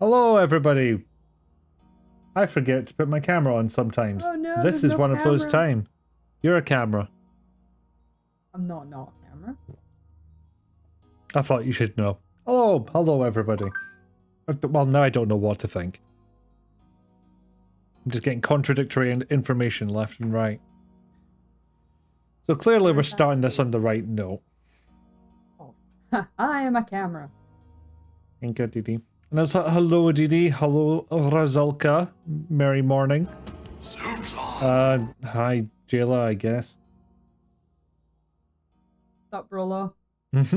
Hello, everybody. I forget to put my camera on sometimes. Oh no, This is no one of those camera. times. You're a camera. I'm not a camera. I thought you should know. Hello, everybody. Well, now I don't know what to think. I'm just getting contradictory information left and right. So clearly we're starting this on the right note. Oh, I am a camera. Thank you, Didi. And that's hello, Didi. Hello, Razalka. Merry morning. Hi, Jayla, I guess. What's up, Rolo? What's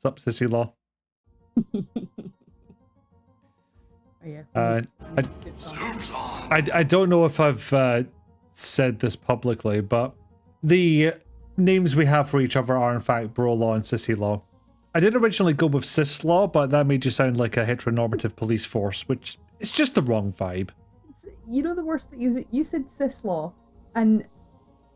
up, Sissy Law? Oh, yeah. I don't know if I've said this publicly, but the names we have for each other are in fact Bro Law and Sissy Law. I did originally go with Sis Law, but that made you sound like a heteronormative police force, which is just the wrong vibe. You know the worst thing is that you said cis law, and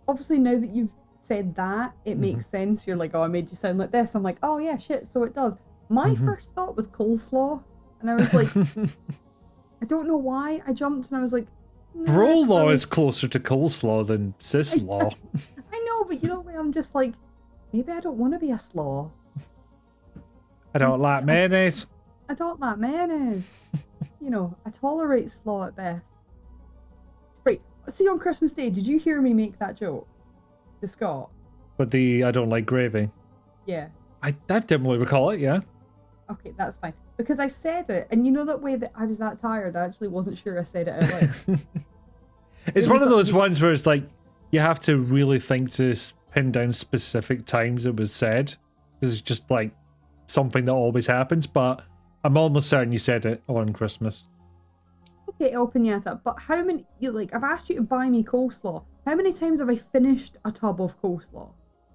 obviously now that you've said that, it makes sense. You're like, oh, I made you sound like this. I'm like, oh yeah, shit, so it does. My first thought was coleslaw, and I was like, I don't know why. I jumped and I was like, no, Bro Law is closer to coleslaw than Sis Law. I know, but you know what? I'm just like, maybe I don't want to be a slaw. I don't like mayonnaise. I don't like mayonnaise. You know, I tolerate slaw at best. Right, see on Christmas Day, did you hear me make that joke to Scott? But I don't like gravy. Yeah. I definitely recall it, yeah. Okay, that's fine. Because I said it, and you know that way that I was that tired, I actually wasn't sure I said it out loud. It's one of those ones where it's like, you have to really think to pin down specific times it was said. Because it's just like something that always happens, but I'm almost certain you said it on Christmas. Okay, El Pinata, but how many, I've asked you to buy me coleslaw. How many times have I finished a tub of coleslaw?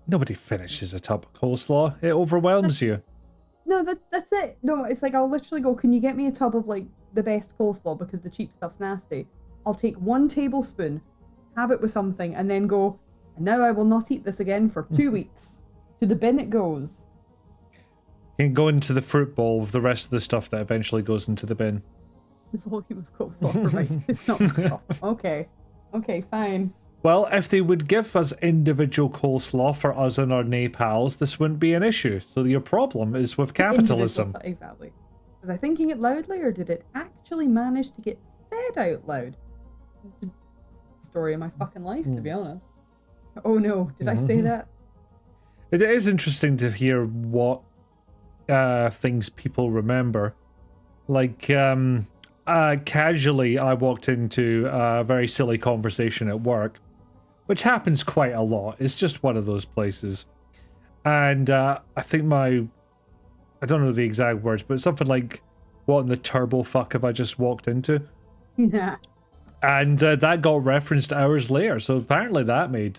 Nobody finishes a tub of coleslaw. It overwhelms you. No, that's it. No, it's like I'll literally go, can you get me a tub of like the best coleslaw because the cheap stuff's nasty? I'll take 1 tablespoon, have it with something, and then go, and now I will not eat this again for 2 weeks. To the bin it goes. You can go into the fruit bowl with the rest of the stuff that eventually goes into the bin. The volume of coleslaw provided is not enough. Okay. Okay, fine. Well, if they would give us individual coleslaw for us and our Nepals, this wouldn't be an issue. So your problem is with capitalism. Exactly. Was I thinking it loudly, or did it actually manage to get said out loud? Story of my fucking life, to be honest. Oh no, did I say that? It is interesting to hear what things people remember. Like, casually, I walked into a very silly conversation at work, which happens quite a lot. It's just one of those places. And I think I don't know the exact words, but something like, what in the turbo fuck have I just walked into? Yeah. And that got referenced hours later, so apparently that made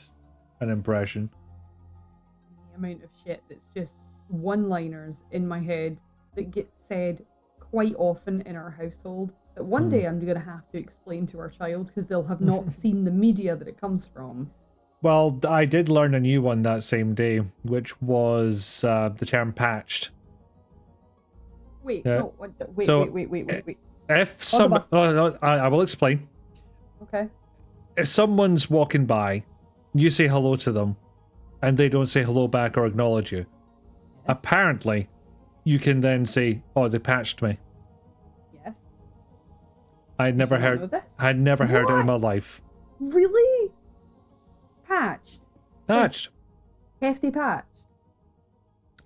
an impression. The amount of shit that's just one-liners in my head that get said quite often in our household that one day I'm going to have to explain to our child because they'll have not seen the media that it comes from. Well, I did learn a new one that same day, which was the term patched. Wait, no, wait. If some, I will explain. Okay. If someone's walking by, you say hello to them, and they don't say hello back or acknowledge you. Yes. Apparently, you can then say, "Oh, they patched me." Yes. I'd never heard it in my life. Really? Patched. Patched. Hefty patched.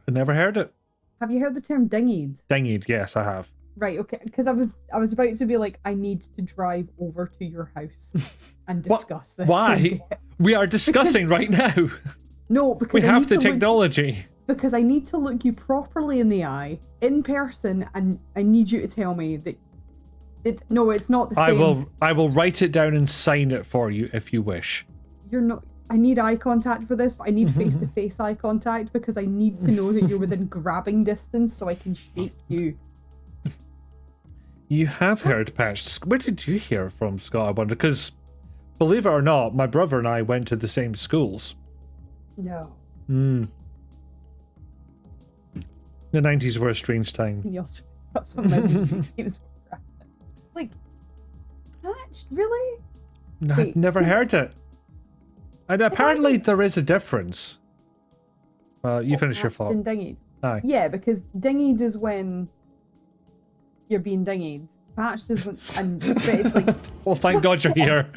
I never heard it. Have you heard the term dinghied? Dinghied, yes, I have. Right, okay, because I was about to be like, I need to drive over to your house and discuss this. Why? We are discussing right now. No, because we have the technology. Because I need to look you properly in the eye, in person, and I need you to tell me that it's not the same. I will write it down and sign it for you if you wish. You're not. I need eye contact for this, but I need face-to-face eye contact because I need to know that you're within grabbing distance so I can shake you. You have heard patched. Where did you hear it from, Scott? I wonder, because believe it or not, my brother and I went to the same schools. No. The 90s were a strange time. You also got some games Like, patched? Really? I'd Wait, never heard it. And apparently actually- there is a difference. You finish your patched thought. and dinghied. Aye. Yeah, because dinghied is when you're being dinghied. Patched is when, but it's like, Well, thank God you're here.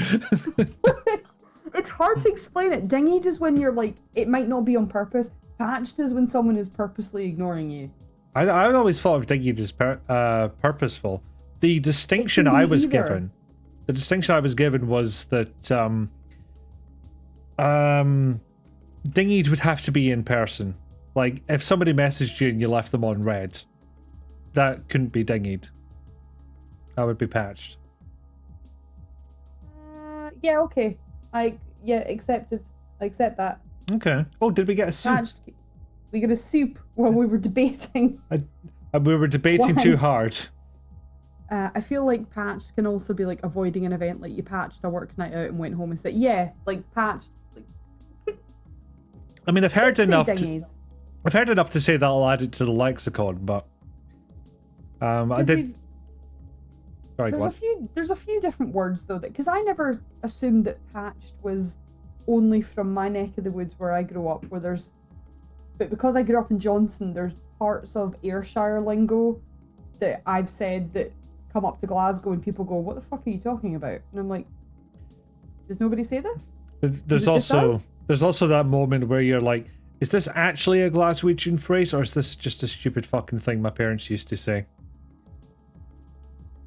it's hard to explain it. Dinghied is when you're like, it might not be on purpose. Patched is when someone is purposely ignoring you. I always thought of dinghied as purposeful. The distinction I was given, was that dinghied would have to be in person. Like if somebody messaged you and you left them on red, that couldn't be dinghied. That would be patched. Yeah, okay. Accepted. I accept that. Okay. Oh, did we get a soup? Patched. We got a soup while we were debating. We were debating Twang. too hard. I feel like patched can also be like avoiding an event, like you patched a work night out and went home and said, yeah, like patched. Like, I mean, I've heard enough. dinghied. I've heard enough to say that I'll add it to the lexicon, but I did. Sorry, go on. There's a few different words though, that because I never assumed that patched was only from my neck of the woods where I grew up, but because I grew up in Johnson, there's parts of Ayrshire lingo that I've said that come up to Glasgow and people go, "What the fuck are you talking about?" And I'm like, "Does nobody say this?" There's also that moment where you're like, is this actually a Glaswegian phrase, or is this just a stupid fucking thing my parents used to say?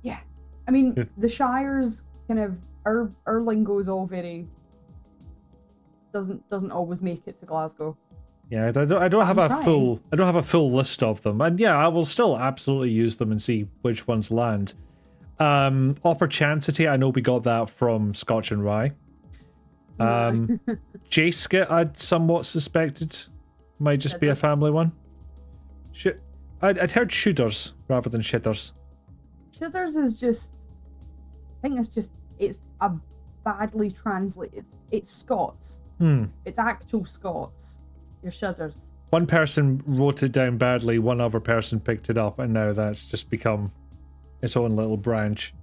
Yeah, I mean, the Shires kind of our lingo is all very doesn't always make it to Glasgow. Yeah, I don't have a full list of them, and yeah, I will still absolutely use them and see which ones land. Opportunity, I know we got that from Scotch and Rye. J-skit, I'd somewhat suspected might just be a family one. I'd heard shooters rather than shitters. Shooters is just, I think it's a badly translated. It's Scots. It's actual Scots. Your shudders. One person wrote it down badly, one other person picked it up, and now that's just become its own little branch.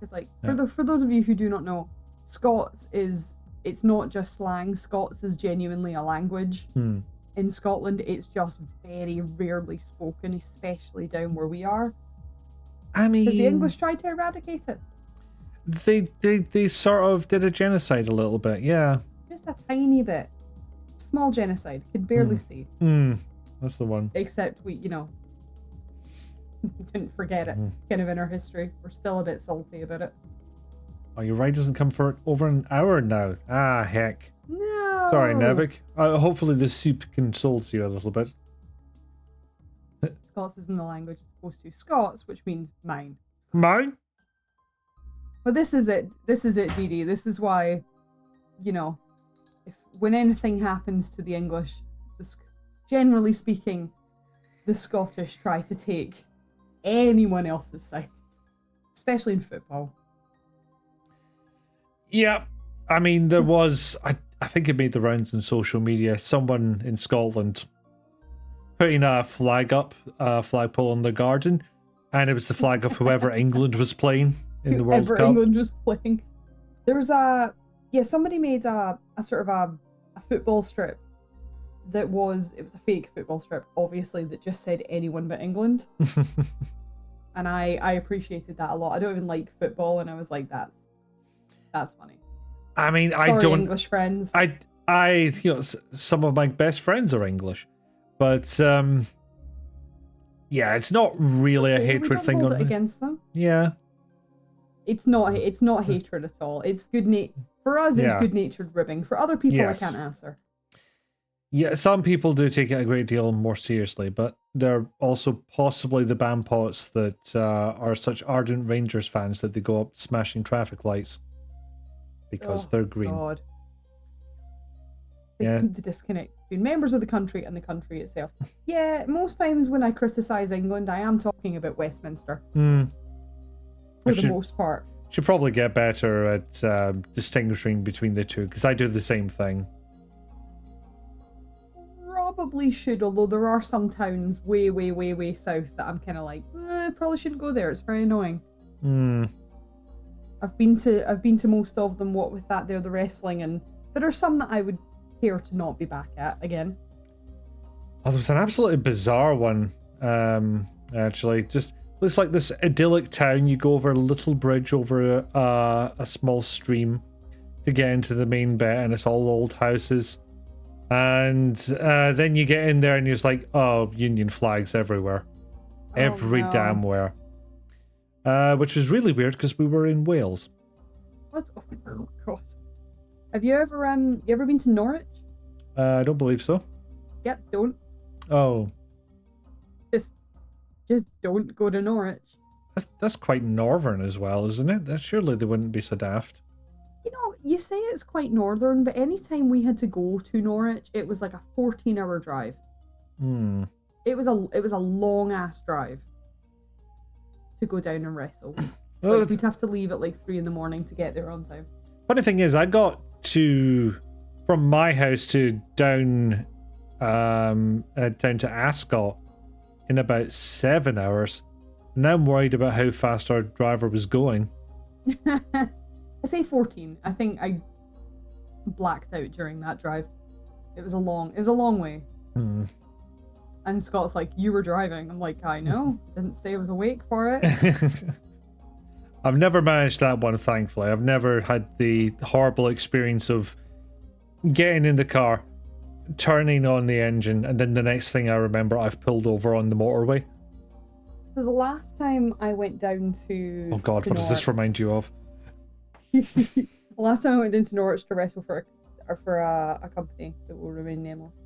It's like, for those of you who do not know, Scots it's not just slang. Scots is genuinely a language. In Scotland, it's just very rarely spoken, especially down where we are. I mean, because the English tried to eradicate it. They sort of did a genocide a little bit, yeah. Just a tiny bit. Small genocide. Could barely see. That's the one. Except we, didn't forget it. Kind of in our history. We're still a bit salty about it. Oh, your ride doesn't come for over an hour now. Ah, heck. No. Sorry, Nevik. Hopefully this soup consoles you a little bit. Scots isn't the language it's supposed to. Scots, which means mine. Mine? But this is it. This is it, Dee Dee. This is why, when anything happens to the English, generally speaking, the Scottish try to take anyone else's side, especially in football. Yeah, I mean, there was, I think it made the rounds in social media, someone in Scotland putting a flagpole in their garden, and it was the flag of whoever England was playing in the World Cup. England was playing. There was somebody made a sort of a football strip it was a fake football strip, obviously, that just said anyone but England. And I appreciated that a lot. I don't even like football, and I was like, that's funny. I mean, Sorry, English friends. Some of my best friends are English, but yeah, it's not really a hatred thing. Hold it against them. Yeah, it's not hatred at all. It's for us. It's good-natured ribbing. For other people, yes. I can't answer. Yeah, some people do take it a great deal more seriously, but they're also possibly the bampots that are such ardent Rangers fans that they go up smashing traffic lights because they're green. God. Yeah. The disconnect between members of the country and the country itself. Yeah, most times when I criticise England, I am talking about Westminster. For the most part. Should probably get better at distinguishing between the two, because I do the same thing. Probably should, although there are some towns way, way, way, way south that I'm kind of like, probably shouldn't go there. It's very annoying. Hmm. I've been to most of them. What with that, they're the wrestling, and there are some that I would care to not be back at again. Oh, there was an absolutely bizarre one. Actually, just looks like this idyllic town. You go over a little bridge over a small stream to get into the main bit, and it's all old houses. And then you get in there, and you're just like, oh, Union flags everywhere, every damn where. Which was really weird because we were in Wales. Oh God! Have you ever been to Norwich? I don't believe so. Yep, don't. Oh, just don't go to Norwich. that's quite northern as well, isn't it? That surely they wouldn't be so daft. You know, you say it's quite northern, but anytime we had to go to Norwich, it was like a 14-hour drive. Hmm. It was a long ass drive to go down and wrestle. Well, Like, we'd have to leave at like 3 a.m. to get there on time. funny thing is, I got from my house to down to Ascot in about 7 hours. Now I'm worried about how fast our driver was going. I say 14. I think I blacked out during that drive. It was a long way. Hmm. And Scott's like, you were driving. I'm like, I know. Didn't say I was awake for it. I've never managed that one, thankfully. I've never had the horrible experience of getting in the car, turning on the engine, and then the next thing I remember, I've pulled over on the motorway. So the last time I went down to... Oh God, what does this remind you of? The last time I went into Norwich to wrestle for a company that will remain nameless.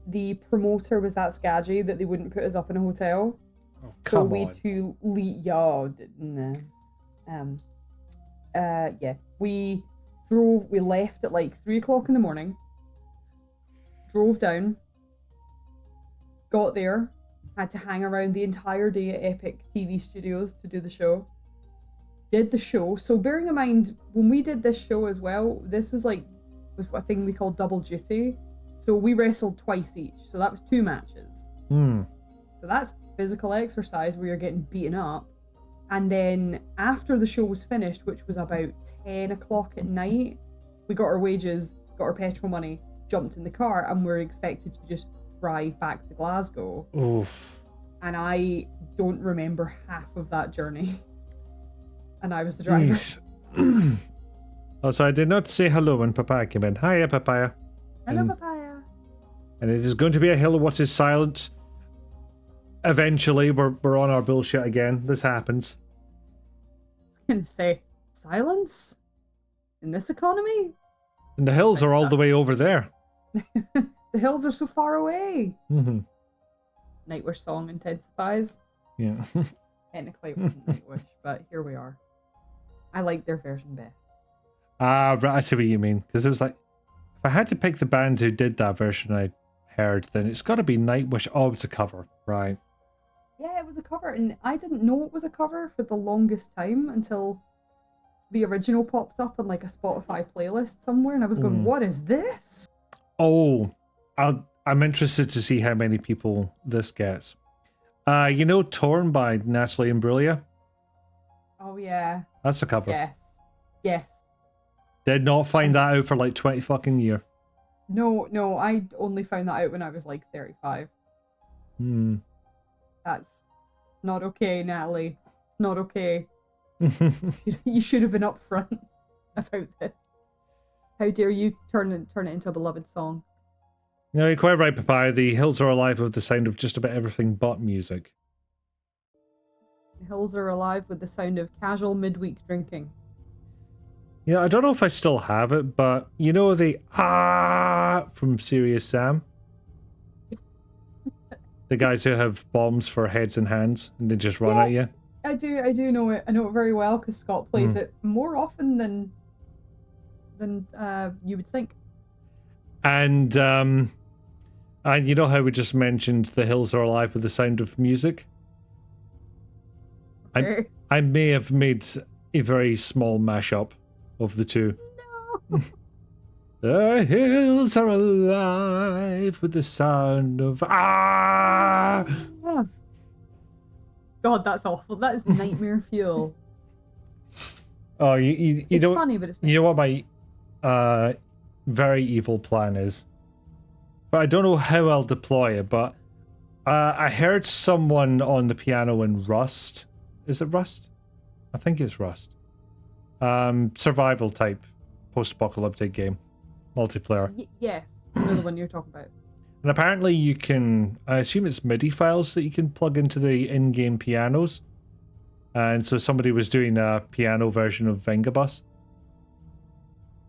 The promoter was that sketchy that they wouldn't put us up in a hotel. Oh, So come we on. to leave, yeah, we left at like 3 o'clock in the morning, drove down, got there, had to hang around the entire day at Epic TV Studios to do the show, did the show. So bearing in mind, when we did this show as well, this was a thing we call double duty. So we wrestled twice each, so that was 2 matches. Hmm. So that's physical exercise where you're getting beaten up. And then after the show was finished, which was about 10 o'clock at night, we got our wages, got our petrol money, jumped in the car, and we're expected to just drive back to Glasgow. Oof. And I don't remember half of that journey. And I was the driver. Jeez. Also, I did not say hello when Papaya came in. Hiya, Papaya. Hello, And- papaya. And it is going to be a hill of what is silent. Eventually, we're on our bullshit again. This happens. I was gonna say, silence? In this economy? And the hills are all the way over there. The hills are so far away. Mm-hmm. Nightwish song intensifies. Yeah. Technically it wasn't Nightwish, but here we are. I like their version best. Right, I see what you mean. Because it was like, if I had to pick the band who did that version I heard, then it's got to be Nightwish. Oh, it's a cover. Right. Yeah, it was a cover, and I didn't know it was a cover for the longest time until the original popped up on like a Spotify playlist somewhere, and I was going, what is this? Oh, I'm interested to see how many people this gets. You know Torn by Natalie Imbruglia? Oh yeah. That's a cover. Yes. Did not find that out for like 20 fucking years. No, I only found that out when I was like 35. Hmm. That's not okay, Natalie. It's not okay. You should have been upfront about this. How dare you turn it into a beloved song? No, you're quite right, Papaya. The hills are alive with the sound of just about everything but music. The hills are alive with the sound of casual midweek drinking. Yeah, I don't know if I still have it, but you know the from Serious Sam? The guys who have bombs for heads and hands and they just run at you? I do know it. I know it very well because Scott plays it more often than you would think. And you know how we just mentioned the hills are alive with the sound of music? Okay. I may have made a very small mashup of the two. No. The hills are alive with the sound of Yeah. God, that's awful. That is nightmare fuel. Oh, you It's don't. funny, but it's You know what my very evil plan is? But I don't know how I'll deploy it, but I heard someone on the piano in Rust. Is it Rust? I think it's Rust. Survival type post-apocalyptic game. Multiplayer. Yes, I know the one you're talking about. And apparently you can, I assume it's MIDI files that you can plug into the in-game pianos. And so somebody was doing a piano version of Vengabus.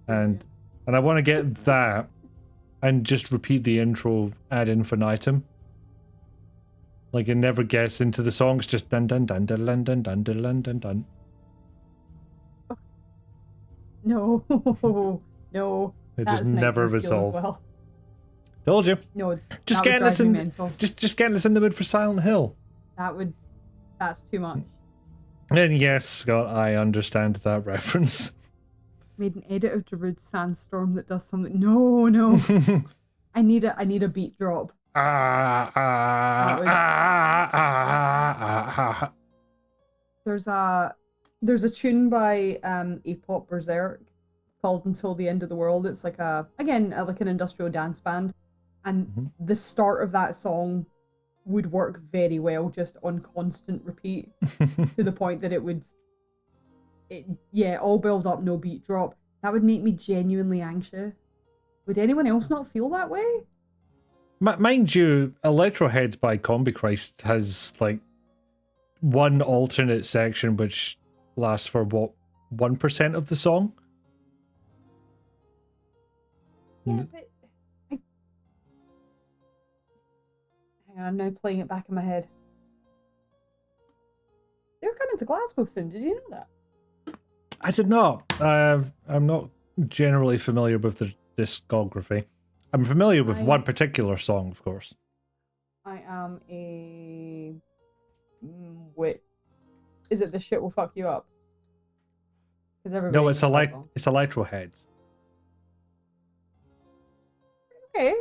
And I want to get that and just repeat the intro ad infinitum. Like it never gets into the song, it's just dun dun dun dun dun dun dun dun dun dun. No, no. It That's just never nightmare fuel as resolved. well. Told you. No, Just that would getting drive us me in. mental. Just getting us in the mood for Silent Hill. That's too much. And yes, Scott, I understand that reference. Made an edit of Darude's Sandstorm that does something. No. I need a beat drop. There's a tune by A-pop Berserk called Until the End of the World. It's like like an industrial dance band, and the start of that song would work very well just on constant repeat to the point that it all build up, no beat drop. That would make me genuinely anxious. Would anyone else not feel that way? Mind you, Electroheads by Combi Christ has like one alternate section which lasts for what, 1% of the song? Yeah, but hang on, I'm now playing it back in my head. They're coming to Glasgow soon. Did you know that? I did not. I'm not generally familiar with the discography. I'm familiar with one particular song, of course. I am a... Wait. Is it The Shit Will Fuck You Up? No, it's Electroheads. Okay.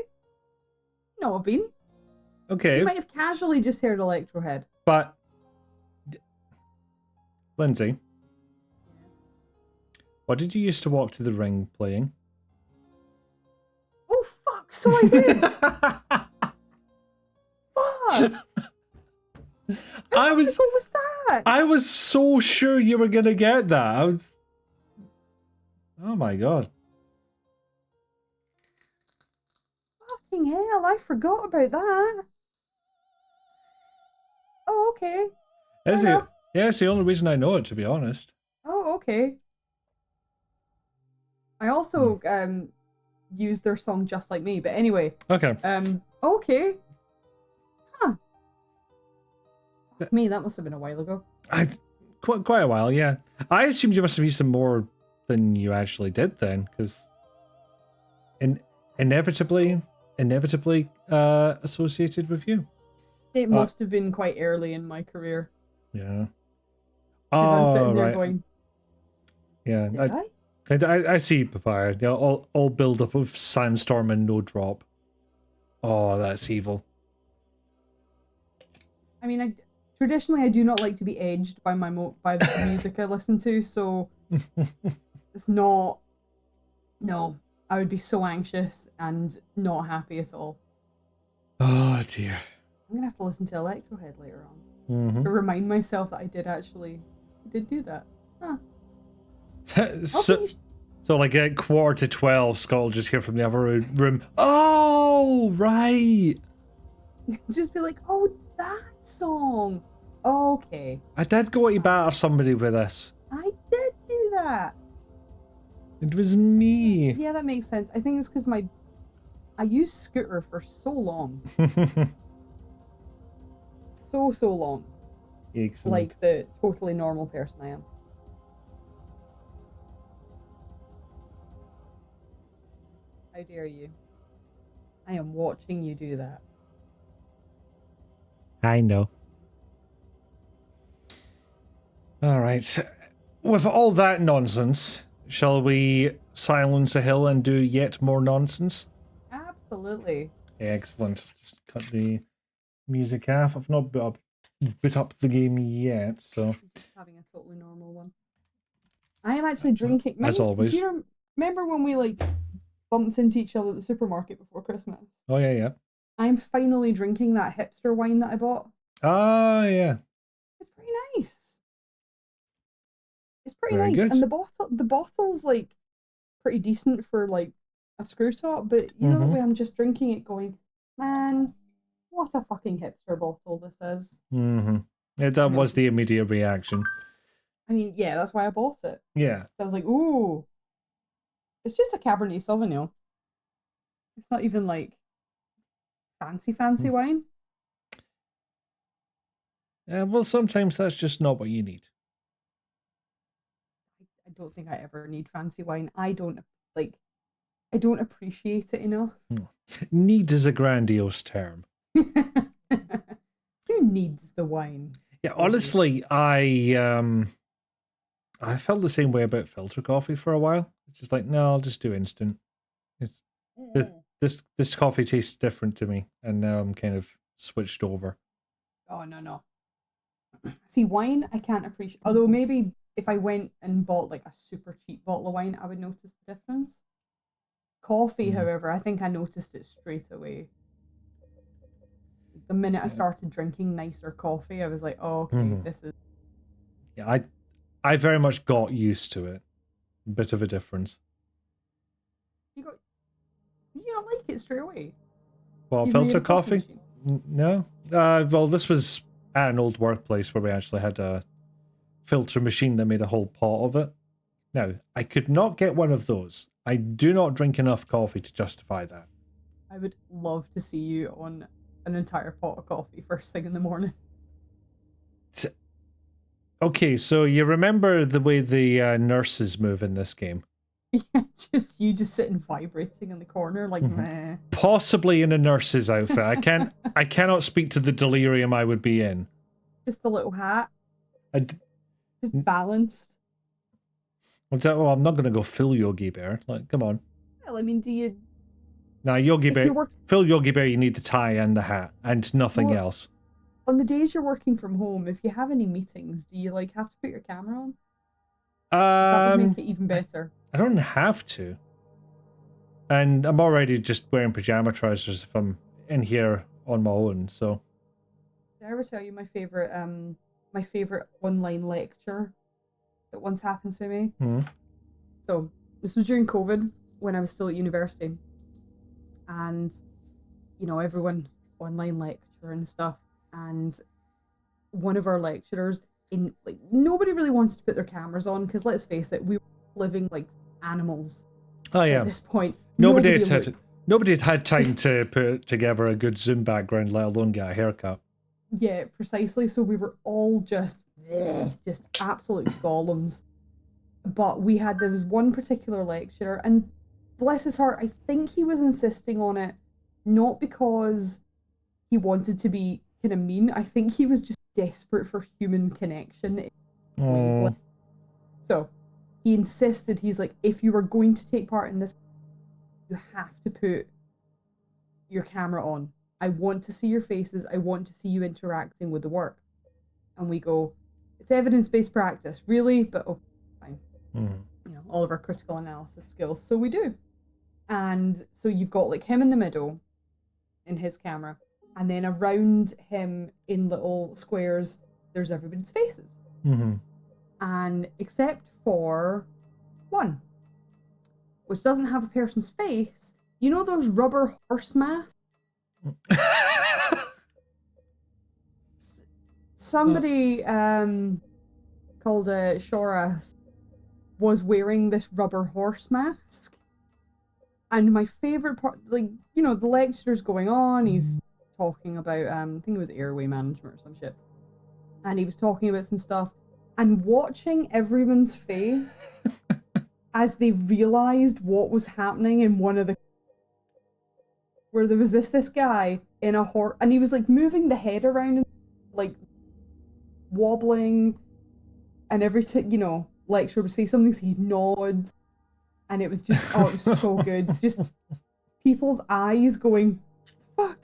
No, I've been. Okay. You might have casually just heard Electrohead. But... Lindsay, what did you used to walk to the ring playing? Oh, fuck, so I did! Fuck! What was that? I was so sure you were gonna get that. Oh my god. Fucking hell, I forgot about that. Oh, okay. It's the only reason I know it, to be honest. Oh, okay. I also used their song Just Like Me, but anyway. Okay. Okay. Huh. Fuck me, that must have been a while ago. Quite a while, yeah. I assumed you must have used them more than you actually did then, because inevitably associated with you. It must have been quite early in my career. Yeah. I'm sitting there going. Yeah. I see Papaya. Yeah, all build up of Sandstorm and no drop. Oh, that's evil. I mean, traditionally I do not like to be edged by by the music I listen to, so it's not. No, I would be so anxious and not happy at all. Oh dear. I'm gonna have to listen to Electrohead later on to remind myself that I did do that. Huh. So like at 11:45, Scott will just hear from the other room. Oh, right. Just be like, oh, that song. Okay. I did go to batter somebody with this. I did do that. It was me. Yeah, that makes sense. I think it's because I used Scooter for so long. so long. Excellent. Like the totally normal person I am. How dare you? I am watching you do that. I know. All right. With all that nonsense, shall we silence a hill and do yet more nonsense? Absolutely. Excellent. Just cut the music off. I've not boot up the game yet, so Just having a totally normal one. I am actually drinking. as always. Do you remember when we like bumped into each other at the supermarket before Christmas? Oh yeah. I'm finally drinking that hipster wine that I bought. Ah yeah. It's pretty nice. It's pretty Very nice, good. and the bottle's like pretty decent for like a screw top. But you know the way I'm just drinking it, going, man, what a fucking hipster bottle this is. Yeah, that was the immediate reaction. I mean, yeah, that's why I bought it. Yeah. I was like, ooh, it's just a Cabernet Sauvignon. It's not even like fancy wine. Well, sometimes that's just not what you need. I don't think I ever need fancy wine. I don't appreciate it enough. Need is a grandiose term. Who needs the wine? Yeah, honestly, I felt the same way about filter coffee for a while. It's just like, no, I'll just do instant. It's this coffee tastes different to me, and now I'm kind of switched over. Oh no. See, wine I can't appreciate. Although maybe if I went and bought like a super cheap bottle of wine, I would notice the difference. Coffee, however, I think I noticed it straight away. The minute I started drinking nicer coffee, I was like, oh, okay, this is... Yeah, I very much got used to it. A bit of a difference. You don't like it straight away? Well, You filter made a coffee coffee? No. Well, this was at an old workplace where we actually had a filter machine that made a whole pot of it. Now, I could not get one of those. I do not drink enough coffee to justify that. I would love to see you on an entire pot of coffee first thing in the morning. Okay, so you remember the way the nurses move in this game? Yeah, you just sitting vibrating in the corner like meh. Possibly in a nurse's outfit. I cannot speak to the delirium I would be in. Just the little hat. Just balanced. Well, I'm not going to go full Yogi Bear. Like, come on. Well, I mean, do you... Nah, Yogi Bear. Full Yogi Bear, you need the tie and the hat and nothing else. On the days you're working from home, if you have any meetings, do you like have to put your camera on? That would make it even better. I don't have to. And I'm already just wearing pajama trousers if I'm in here on my own, so. Did I ever tell you my favorite online lecture that once happened to me? So this was during COVID when I was still at university, and you know, everyone online lecture and stuff, and one of our lecturers nobody really wants to put their cameras on because let's face it, we were living like animals at this point. Nobody had had time to put together a good Zoom background, let alone get a haircut. Yeah, precisely. So we were all just absolute golems. But there was one particular lecturer, and bless his heart, I think he was insisting on it not because he wanted to be kind of mean. I think he was just desperate for human connection. So he insisted, he's like, if you are going to take part in this, you have to put your camera on. I want to see your faces. I want to see you interacting with the work. And we go, it's evidence-based practice, really? But okay, fine. You know, all of our critical analysis skills. So we do. And so you've got like him in the middle in his camera. And then around him in little squares, there's everybody's faces. And except for one, which doesn't have a person's face. You know those rubber horse masks? Somebody called Shora was wearing this rubber horse mask. And my favorite part, like, you know, the lecture's going on, he's talking about, I think it was airway management or some shit. And he was talking about some stuff. And watching everyone's face as they realized what was happening in one of the... where there was this guy in a horse, and he was like moving the head around and like wobbling, and every time, you know, lecturer would say something, so he'd nod, and it was just, oh, it was so good. Just people's eyes going, fuck,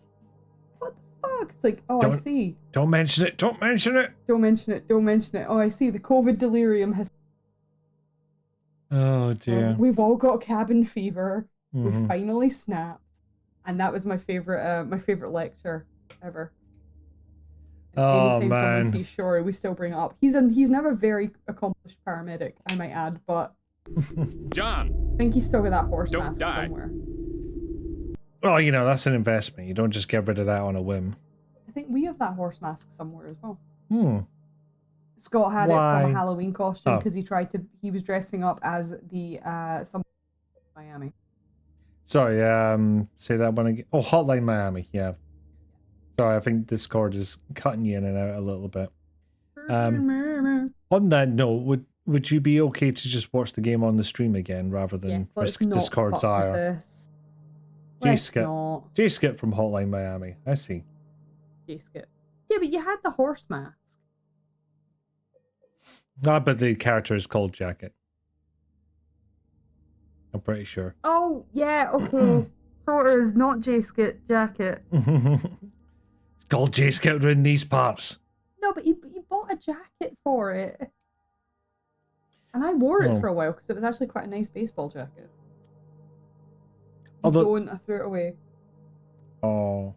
what the fuck? It's like, oh, I see. Don't mention it. Don't mention it. Don't mention it. Don't mention it. Oh, I see. The COVID delirium has. Oh dear. We've all got cabin fever. We finally snapped, and that was my favorite lecture ever. Oh Anytime man. someone sees Shori, we still bring it up. He's not a very accomplished paramedic, I might add, but John, I think he's still got that horse don't mask die. somewhere. Well, you know, that's an investment. You don't just get rid of that on a whim. I think we have that horse mask somewhere as well. Scott had Why? it from a Halloween costume Oh. because he was dressing up as the some Miami. Sorry, say that one again. Oh, Hotline Miami, yeah. Sorry, I think Discord is cutting you in and out a little bit. On that note, would you be okay to just watch the game on the stream again rather than Yes, let's risk not Discord's fuck with ire? this. Let's J-Skip. not. J-Skip from Hotline Miami. I see. J-Skip. Yeah, but you had the horse mask. Ah, but the character is called Jacket. I'm pretty sure. Oh, yeah, okay. So it is not J-Skip jacket. It's called J-Skip in these parts. No, but you bought a jacket for it. And I wore it for a while because it was actually quite a nice baseball jacket. Although, I threw it away. oh.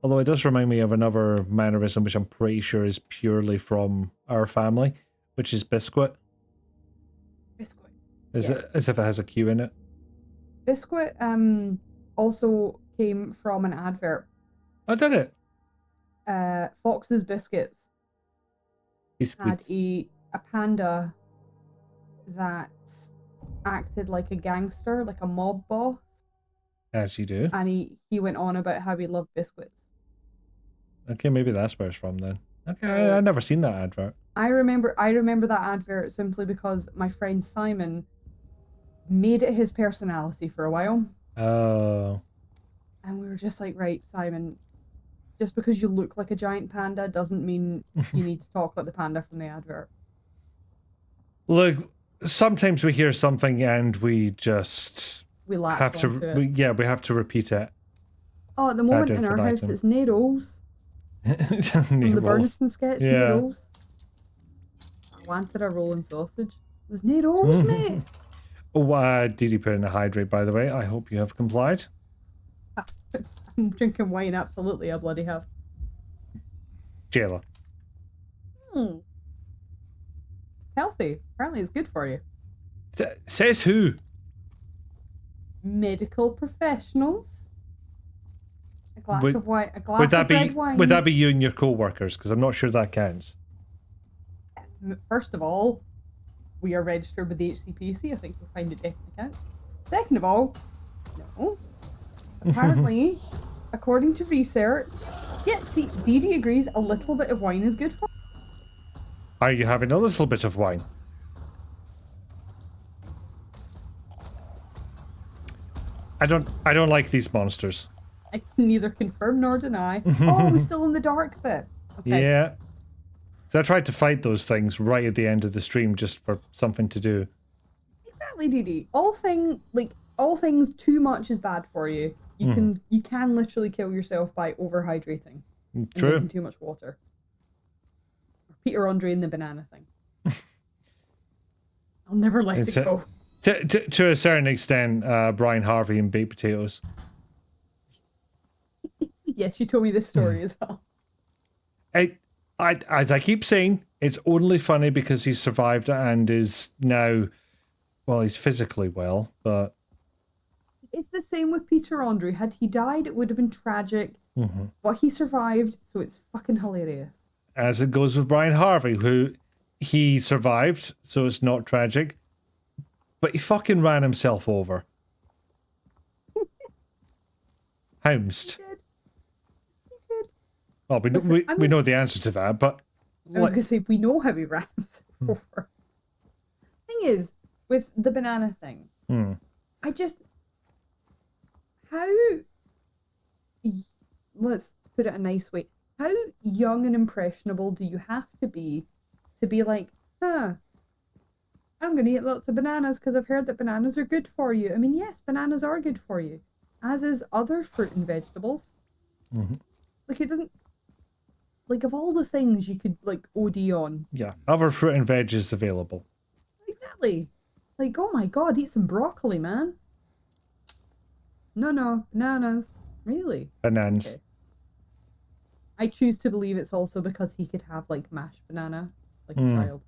Although it does remind me of another mannerism which I'm pretty sure is purely from our family, which is Biscuit. Biscuit. As if it has a Q in it. Biscuit also came from an advert. Oh, did it? Fox's Biscuits had Biscuits. a panda that acted like a gangster, like a mob boss. As you do. And he went on about how he loved biscuits. Okay, maybe that's where it's from then. Okay, I've never seen that advert. I remember that advert simply because my friend Simon made it his personality for a while. Oh. And we were just like, right, Simon, just because you look like a giant panda doesn't mean you need to talk like the panda from the advert. Look, sometimes we hear something and we just We latch have to. onto it. We have to repeat it. Oh, at the moment in our house, it's Needles. From the Burniston sketch, Needles. I wanted a rolling sausage. There's Needles, mate. Oh, Didi put in a hydrate, by the way. I hope you have complied. I'm drinking wine, absolutely, I bloody have. Jayla. Healthy. Apparently it's good for you. Says who? Medical professionals. A glass of wine. A glass Would that of be red wine. would that be you and your co-workers? Because I'm not sure that counts. First of all, we are registered with the HCPC. I think you'll find it definitely counts. Second of all, no. Apparently, according to research, yeah, see, Didi agrees a little bit of wine is good for. Are you having a little bit of wine? I don't like these monsters. I can neither confirm nor deny. Oh, we're still in the dark bit. Okay. Yeah. So I tried to fight those things right at the end of the stream just for something to do. Exactly, Didi. All things too much is bad for you. You can literally kill yourself by overhydrating. And True. drinking too much water. Peter Andre and the banana thing. I'll never let it go. To a certain extent, Brian Harvey and baked potatoes. Yes, you told me this story as well. As I keep saying, it's only funny because he's survived and is now, well, he's physically well, but... It's the same with Peter Andre. Had he died, it would have been tragic. But he survived, so it's fucking hilarious. As it goes with Brian Harvey, who he survived, so it's not tragic, but he fucking ran himself over. Housed. He did. Well, we know the answer to that, but... I was going to say, we know how he ran himself over. Thing is, with the banana thing, I just... How... Let's put it a nice way. How young and impressionable do you have to be like, I'm going to eat lots of bananas because I've heard that bananas are good for you. I mean, yes, bananas are good for you, as is other fruit and vegetables. Like, it doesn't... Like, of all the things you could, like, OD on. Yeah, other fruit and veg is available. Exactly. Like, oh my god, eat some broccoli, man. No, bananas. Really? Bananas. Okay. I choose to believe it's also because he could have, like, mashed banana, like a child.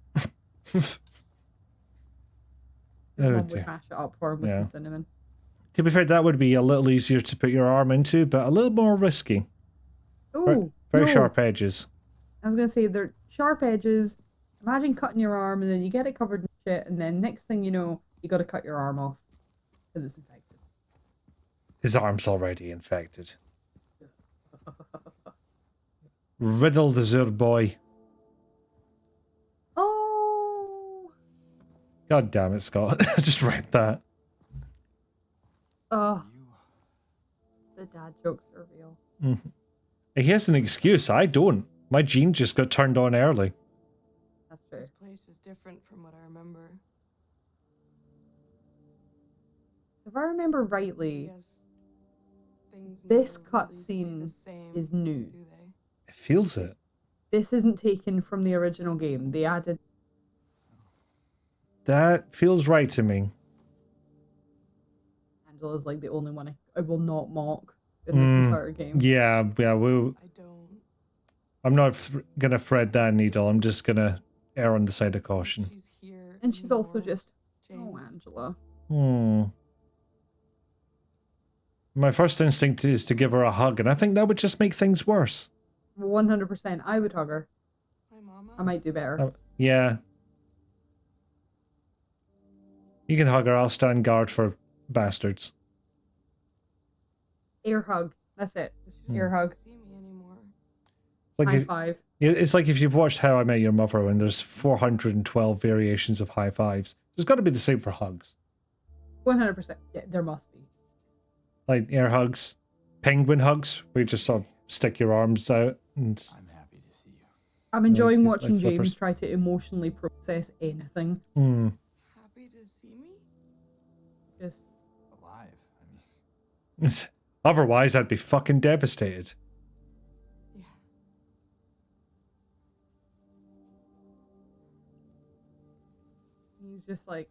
His Oh, mum dear. would mash it up for him with some cinnamon. To be fair, that would be a little easier to put your arm into, but a little more risky. Oh, Very no. sharp edges. I was gonna say they're sharp edges. Imagine cutting your arm and then you get it covered in shit, and then next thing you know, you gotta cut your arm off because it's infected. His arm's already infected. Riddled as your boy. Oh. God damn it, Scott. I just read that. Oh. The dad jokes are real. He has an excuse. I don't. My gene just got turned on early. That's true. This place is different from what I remember. So if I remember rightly, Yes, things this never really stay cutscene the same, is new. do they? It feels it. This isn't taken from the original game. They added... That feels right to me. Angela's like the only one I will not mock in this entire game. Yeah. I don't. I'm not gonna thread that needle. I'm just gonna err on the side of caution. She's here And she's also anymore, just... Oh, James. Angela. My first instinct is to give her a hug, and I think that would just make things worse. 100%. I would hug her. Hi, Mama. I might do better. Yeah. You can hug her. I'll stand guard for bastards. Air hug. That's it. Just air hug. See me anymore. Like High five. it's like if you've watched How I Met Your Mother and there's 412 variations of high fives. There's got to be the same for hugs. 100%. Yeah, there must be. Like air hugs, penguin hugs, where you just sort of stick your arms out and... I'm happy to see you. I'm enjoying like watching flippers. James try to emotionally process anything. Happy to see me? Just... Alive. I mean, Otherwise, I'd be fucking devastated. Yeah. He's just like,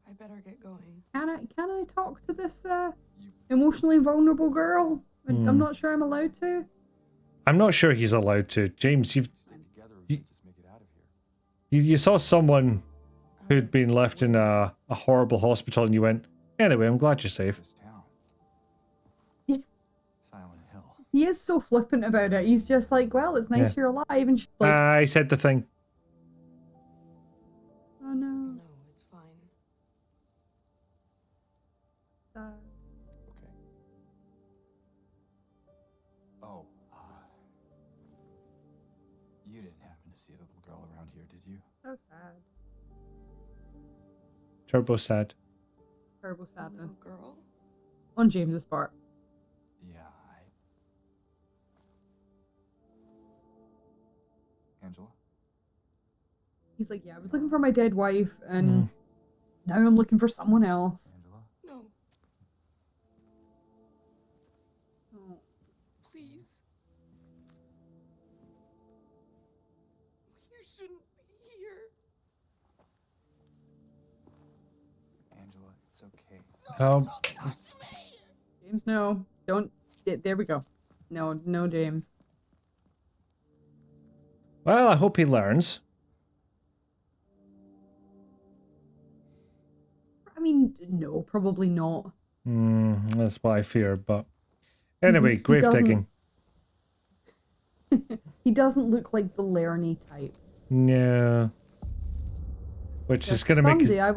I better get going. can I talk to this emotionally vulnerable girl? I'm not sure I'm allowed to. I'm not sure he's allowed to. James, stay together. We You- can just make it out of here. you saw someone who'd been left in a horrible hospital and you went, anyway, I'm glad you're safe. This town. Yeah. Silent Hill. He is so flippant about it. He's just like, well, it's nice you're alive. And she's like, I said the thing. oh no. No, it's fine. Sad. Okay. Oh, you didn't happen to see a little girl around here, did you? So sad. Turbo sad. Terrible A sadness. little girl? On James's part. Yeah, Angela? He's like, yeah, I was looking for my dead wife, and now I'm looking for someone else. Angela? No, Oh. please. You shouldn't be here. Angela, it's okay. James, no. Don't. There we go. No, James. Well, I hope he learns. I mean, no, probably not. That's what I fear, but... Anyway, he grave doesn't- digging. He doesn't look like the Lerny type. No. Which is Just going to make... someday I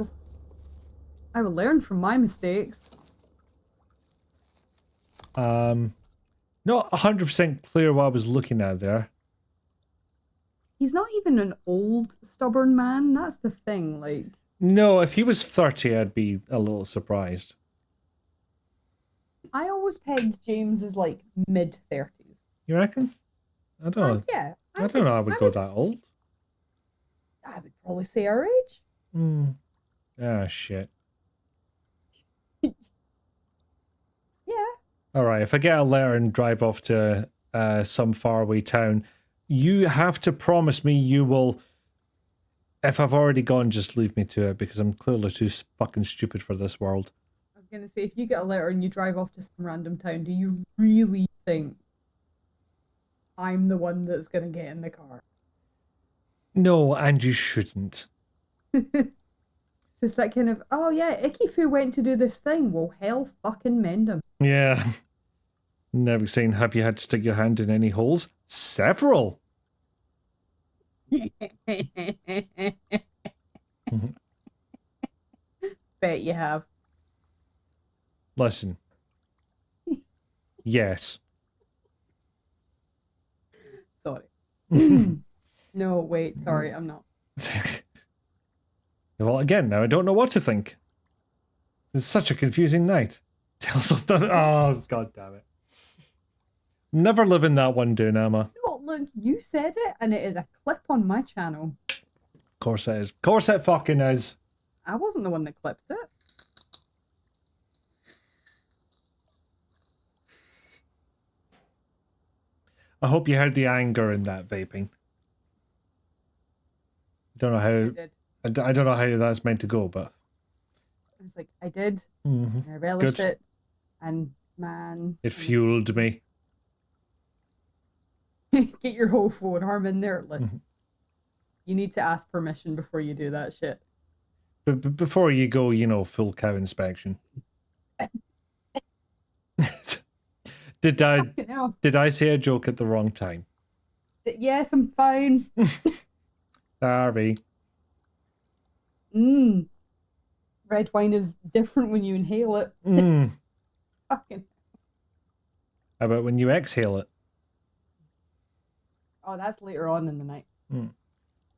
will learn from my mistakes. Not 100% clear what I was looking at there. He's not even an old, stubborn man. That's the thing. Like, No, if he was 30, I'd be a little surprised. I always pegged James as like mid-30s. You reckon? I don't know. Yeah. I don't know I would go that old. I would probably say our age. Ah, shit. Yeah. Alright, if I get a letter and drive off to some faraway town. You have to promise me you will. If I've already gone, just leave me to it because I'm clearly too fucking stupid for this world. I was gonna say, if you get a letter and you drive off to some random town, do you really think I'm the one that's gonna get in the car? No, and you shouldn't. It's just that kind of, oh yeah, Icky Fu went to do this thing. Well, hell fucking mend him. Yeah. Never seen, have you had to stick your hand in any holes? Several. Bet you have. Listen. Yes. Sorry. No, wait, sorry, I'm not. Well, again, now I don't know what to think. It's such a confusing night. Tales of the... Oh, god damn it. Never living that one down, Emma. No, look, you said it, and it is a clip on my channel. Of course it is. Of course it fucking is. I wasn't the one that clipped it. I hope you heard the anger in that vaping. I don't know I how... did. I don't know how that's meant to go, but... I was like, I did. Mhm. I relished Good. it. And man. It fueled me. Get your whole phone arm in there. Like, Mhm. you need to ask permission before you do that shit. But before you go, you know, full cow inspection. Did Fucking hell. I say a joke at the wrong time? Yes, I'm fine. Sorry. Red wine is different when you inhale it. Mm. Fucking. How about when you exhale it? Oh, that's later on in the night.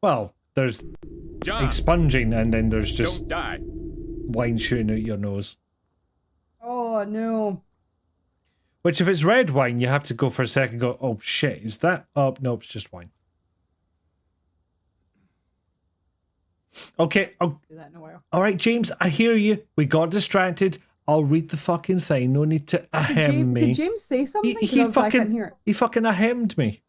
Well, there's John, expunging and then there's just don't die. wine shooting out your nose. Oh no. Which if it's red wine, you have to go for a second and go, oh shit, is that? Oh, no, it's just wine. Okay, Do that in a while. all right, James, I hear you. We got distracted. I'll read the fucking thing. No need to ahem me. Did James say something? 'Cause He I was like, I can't fucking, hear it. he fucking ahemmed me.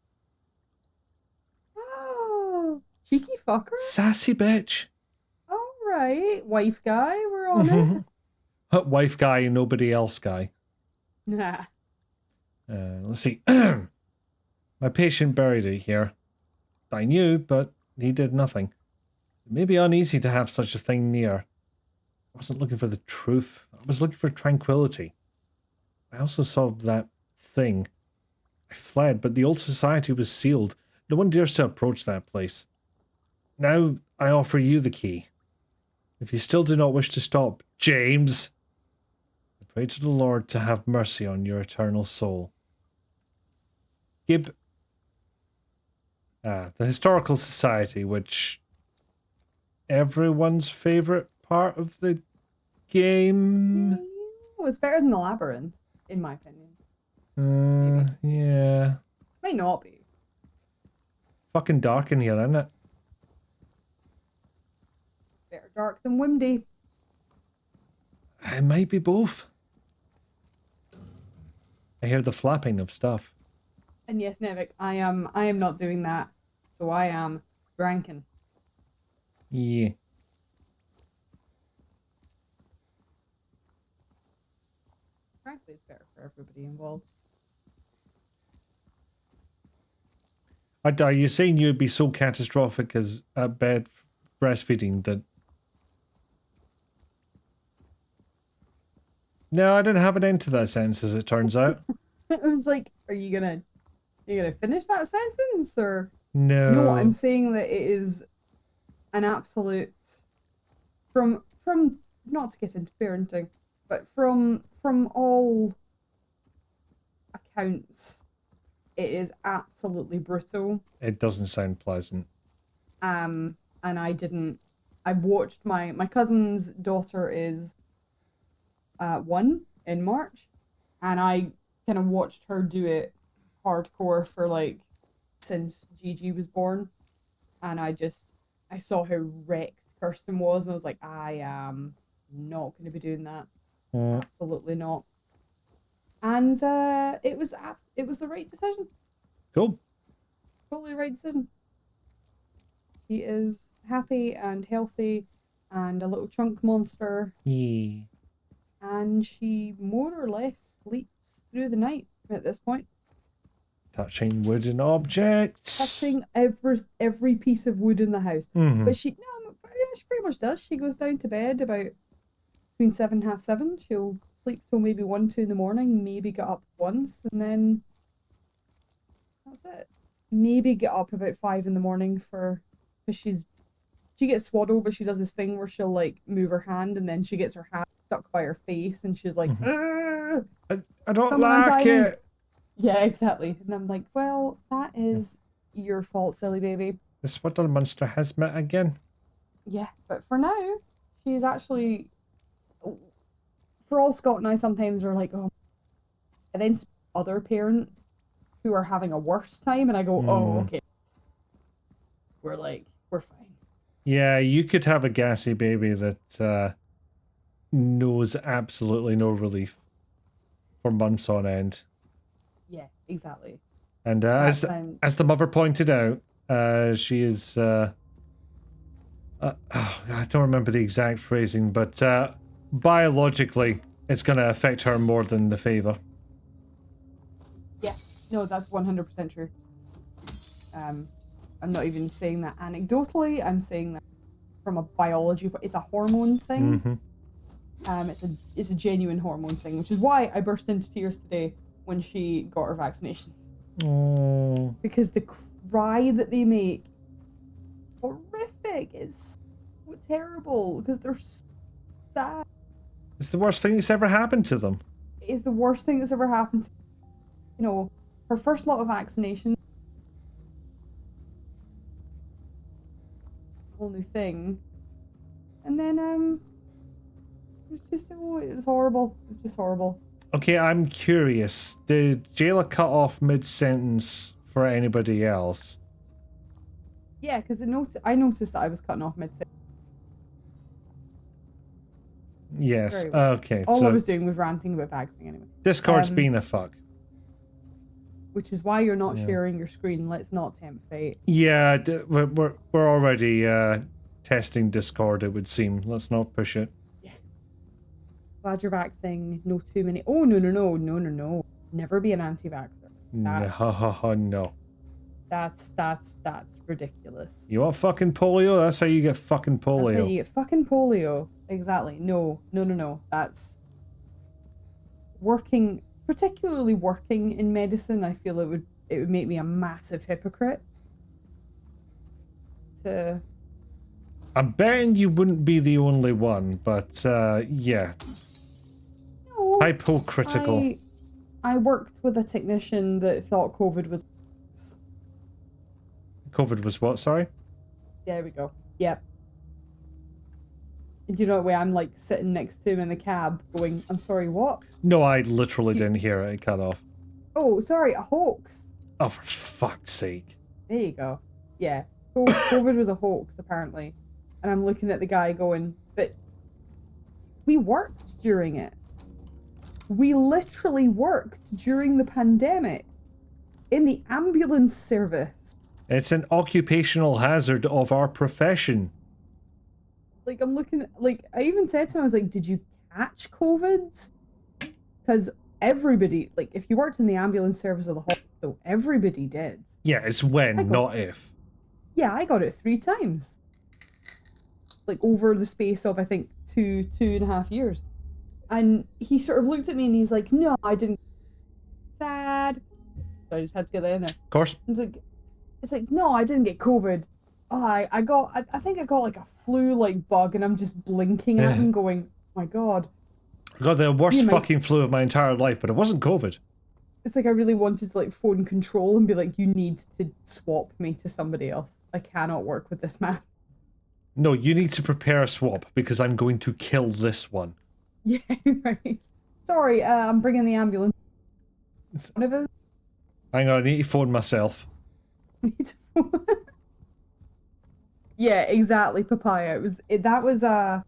Oh, cheeky fucker. Sassy bitch. All right, wife guy, we're on it. Wife guy and nobody else guy. Nah. Let's see. My patient buried it here. I knew, but he did nothing. It may be uneasy to have such a thing near. I wasn't looking for the truth. I was looking for tranquility. I also saw that thing. I fled, but the old society was sealed. No one dares to approach that place. Now I offer you the key. If you still do not wish to stop, James, I pray to the Lord to have mercy on your eternal soul. Gib. The Historical Society, which everyone's favorite part of the game. It was better than the labyrinth, in my opinion. Yeah. Might not be. Fucking dark in here, isn't it? Better dark than windy. It might be both. I hear the flapping of stuff. And yes, Nevik, I am not doing that. So I am drinking. Yeah. Frankly, it's better for everybody involved. Are you saying you'd be so catastrophic as at bed breastfeeding that... No, I didn't have an end to that sentence, as it turns out. It was like, are you gonna finish that sentence or? No. No, I'm saying that it is an absolute from not to get into parenting, but from all accounts, it is absolutely brutal. It doesn't sound pleasant. And I watched my cousin's daughter is 1 in March, and I kind of watched her do it hardcore for like since Gigi was born, and I saw how wrecked Kirsten was, and I was like, I am not going to be doing that. Absolutely not. And it was the right decision. Cool. Totally the right decision. He is happy and healthy and a little chunk monster, Yeah. and she more or less sleeps through the night at this point. Touching wooden objects. Touching every piece of wood in the house. Mhm. But she pretty much does. She goes down to bed about between 7 and half 7. She'll sleep till maybe 1, 2 in the morning, maybe get up once, and then that's it. Maybe get up about 5 in the morning because she gets swaddled, but she does this thing where she'll like move her hand and then she gets her hand stuck by her face and she's like, I don't Someone like untie me. it. Yeah, exactly. And I'm like, well, that is your fault, silly baby. The swaddle monster has met again. Yeah, but for now, she's actually, for all Scott and I sometimes are like, oh, and then other parents who are having a worse time, and I go, oh, okay. We're fine. Yeah, you could have a gassy baby that knows absolutely no relief for months on end. Yeah, exactly. And as the mother pointed out, she is. I don't remember the exact phrasing, but biologically, it's going to affect her more than the favor. Yes, no, that's 100% true. I'm not even saying that anecdotally. I'm saying that from a biology. It's a hormone thing. Mm-hmm. It's a genuine hormone thing, which is why I burst into tears today when she got her vaccinations. Oh. Because the cry that they make, horrific. It's so terrible because they're so sad. It's the worst thing that's ever happened to them. It's the worst thing that's ever happened to, you know, her first lot of vaccination. Whole new thing. And then it was horrible. It's just horrible. Okay, I'm curious. Did Jayla cut off mid-sentence for anybody else? Yeah, because I noticed that I was cutting off mid-sentence. Yes. Well. Okay. All so I was doing was ranting about vaccinating anyway. Discord's being a fuck. Which is why you're not sharing your screen. Let's not tempt fate. Yeah, we're already testing Discord, it would seem. Let's not push it. Yeah. Glad you're vaxxing. No too many. Oh, no. Never be an anti-vaxxer. No. That's ridiculous. You want fucking polio? That's how you get fucking polio. That's how you get fucking polio. Exactly. No. That's particularly working in medicine. I feel it would make me a massive hypocrite. I'm betting you wouldn't be the only one, but yeah. No. Hypocritical. I worked with a technician that thought COVID was. COVID was what, sorry? There we go. Yep. And do you know what way I'm like sitting next to him in the cab going, I'm sorry, what? No, I literally didn't hear it. It cut off. Oh, sorry, a hoax. Oh, for fuck's sake. There you go. Yeah. COVID was a hoax, apparently. And I'm looking at the guy going, but we worked during it. We literally worked during the pandemic in the ambulance service. It's an occupational hazard of our profession. Like, I'm looking at, like, I even said to him, I was like, did you catch COVID? Because everybody, like, if you worked in the ambulance service of the hospital, everybody did. Yeah, it's when, not if. Yeah, I got it 3 times. Like, over the space of, I think, 2.5 years. And he sort of looked at me and he's like, no, I didn't. Sad. So I just had to get that in there. Of course. It's like, no, I didn't get COVID. Oh, I think I got like a flu-like bug, and I'm just blinking at him going, oh my god. I got the worst fucking flu of my entire life, but it wasn't COVID. It's like I really wanted to like phone control and be like, you need to swap me to somebody else. I cannot work with this man. No, you need to prepare a swap, because I'm going to kill this one. Yeah, right. Sorry, I'm bringing the ambulance. One of us. Hang on, I need to phone myself. Yeah, exactly, Papaya. That was a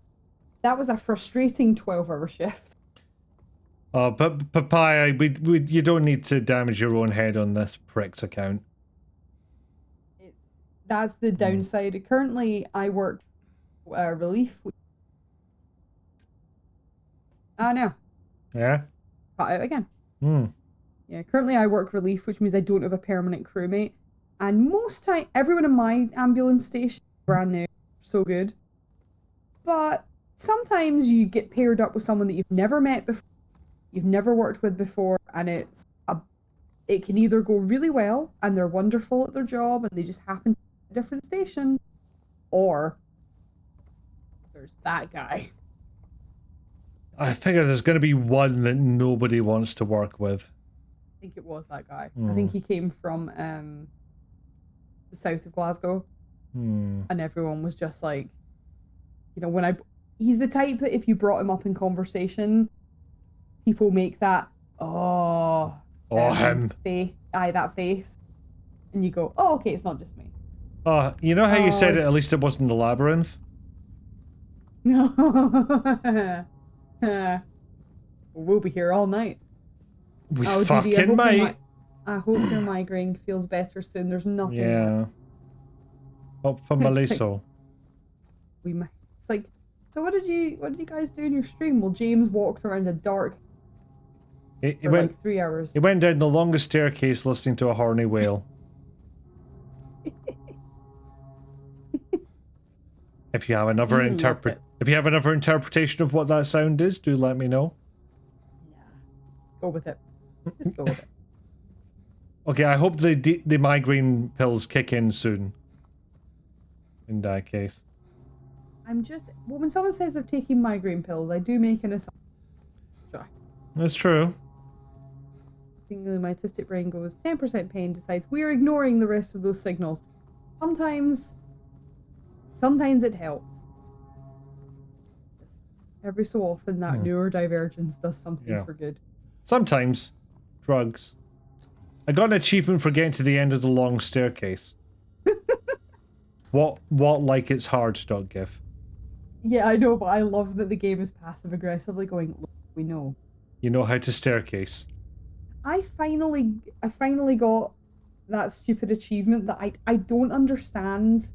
frustrating 12-hour shift. Oh, but Papaya, you don't need to damage your own head on this prick's account. That's the downside. Currently, I work relief. Oh no. Yeah? Cut out again. Hmm. Yeah, currently I work relief, which means I don't have a permanent crewmate. And most time, everyone in my ambulance station is brand new, so good. But sometimes you get paired up with someone that you've never met before, you've never worked with before, and it can either go really well and they're wonderful at their job and they just happen to be at a different station, or there's that guy. I figure there's going to be one that nobody wants to work with. I think it was that guy. I think he came from the south of Glasgow. And everyone was just like, you know, he's the type that if you brought him up in conversation, people make that, him. That face. And you go, oh, okay, it's not just me. Oh, you know how you said it, at least it wasn't the labyrinth? No. We'll be here all night. We Judy, fucking might. I hope your migraine feels better soon. There's nothing. Yeah. Hope for Maliso. We might. It's like, so what did you guys do in your stream? Well, James walked around the dark for like 3 hours. He went down the longest staircase listening to a horny whale. If you have another interpretation of what that sound is, do let me know. Yeah. Go with it. Just go with it. Okay, I hope the migraine pills kick in soon. In that case. Well, when someone says they're taking migraine pills, I do make an assumption. Sure. That's true. Thinking my autistic brain goes 10% pain, decides we're ignoring the rest of those signals. Sometimes it helps. Just every so often that neurodivergence does something for good. Sometimes. Drugs. I got an achievement for getting to the end of the long staircase. What like it's hard, .gif. Yeah, I know, but I love that the game is passive aggressively going, look, we know. You know how to staircase. I finally got that stupid achievement that I don't understand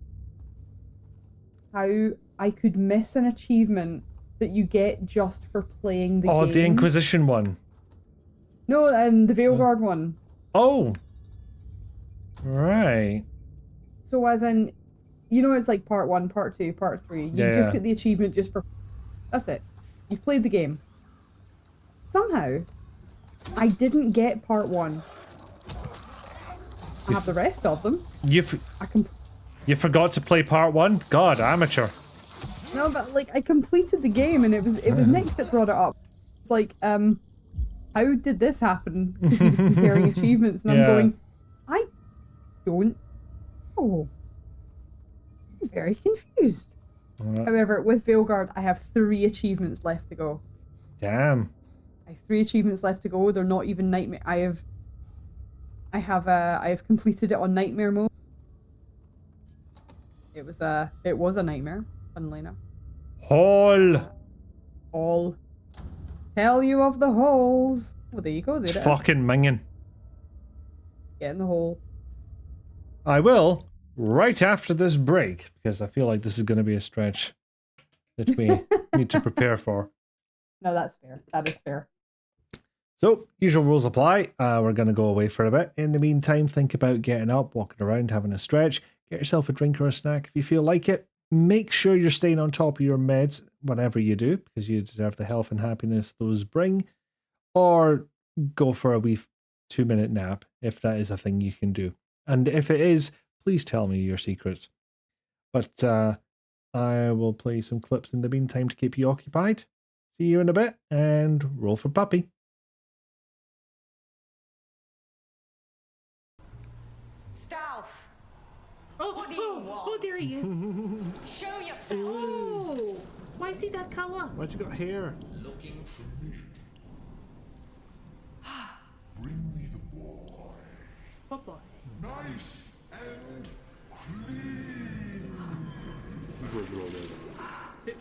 how I could miss an achievement that you get just for playing the game. Oh, the Inquisition one. No, and the Veilguard one. Oh. Right. So as in, you know, it's like part 1, part 2, part 3. You just get the achievement just for... That's it. You've played the game. Somehow, I didn't get part 1. I have the rest of them. You forgot to play part 1? God, amateur. No, but like I completed the game and it was Nick that brought it up. It's like, how did this happen? Because he was comparing achievements and I'm going, I don't know. I'm very confused. However, with Veilguard, I have 3 achievements left to go. Damn. I have 3 achievements left to go. They're not even nightmare. I have completed it on nightmare mode. It was a nightmare, funnily enough. Hole. Tell you of the holes. Well, there you go. There it's fucking minging. Get in the hole. I will right after this break because I feel like this is going to be a stretch that we need to prepare for. No, that's fair. That is fair. So, usual rules apply. We're going to go away for a bit. In the meantime, think about getting up, walking around, having a stretch. Get yourself a drink or a snack if you feel like it. Make sure you're staying on top of your meds, whatever you do, because you deserve the health and happiness those bring. Or go for a wee 2-minute nap, if that is a thing you can do. And if it is, please tell me your secrets. But I will play some clips in the meantime to keep you occupied. See you in a bit, and roll for puppy. Oh, there he is. Show yourself. Oh, why is he that color? Why's he got hair? Looking for me. Bring me the boy. What boy? Nice and clean.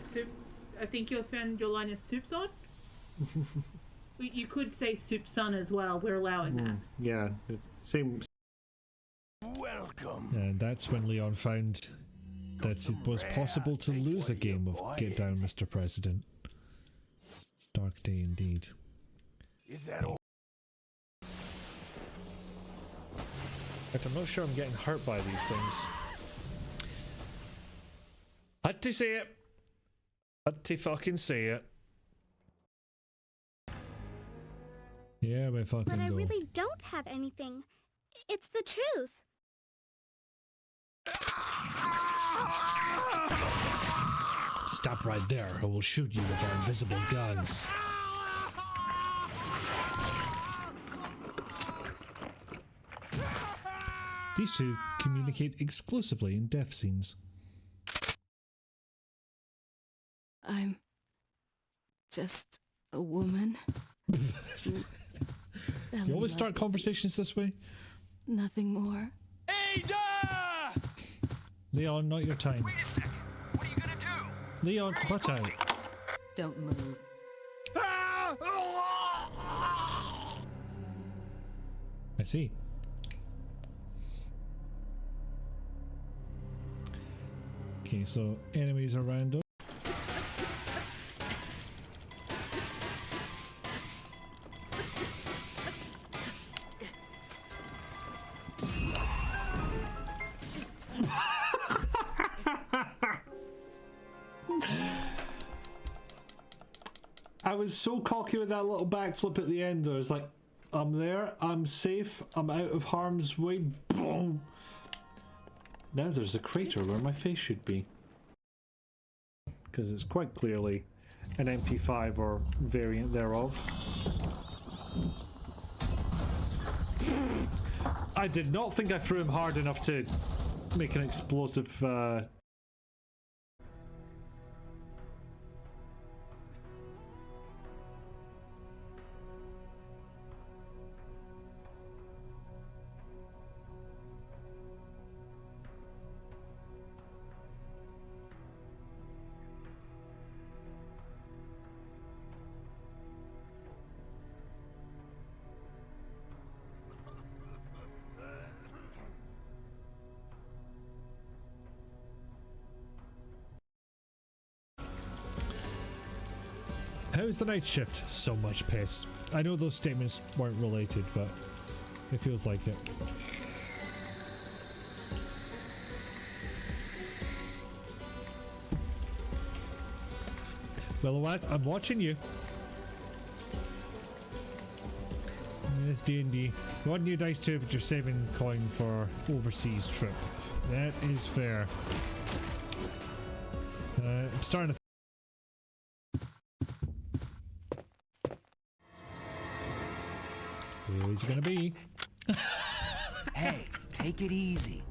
Soup. I think you'll find Yolana's soup on. You could say soup son as well. We're allowing that. Yeah, it's same. Welcome. And that's when Leon found that it was possible to lose a game of Get Down, Mr. President. Dark day indeed. Is that all? But I'm not sure I'm getting hurt by these things. Had to say it. Had to fucking say it. Yeah, we fucking But I go. really don't have anything. It's the truth. Stop right there, or we'll shoot you with our invisible guns. These two communicate exclusively in death scenes. I'm just a woman. You always start conversations this way? Nothing more. Ada! Leon, not your time. Wait a second. What are you gonna do? Leon, butt out. Don't move. I see. Okay, so enemies around us. I was so cocky with that little backflip at the end. I was like, I'm there, I'm safe, I'm out of harm's way. Boom! Now there's a crater where my face should be. Because it's quite clearly an MP5 or variant thereof. I did not think I threw him hard enough to make an explosive How's the night shift? So much piss. I know those statements weren't related, but it feels like it. Well, I'm watching you. It's D&D. You want new dice too, but you're saving coin for overseas trip. That is fair. I'm starting to who's it gonna be? Hey, take it easy.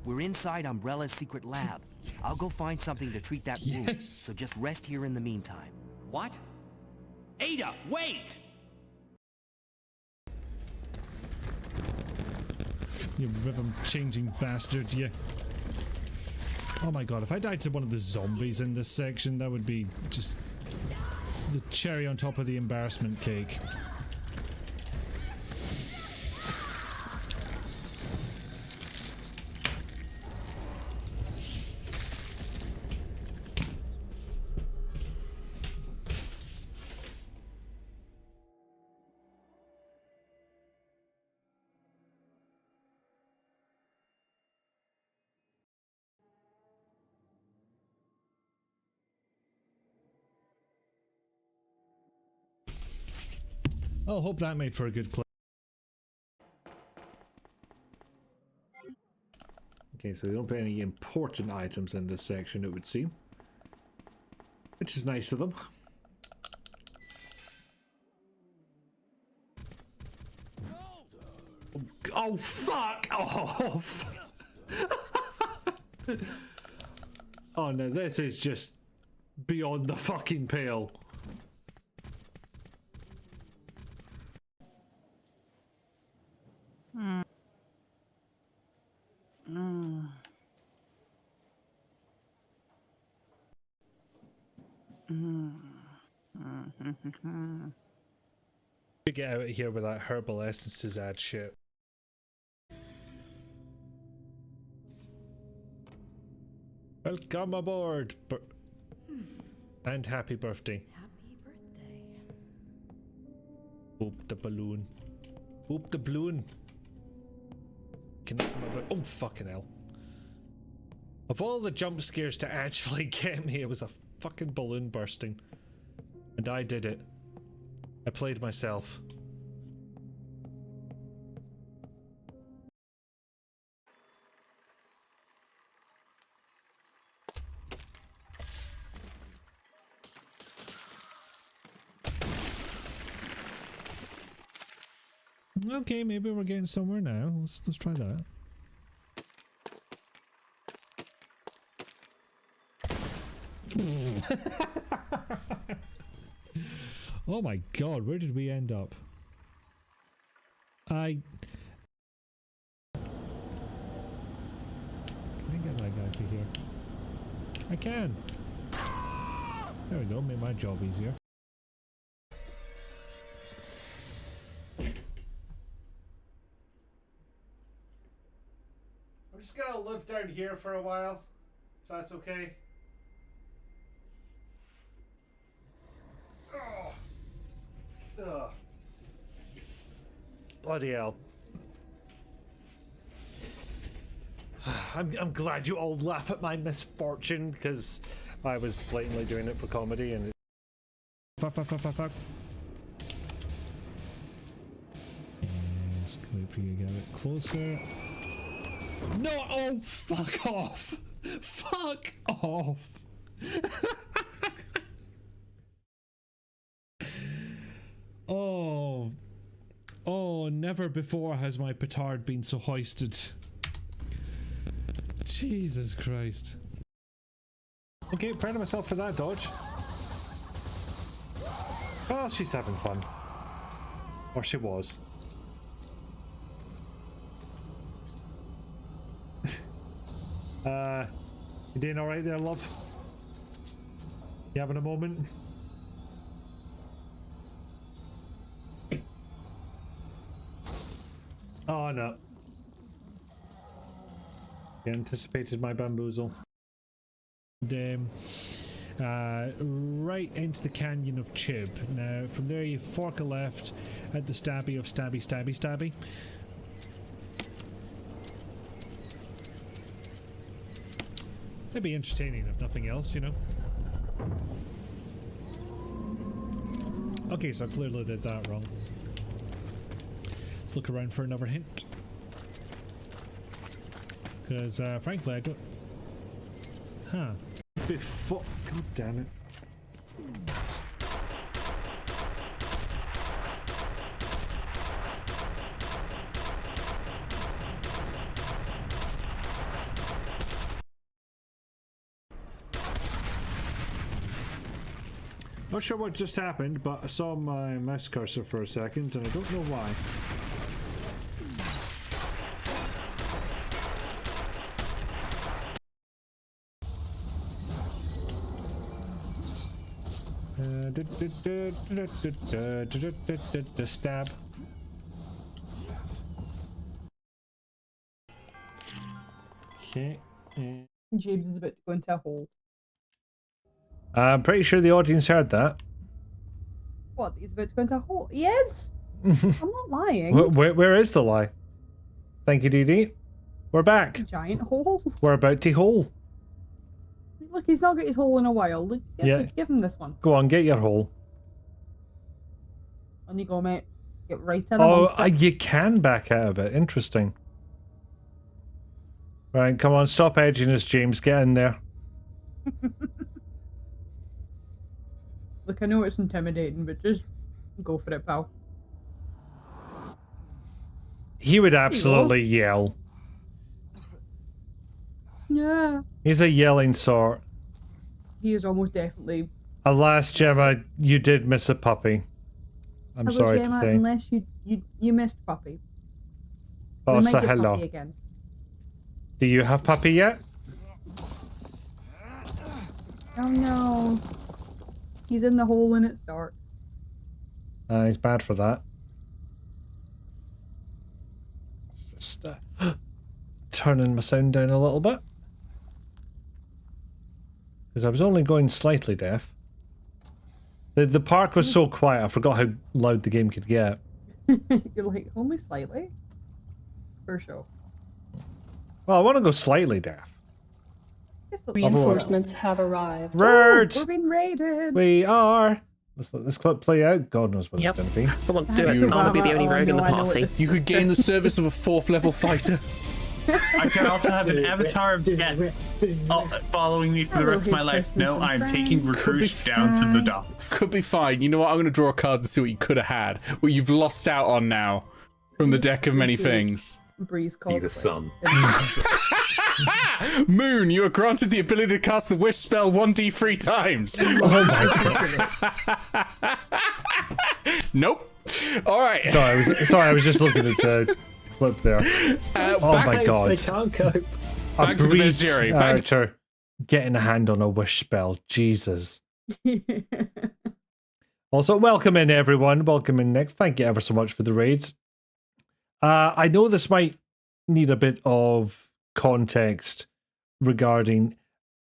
We're inside Umbrella's secret lab. I'll go find something to treat that wound, so just rest here in the meantime. What? Ada, wait! You rhythm-changing bastard, you. Oh my god, if I died to one of the zombies in this section, that would be just the cherry on top of the embarrassment cake. I'll hope that made for a good clip. Okay, so they don't put any important items in this section, it would seem. Which is nice of them. Oh, fuck! Oh, oh no, this is just beyond the fucking pale. get out of here with that herbal essences ad shit. Welcome aboard, and happy birthday. Happy birthday. Boop the balloon. Boop the balloon. Can oh fucking hell. Of all the jump scares to actually get me, it was a fucking balloon bursting. And I did it. I played myself. Okay, maybe we're getting somewhere now. Let's try that. Oh my god, where did we end up? Can I get that guy through here? I can! There we go, made my job easier. I'm just gonna live down here for a while, if that's okay. Ugh. Bloody hell. I'm glad you all laugh at my misfortune, because I was blatantly doing it for comedy and Fuck. Just wait for you to get a bit closer. No! Oh, fuck off! Fuck off! Oh, never before has my petard been so hoisted. Jesus Christ. okay, proud of myself for that dodge. Well, she's having fun. Or she was. You doing alright there, love? You having a moment? Oh no. You anticipated my bamboozle. Right into the canyon of Chib. Now, from there you fork a left at the stabby of stabby. That'd be entertaining if nothing else, you know. Okay, so I clearly did that wrong. Let's look around for another hint. Because, frankly, I don't... Huh. Before... God damn it. Not sure what just happened, but I saw my mouse cursor for a second and I don't know why. Stab. Okay. James is about to go into a hole. I'm pretty sure the audience heard that. What? He's about to go into a hole? He is? I'm not lying. Where is the lie? Thank you, DD. We're back. A giant hole. We're about to hole. Look, he's not got his hole in a while. Look, give him this one. Go on, get your hole. On you go, mate. Get right in Oh, amongst it. you can back out of it. Interesting. Right, come on, stop edging us, James. Get in there. Look, I know it's intimidating, but just go for it, pal. He would absolutely yell. Yeah. He's a yelling sort. He is almost definitely. Alas, Gemma, you did miss a puppy. I'm Hello, sorry Gemma, to say. unless you missed puppy. Oh, We so might get hello. puppy again. Do you have puppy yet? Oh no. He's in the hole and it's dark. He's bad for that. Just turning my sound down a little bit. Because I was only going slightly deaf. The park was so quiet, I forgot how loud the game could get. You're like, only slightly? For sure. Well, I want to go slightly deaf. Reinforcements have arrived. Right. We're being raided. We are. Let's let this clip play out. God knows what it's going to be. Come on, do it. I want to be the only rogue in the party. You could gain the service of a 4th level fighter. I could also have an avatar of death following me for the rest of my life. No, I'm taking recruits down to the docks. Could be fine. You know what? I'm going to draw a card and see what you could have had. What you've lost out on now from the deck of many things. Breeze cosplay. He's a son. Moon, you are granted the ability to cast the wish spell 1d3 times. Oh my god. Nope. All right. Sorry, I was just looking at the clip there. Oh my god. They can't cope. Back to the biz, Jerry. Character getting a hand on a wish spell. Jesus. Also, welcome in everyone. Welcome in Nick. Thank you ever so much for the raids. I know this might need a bit of context regarding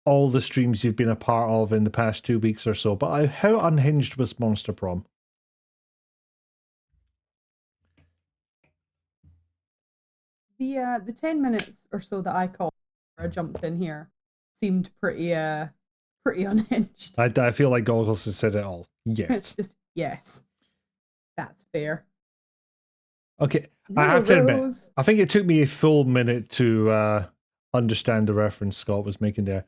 all the streams you've been a part of in the past 2 weeks or so, but how unhinged was Monster Prom? The 10 minutes or so that I called or I jumped in here seemed pretty unhinged. I feel like Goggles has said it all. Yes. Just yes. That's fair. Okay, No, I have to admit, Rose. I think it took me a full minute to understand the reference Scott was making there.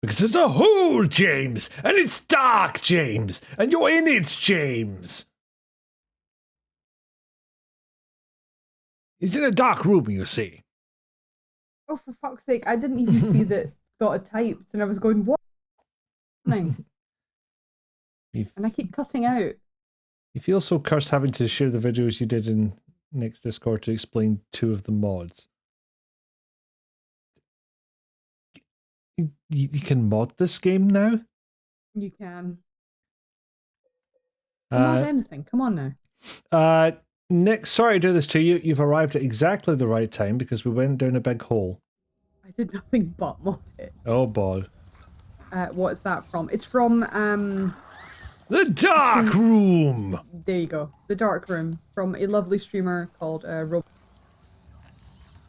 Because there's a hole, James, and it's dark, James, and you're in it, James. He's in a dark room, you see. Oh, for fuck's sake, I didn't even see that Scott had typed, and I was going, what? And I keep cutting out. You feel so cursed having to share the videos you did in Nick's Discord to explain 2 of the mods. You can mod this game now? You can. Mod anything. Come on now. Nick, sorry to do this to you. You've arrived at exactly the right time because we went down a big hole. I did nothing but mod it. Oh boy. What's that from? It's from The Dark Room! There you go. The Dark Room from a lovely streamer called Rob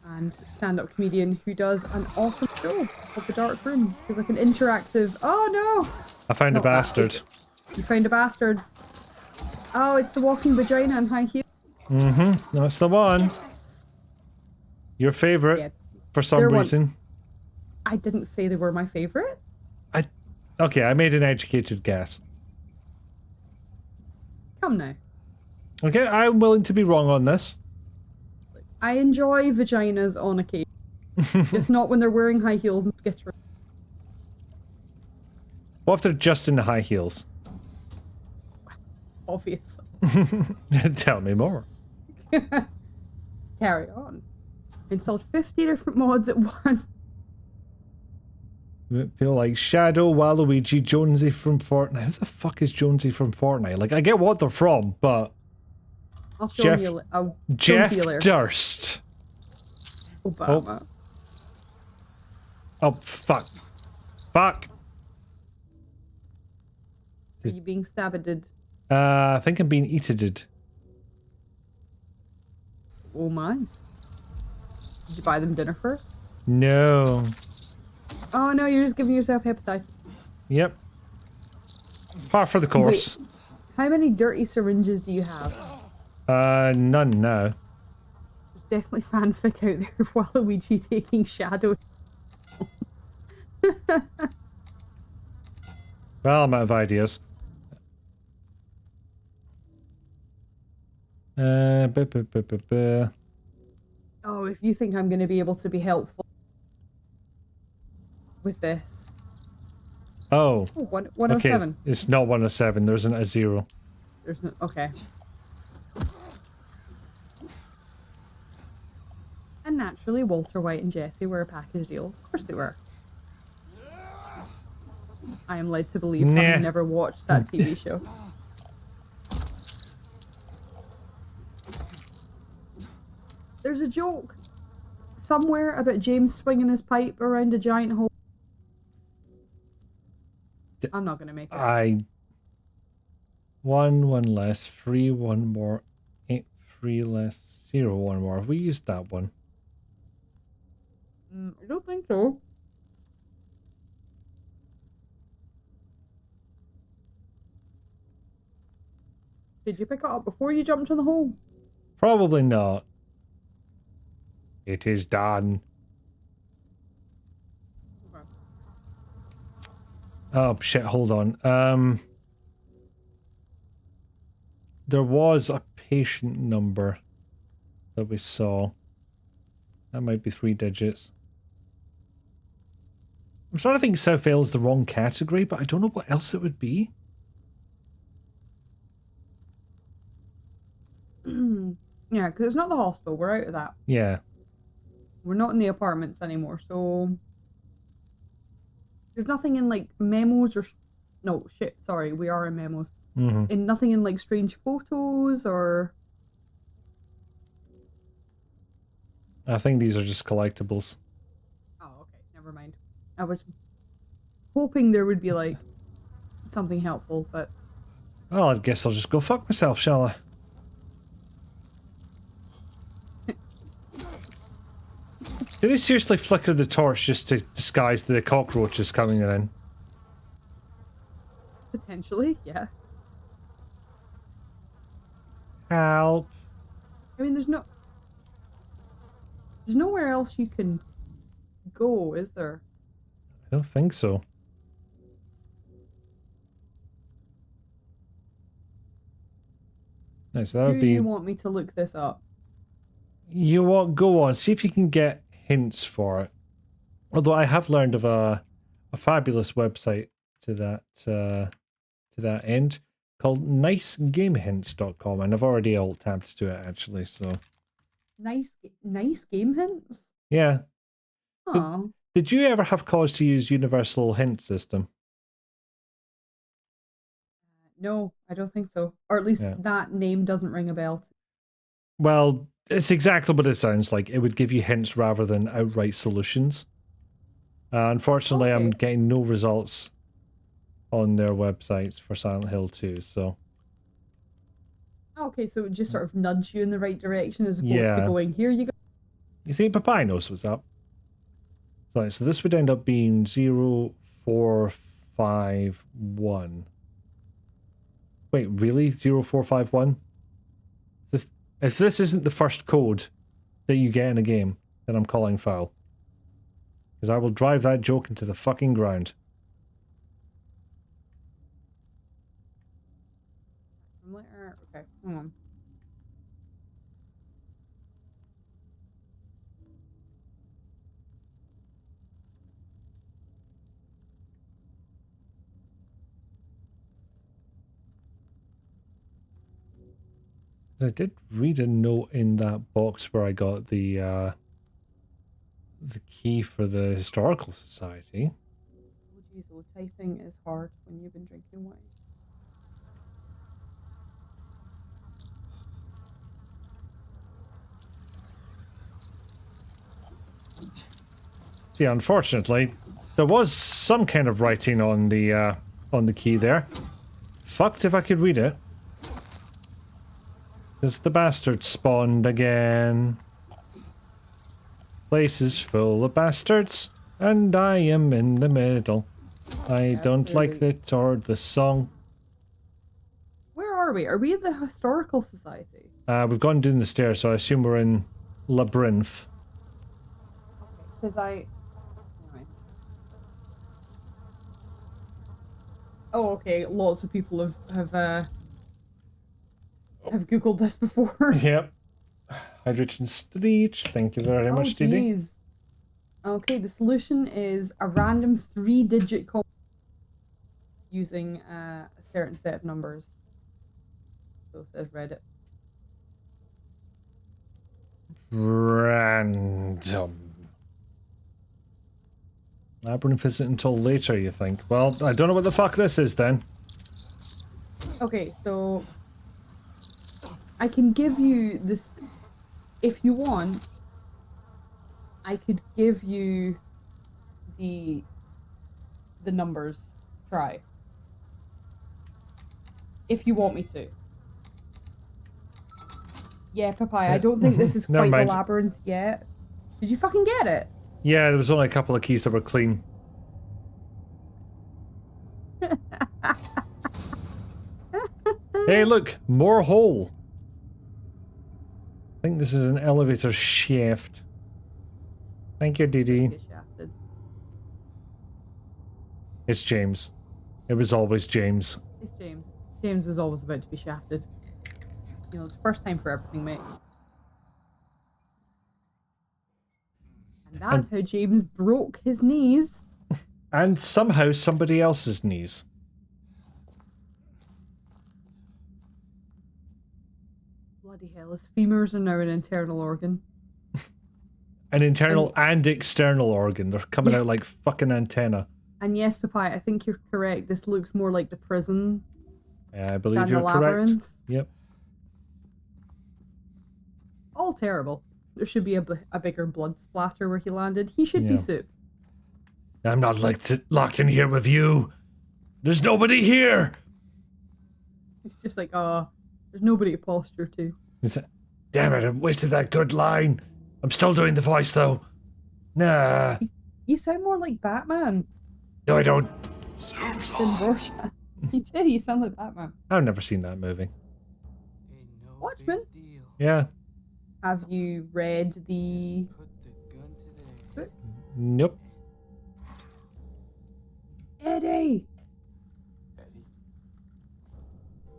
and stand-up comedian who does an awesome show called The Dark Room. It's like an interactive... Oh no! I found a bastard. You found a bastard. Oh, it's the walking vagina and high heels. Mm-hmm. That's the one. Your favorite, Yeah, for some reason. I didn't say they were my favorite. Okay, I made an educated guess. Come now. Okay, I'm willing to be wrong on this. I enjoy vaginas on occasion. Just not when they're wearing high heels and skittering. What if they're just in the high heels? Obviously. Tell me more. Carry on. Installed 50 different mods at once. Feel like Shadow, Waluigi, Jonesy from Fortnite. Who the fuck is Jonesy from Fortnite? Like, I get what they're from, but... I'll show you. Jeff Durst. Obama. Oh, fuck. Fuck. Are you being stabbed? I think I'm being eated. Oh my. Did you buy them dinner first? No. Oh no, you're just giving yourself hepatitis. Yep. Par for the course. Wait, how many dirty syringes do you have? None now. There's definitely fanfic out there of Waluigi taking Shadow. Well, I'm out of ideas. Oh, if you think I'm going to be able to be helpful with this. Oh. Oh, 107. Okay, it's not 107. There isn't a 0. There's no... Okay. And naturally, Walter White and Jesse were a package deal. Of course they were. I am led to believe having never watched that TV show. There's a joke. somewhere about James swinging his pipe around a giant hole? I'm not gonna make it. One less, 3 one more, 8 3 less, 0 one more. Have we used that one? I don't think so. Did you pick it up before you jumped in the hole? Probably not. It is done. Okay. Oh shit, hold on. There was a patient number that we saw. That might be 3 digits. I'm starting to think South Vale is the wrong category, but I don't know what else it would be. Yeah, because it's not the hostel. We're out of that. Yeah. We're not in the apartments anymore, so there's nothing in like memos or no shit. Sorry, we are in memos. And nothing in like strange photos or. I think these are just collectibles. Oh, okay, never mind. I was hoping there would be like something helpful, but. Well, I guess I'll just go fuck myself, shall I? Did they seriously flicker the torch just to disguise the cockroaches coming in? Potentially, yeah. Help. I mean, there's nowhere else you can go, is there? I don't think so. Nice, that would Do be... you want me to look this up? You want go on, see if you can get hints for it. Although I have learned of a fabulous website to that end called nicegamehints.com, and I've already alt tabbed to it actually. So Nice game hints. yeah. Oh. Did you ever have cause to use Universal Hint System? No, I don't think so. Or at least that name doesn't ring a bell. Well, it's exactly what it sounds like. It would give you hints rather than outright solutions. Unfortunately, I'm getting no results on their websites for Silent Hill 2, so... Okay, so it would just sort of nudge you in the right direction as opposed to going, here you go. You think Papai knows what's up? So this would end up being 0451. Wait, really? 0451? If this isn't the first code that you get in a game, then I'm calling foul. Because I will drive that joke into the fucking ground. Okay, hang on. I did read a note in that box where I got the key for the Historical Society. Oh jeez, well, typing is hard when you've been drinking wine. See, unfortunately, there was some kind of writing on the key there. Fucked if I could read it. Because the bastard spawned again. Place is full of bastards, and I am in the middle. I don't like it or the song. Where are we? Are we at the Historical Society? We've gone down the stairs, so I assume we're in Labyrinth. Because Anyway. Oh, okay. Lots of people have Googled this before. Yep. Hydrogen Street. Thank you very much, DD. Okay, the solution is a random 3-digit code using a certain set of numbers. So says Reddit. Random. Labyrinth isn't until later, you think? Well, I don't know what the fuck this is then. Okay, so I can give you this if you want. I could give you the numbers. Try. If you want me to. Yeah, Papaya, I don't think this is Never quite the mind. labyrinth yet. Did you fucking get it? Yeah, there was only a couple of keys that were clean. Hey, look, more hole. I think this is an elevator shaft. Thank you, Dee. Get shafted. It's James. It was always James. It's James. James is always about to be shafted. You know, it's first time for everything, mate. And that's how James broke his knees. And somehow somebody else's knees. Bloody hell, his femurs are now an internal organ. An internal and external organ. They're coming out like fucking antenna. And yes, Papaya, I think you're correct. This looks more like the prison Yeah, I believe than you're the correct. labyrinth. Yep. All terrible. There should be a bigger blood splatter where he landed. He should be soup. I'm not locked in here with you. There's nobody here. It's just like, there's nobody to posture to. Damn it, I wasted that good line. I'm still doing the voice though. Nah. You sound more like Batman No, I don't. than Rorschach. You do, you sound like Batman. I've never seen that movie. Watchmen. Yeah. Have you read the book? Nope. Eddie!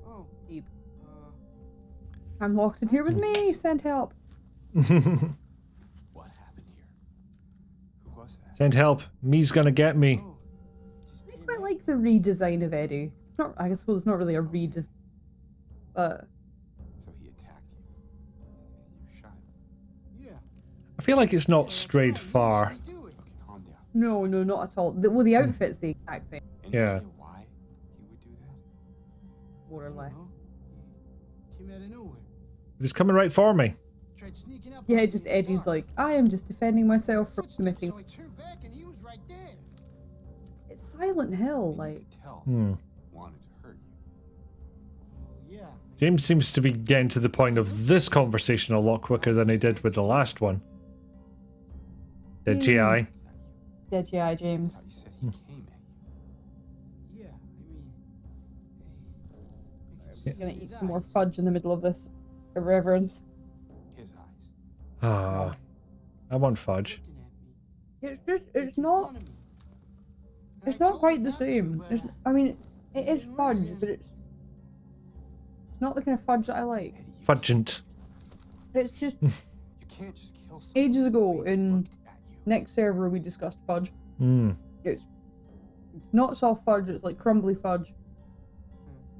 Oh. Steve. I'm locked in here with me. Send help. What happened here? Who was that? Send help. Me's gonna get me. I quite like the redesign of Eddie. Not, I suppose it's not really a redesign, but So he attacked you. And you shot him. Yeah. I feel like it's not strayed far. Okay, calm down. no, not at all. The outfit's the exact same, Any Yeah. idea why he would do that? more or less. Came out of nowhere. He was coming right for me. Tried sneaking up. Yeah, just Eddie's like, I am just defending myself from committing. So I turned back and he was right there. It's Silent Hill, like. Tell. Wanted to hurt you. Yeah. James seems to be getting to the point of this conversation a lot quicker than he did with the last one. The GI. Dead GI, James. You said he came at you. Yeah, You're gonna eat some more fudge in the middle of this irreverence. His eyes. Ah, I want fudge. It's not quite the same. I mean, it is fudge, but it's not the kind of fudge that I like. Fudgent. It's just You can't just kill someone. ages ago in next server we discussed fudge. It's not soft fudge, it's like crumbly fudge.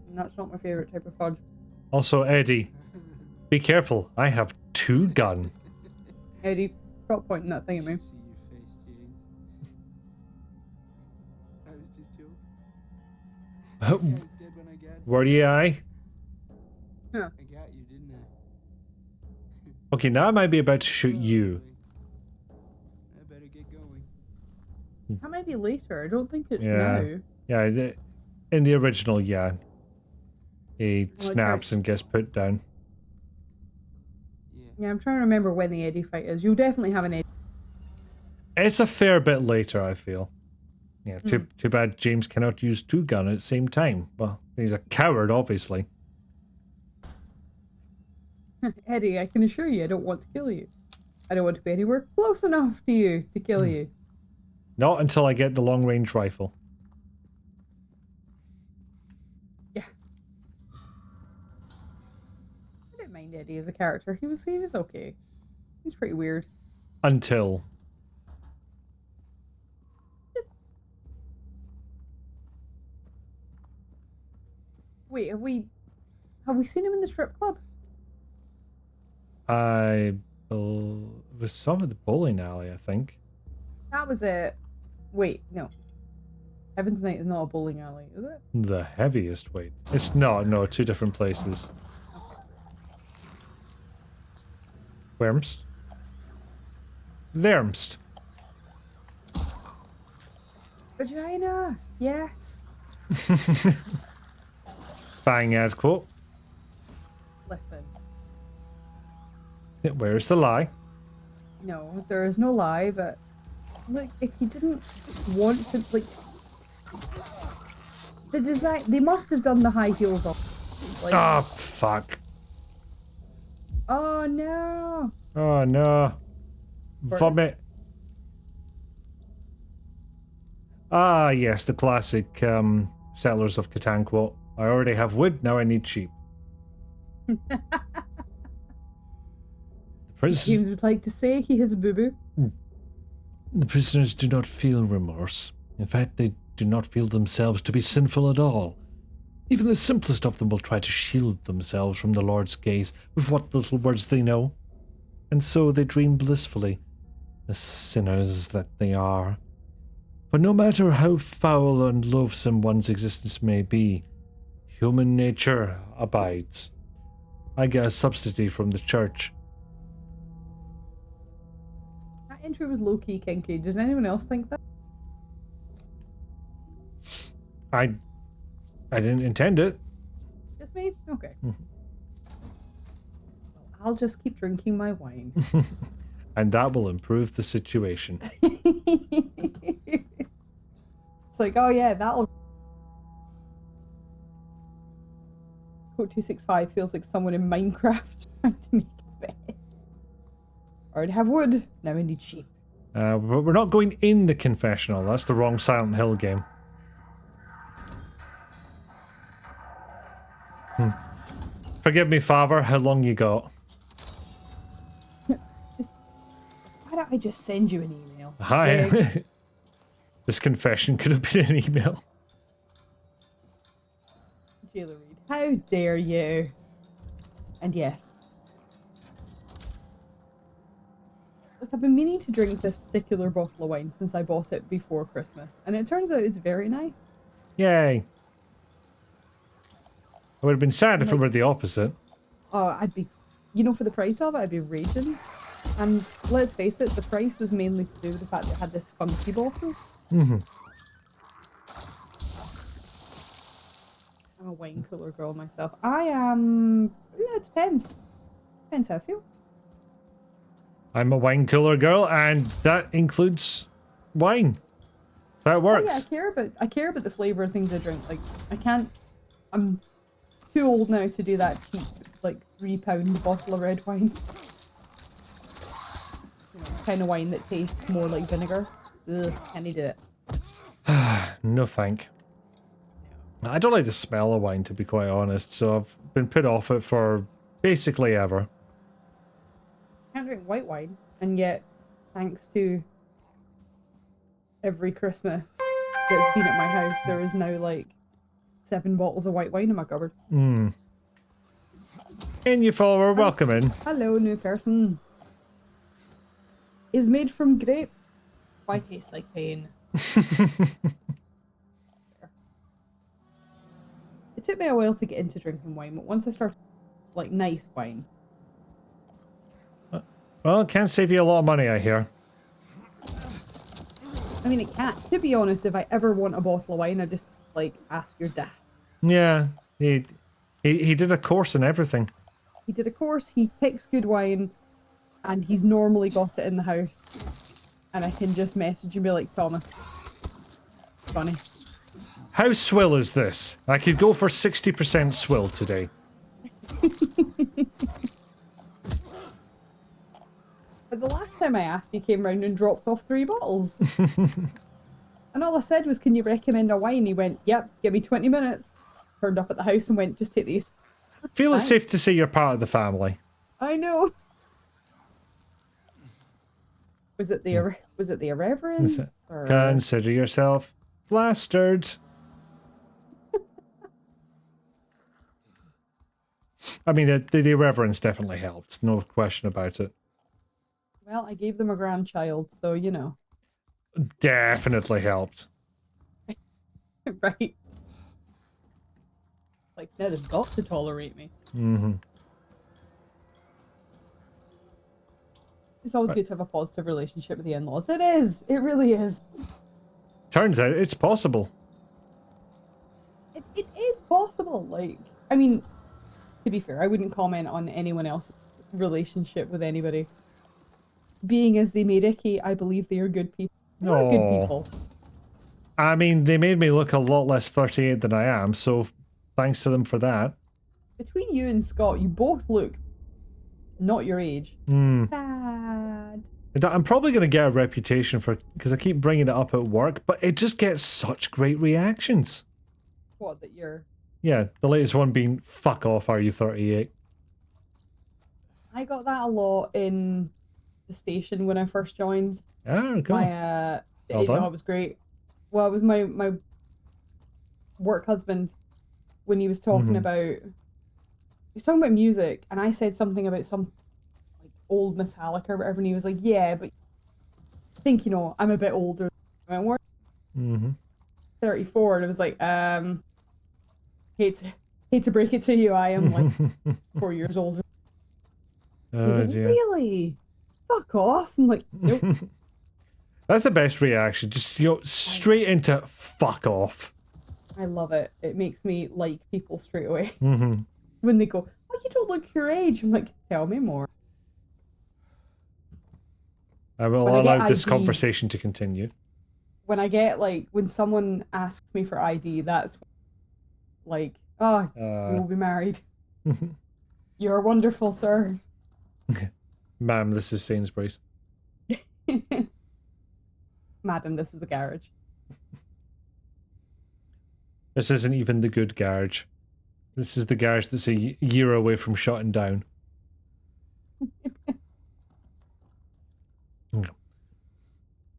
And that's not my favorite type of fudge. Also, Eddie, be careful. I have 2 gun. Eddie, stop pointing that thing at me. See your face, James. I was just joking. I was dead when I got you. Were you I? Yeah. I got you, didn't I? Okay, now I might be about to shoot you. I better get going. That might be later. I don't think it's Yeah. now. Yeah, in the original, yeah. He Well, snaps and gets put down. Yeah, I'm trying to remember when the Eddie fight is. You'll definitely have an Eddie. It's a fair bit later, I feel. Yeah, too bad James cannot use 2 gun at the same time. Well, he's a coward, obviously. Eddie, I can assure you I don't want to kill you. I don't want to be anywhere close enough to you to kill you. Not until I get the long-range rifle. Yeah. I didn't mind Eddie as a character. He was okay. He's pretty weird. Until... Wait, have we seen him in the strip club? It was some of the bowling alley, I think. That was it. Wait, no. Heaven's Night is not a bowling alley, is it? The heaviest weight. It's not, no, 2 different places. Worms? Vermst. Vagina. Yes. Bang ad quote. Listen. Where's the lie? No, there is no lie, but look, if he didn't want to, like, the design, they must have done the high heels off. Like, Ah, fuck. oh no. Oh no. Vomit. Ah, yes, the classic Settlers of Catan quote. I already have wood, now I need sheep. James would like to say he has a boo-boo. The prisoners do not feel remorse. In fact, they do not feel themselves to be sinful at all. Even the simplest of them will try to shield themselves from the Lord's gaze with what little words they know. And so they dream blissfully, the sinners that they are. But no matter how foul and loathsome one's existence may be, human nature abides. I get a subsidy from the church. That intro was low-key kinky. Did anyone else think that? I didn't intend it. Just me? Okay. I'll just keep drinking my wine. And that will improve the situation. It's like, oh yeah, that'll... Code 265 feels like someone in Minecraft trying to make a bed. Already have wood, now I need sheep. But we're not going in the confessional. That's the wrong Silent Hill game. Forgive me, Father, how long you got? Why don't I just send you an email? Hi. This confession could have been an email. Jayla Reed, how dare you? And yes. Look, I've been meaning to drink this particular bottle of wine since I bought it before Christmas, and it turns out it's very nice. Yay. I would have been sad if it were the opposite. Oh, I'd be, you know, for the price of it, I'd be raging. And let's face it, the price was mainly to do with the fact that it had this funky bottle. I'm a wine cooler girl myself. I am... Yeah, it depends. Depends how I feel. I'm a wine cooler girl, and that includes wine. So it works. Oh, yeah, I care about the flavour of things I drink. Like, I can't... I'm too old now to do that cheap, like, £3 bottle of red wine. You know, kind of wine that tastes more like vinegar. Ugh, can't do it. No thank. I don't like the smell of wine, to be quite honest, so I've been put off it for basically ever. I can't drink white wine, and yet, thanks to every Christmas that's been at my house, there is now like 7 bottles of white wine in my cupboard. In you follower, welcome in. Hello, new person. Is made from grape. Why taste like pain? It took me a while to get into drinking wine, but once I started, like, nice wine. Well, it can save you a lot of money, I hear. I mean, it can't. To be honest, if I ever want a bottle of wine, I just, like, ask your dad. Yeah, he did a course and everything. He did a course, he picks good wine, and he's normally got it in the house. And I can just message and be like, Thomas, funny. How swill is this? I could go for 60% swill today. But the last time I asked, he came round and dropped off 3 bottles. And all I said was, can you recommend a wine? He went, yep, give me 20 minutes. Turned up at the house and went, just take these. Feel it's Thanks. safe to say you're part of the family. I know. Was it the irreverence? Or... Consider yourself plastered. I mean, the irreverence definitely helped. No question about it. Well, I gave them a grandchild, so, you know. Definitely helped. Right. Like, now they've got to tolerate me. It's always good to have a positive relationship with the in-laws. It is. It really is. Turns out it's possible. It is possible. Like, I mean, to be fair, I wouldn't comment on anyone else's relationship with anybody. Being as they may, Ricky, I believe they are good people. They are good people. I mean, they made me look a lot less 38 than I am, so thanks to them for that. Between you and Scott, you both look not your age. Sad. I'm probably going to get a reputation for, because I keep bringing it up at work, but it just gets such great reactions. What, that you're... Yeah, the latest one being, fuck off, are you 38? I got that a lot in the station when I first joined. Oh, cool. My, Well done. it was great. Well, it was my work husband when he was talking about... He was talking about music, and I said something about some like old Metallica or whatever, and he was like, yeah, but I think, you know, I'm a bit older. I went, 34, and I was like, hate to break it to you, I am like 4 years older. He was like, really? Fuck off. I'm like, nope. That's the best reaction. Just, you know, straight into fuck off. I love it. It makes me like people straight away. Mm-hmm. When they go, oh, you don't look your age. I'm like, tell me more. I will allow this conversation to continue. When I get, like, when someone asks me for ID, that's like, oh, we'll be married. You're wonderful, sir. Ma'am, this is Sainsbury's. Madam, this is the garage. This isn't even the good garage. This is the garage that's a year away from shutting down.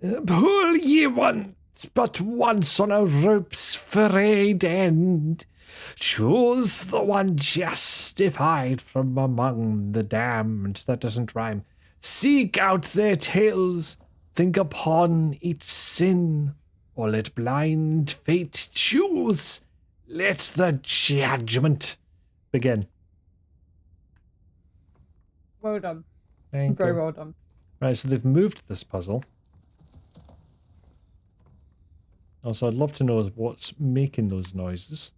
Pull ye once, but once on a rope's frayed end. Choose the one justified from among the damned. That doesn't rhyme. Seek out their tales. Think upon each sin. Or let blind fate choose. Let the judgment begin. Well done. Thank Very you. well done. Right, so they've moved this puzzle. Also, I'd love to know what's making those noises.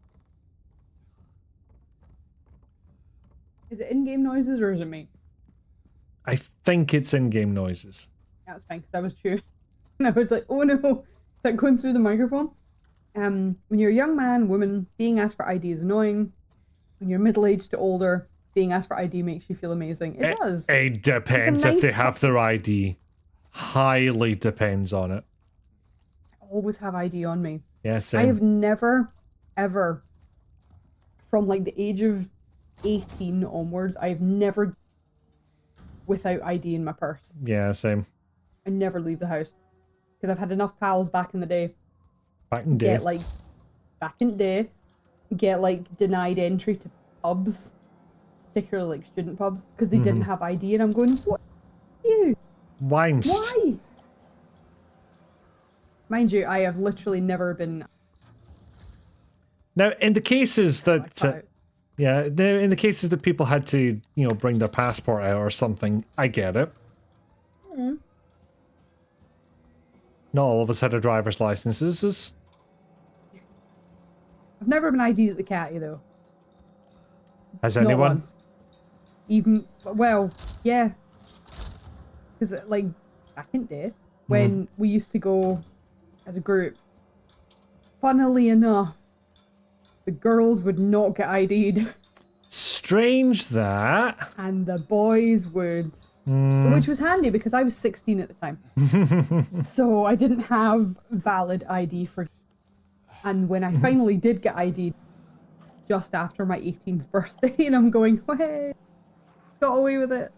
Is it in-game noises or is it me? I think it's in-game noises. That's fine, because I was chewing. And I was like, oh no, is that going through the microphone? When you're a young man, woman, being asked for ID is annoying. When you're middle-aged to older, being asked for ID makes you feel amazing. It does. It depends if they have their ID. Highly depends on it. I always have ID on me. Yeah, same. I have never, ever, from like the age of 18 onwards, I have never without ID in my purse. Yeah, same. I never leave the house. Because I've had enough pals back in the day. Back in the day. Get like denied entry to pubs, particularly like student pubs, because they didn't have ID, and I'm going, what are you? Why? Mind you, I have literally never been. Now, in the cases that, in the cases that people had to, you know, bring their passport out or something, I get it. Not all of us had our driver's licenses. I've never been ID'd at the catty though. Has Not anyone? once. Even, well, yeah. Because like back in the day, when we used to go as a group, funnily enough, the girls would not get ID'd. Strange that. And the boys would. Which was handy because I was 16 at the time. So I didn't have valid ID for. And when I finally did get ID'd, just after my 18th birthday, and I'm going, hey, got away with it.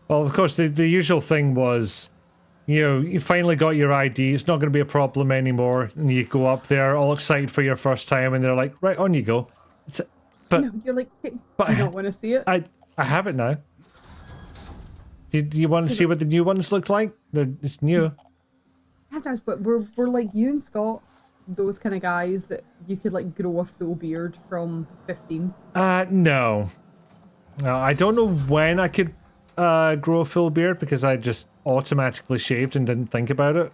Well, of course, the usual thing was, you know, you finally got your ID, it's not going to be a problem anymore, and you go up there all excited for your first time, and they're like, right, on you go. But you know, you're like, but I don't want to see it. I have it now. Do you want to see what the new ones look like? It's new. Sometimes, but we're like you and Scott, those kind of guys that you could like grow a full beard from 15. No. I don't know when I could grow a full beard because I just automatically shaved and didn't think about it.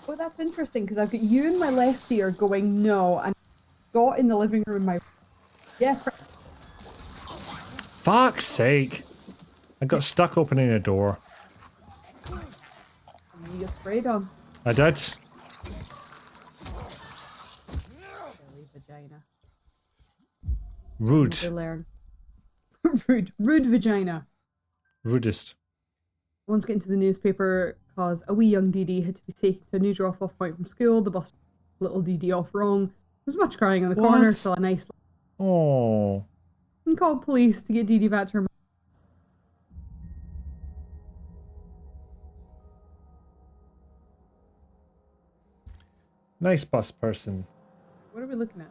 Well, that's interesting because I've got you in my left ear going no, and got in the living room my yeah. Fuck's sake! I got stuck opening a door. You get sprayed on. I did. Silly vagina. Rude. Never learn. Rude vagina. Rudest. Once getting to the newspaper because a wee young Dee Dee had to be taken to a new drop-off point from school. The bus little Dee Dee off wrong. There was much crying in the corner, so a nice. Oh. And called police to get Dee Dee back to her mom. Nice bus person. What are we looking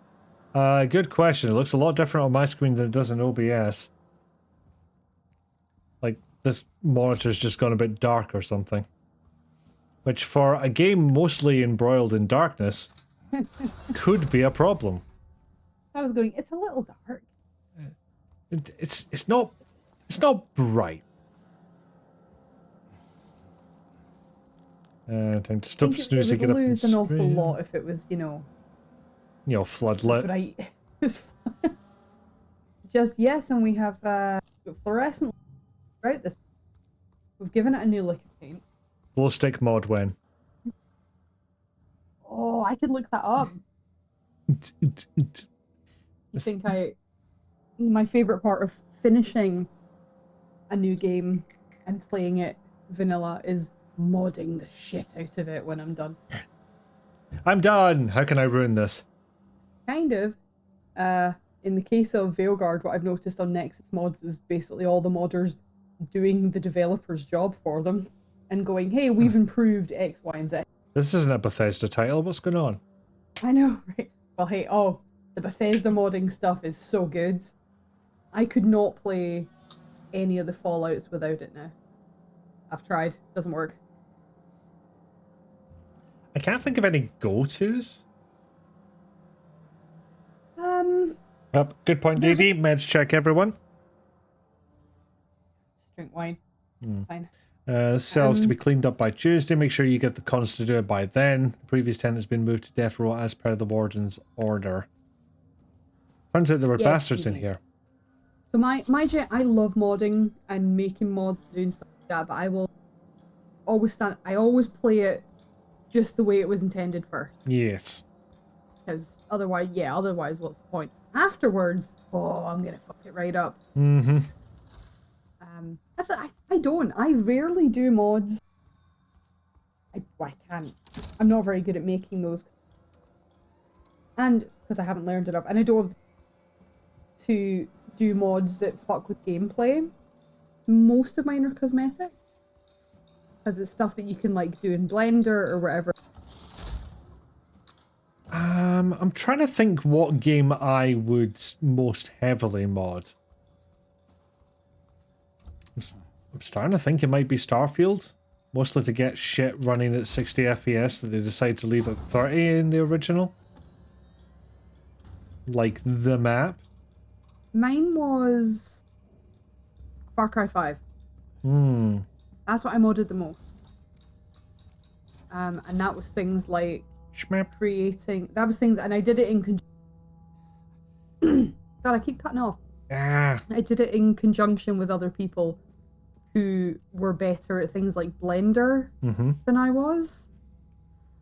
at? Good question. It looks a lot different on my screen than it does in OBS. Like, this monitor's just gone a bit dark or something. Which, for a game mostly embroiled in darkness, could be a problem. I was going, it's a little dark. It's not bright. Time to stop snoozing. It would lose an awful lot if it was, you know, floodlit. Bright. Just yes, and we have fluorescent throughout this. We've given it a new lick of paint. Glow stick mod when? Oh, I could look that up. I think my favorite part of finishing a new game and playing it vanilla is modding the shit out of it when I'm done. I'm done! How can I ruin this? Kind of. In the case of Veilguard, what I've noticed on Nexus mods is basically all the modders doing the developer's job for them and going, hey, we've improved X, Y, and Z. This isn't a Bethesda title, what's going on? I know, right? Well, hey, the Bethesda modding stuff is so good. I could not play any of the Fallouts without it now. I've tried. Doesn't work. I can't think of any go-tos. Good point, DD. Meds check, everyone. Just drink wine. Fine. Cells to be cleaned up by Tuesday. Make sure you get the cons to do it by then. The previous tenant has been moved to death row as per the warden's order. Turns out there were bastards in here. So I love modding and making mods and doing stuff like that, but I will always play it just the way it was intended first. Yes. Because otherwise what's the point? Afterwards, I'm gonna fuck it right up. Mm-hmm. I rarely do mods. I can't. I'm not very good at making those. And because I haven't learned enough, and I don't to do mods that fuck with gameplay. Most of mine are cosmetic. Because it's stuff that you can like do in Blender or whatever. I'm trying to think what game I would most heavily mod. I'm starting to think it might be Starfield. Mostly to get shit running at 60 FPS that they decide to leave at 30 in the original. Like the map. Mine was Far Cry 5. That's what I modded the most. And that was things like creating... That was things... And I did it in... God, I keep cutting off. I did it in conjunction with other people who were better at things like Blender than I was.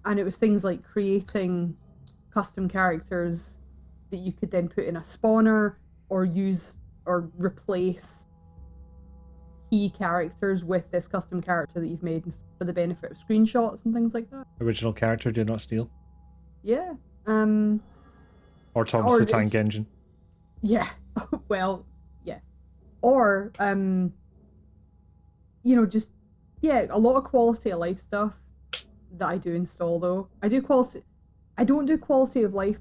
And it was things like creating custom characters that you could then put in a spawner or use or replace key characters with this custom character that you've made for the benefit of screenshots and things like that. Original character, do not steal. Yeah. Or Thomas the Tank Engine. Yeah. Well, yes. Or, you know, just, yeah, a lot of quality of life stuff that I do install, though. I don't do quality of life.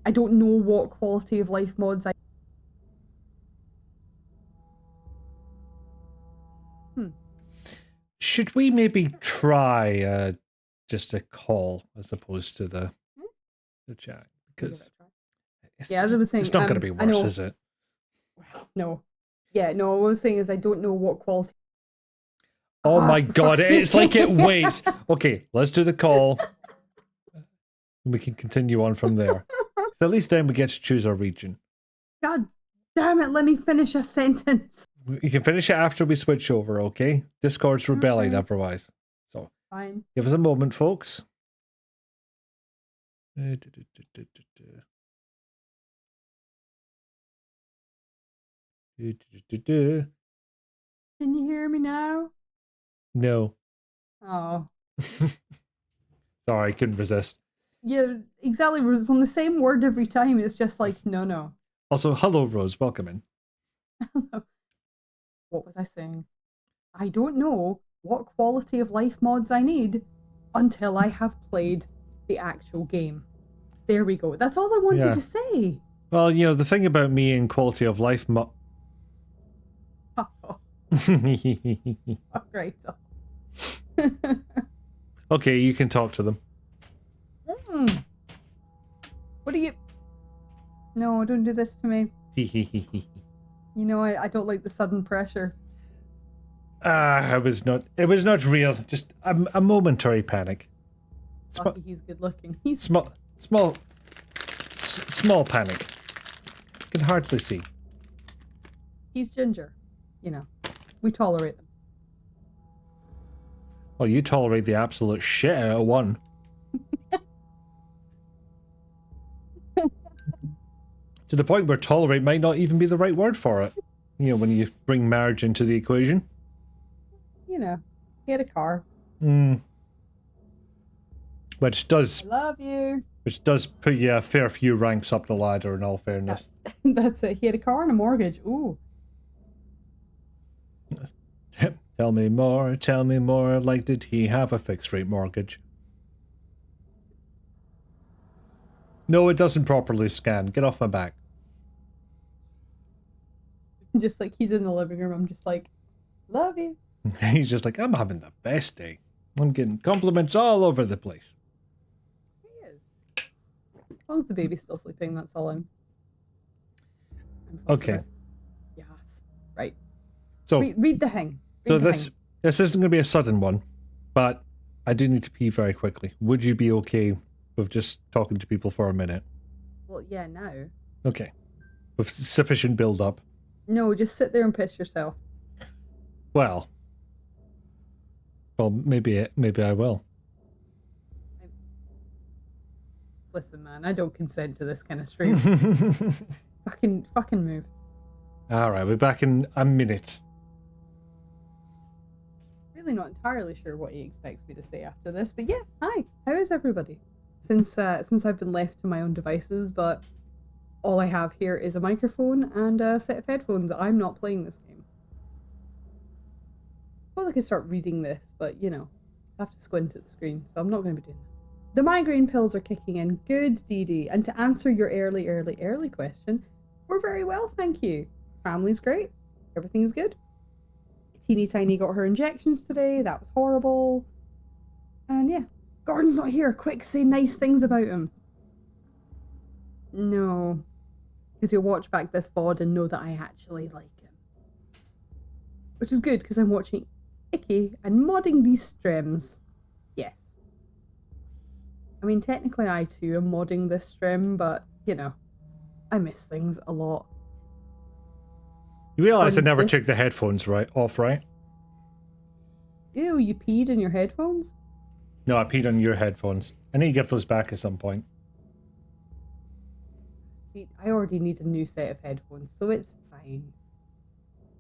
I don't know what quality of life mods I... Should we maybe try just a call as opposed to the the chat because Yeah, as I was saying, it's not going to be I worse, know- is it? No. Yeah, no, what I was saying is I don't know what quality. Oh my for god, fuck's it's like sake. it waits. Okay, let's do the call. We can continue on from there. So at least then we get to choose our region. God damn it, let me finish a sentence. You can finish it after we switch over, okay? Discord's rebelling otherwise. So Fine. give us a moment, folks. Can you hear me now? No. Oh. Sorry, I couldn't resist. Yeah, exactly. It's on the same word every time. It's just like, no. Also, hello, Rose. Welcome in. What was I saying? I don't know what quality of life mods I need until I have played the actual game. There we go. That's all I wanted Yeah. to say. Well, you know, the thing about me and quality of life Right. Okay, you can talk to them. What do you... No, don't do this to me. You know, I don't like the sudden pressure. It was not real. Just a momentary panic. Lucky he's good looking. He's Small panic. Can hardly see. He's ginger. You know, we tolerate them. Well, you tolerate the absolute shit out of one. To the point where tolerate might not even be the right word for it. You know, when you bring marriage into the equation. You know, he had a car. Which does I love you. put you a fair few ranks up the ladder, in all fairness. That's it. He had a car and a mortgage. Ooh. Tell me more, tell me more. Like, did he have a fixed rate mortgage? No, it doesn't properly scan. Get off my back. Just like he's in the living room. I'm just like, love you. He's just like, I'm having the best day. I'm getting compliments all over the place. He is. As long as the baby's still sleeping, that's all I'm fussed Okay. about. Yes. Right. So, Read the thing. so Read the this thing. isn't going to be a sudden one, but I do need to pee very quickly. Would you be okay with just talking to people for a minute? Well, yeah, now. Okay. With sufficient build up. No, just sit there and piss yourself. Well, maybe I will. Listen, man, I don't consent to this kind of stream. fucking move. All right, we're back in a minute. Really not entirely sure what he expects me to say after this, but yeah, hi. How is everybody? Since I've been left to my own devices, but all I have here is a microphone and a set of headphones. I'm not playing this game. I suppose I could start reading this, but you know, I have to squint at the screen, so I'm not going to be doing that. The migraine pills are kicking in. Good, Dee Dee. And to answer your early question, we're very well, thank you. Family's great. Everything's good. Teeny Tiny got her injections today. That was horrible. And yeah, Gordon's not here. Quick, say nice things about him. No. Because he'll watch back this VOD and know that I actually like him. Which is good, because I'm watching Icky and modding these streams. Yes. I mean, technically I too am modding this stream, but, you know, I miss things a lot. You realize I On never this- took the headphones off, right? Ew, you peed in your headphones? No, I peed on your headphones. I need to get those back at some point. See, I already need a new set of headphones, so it's fine.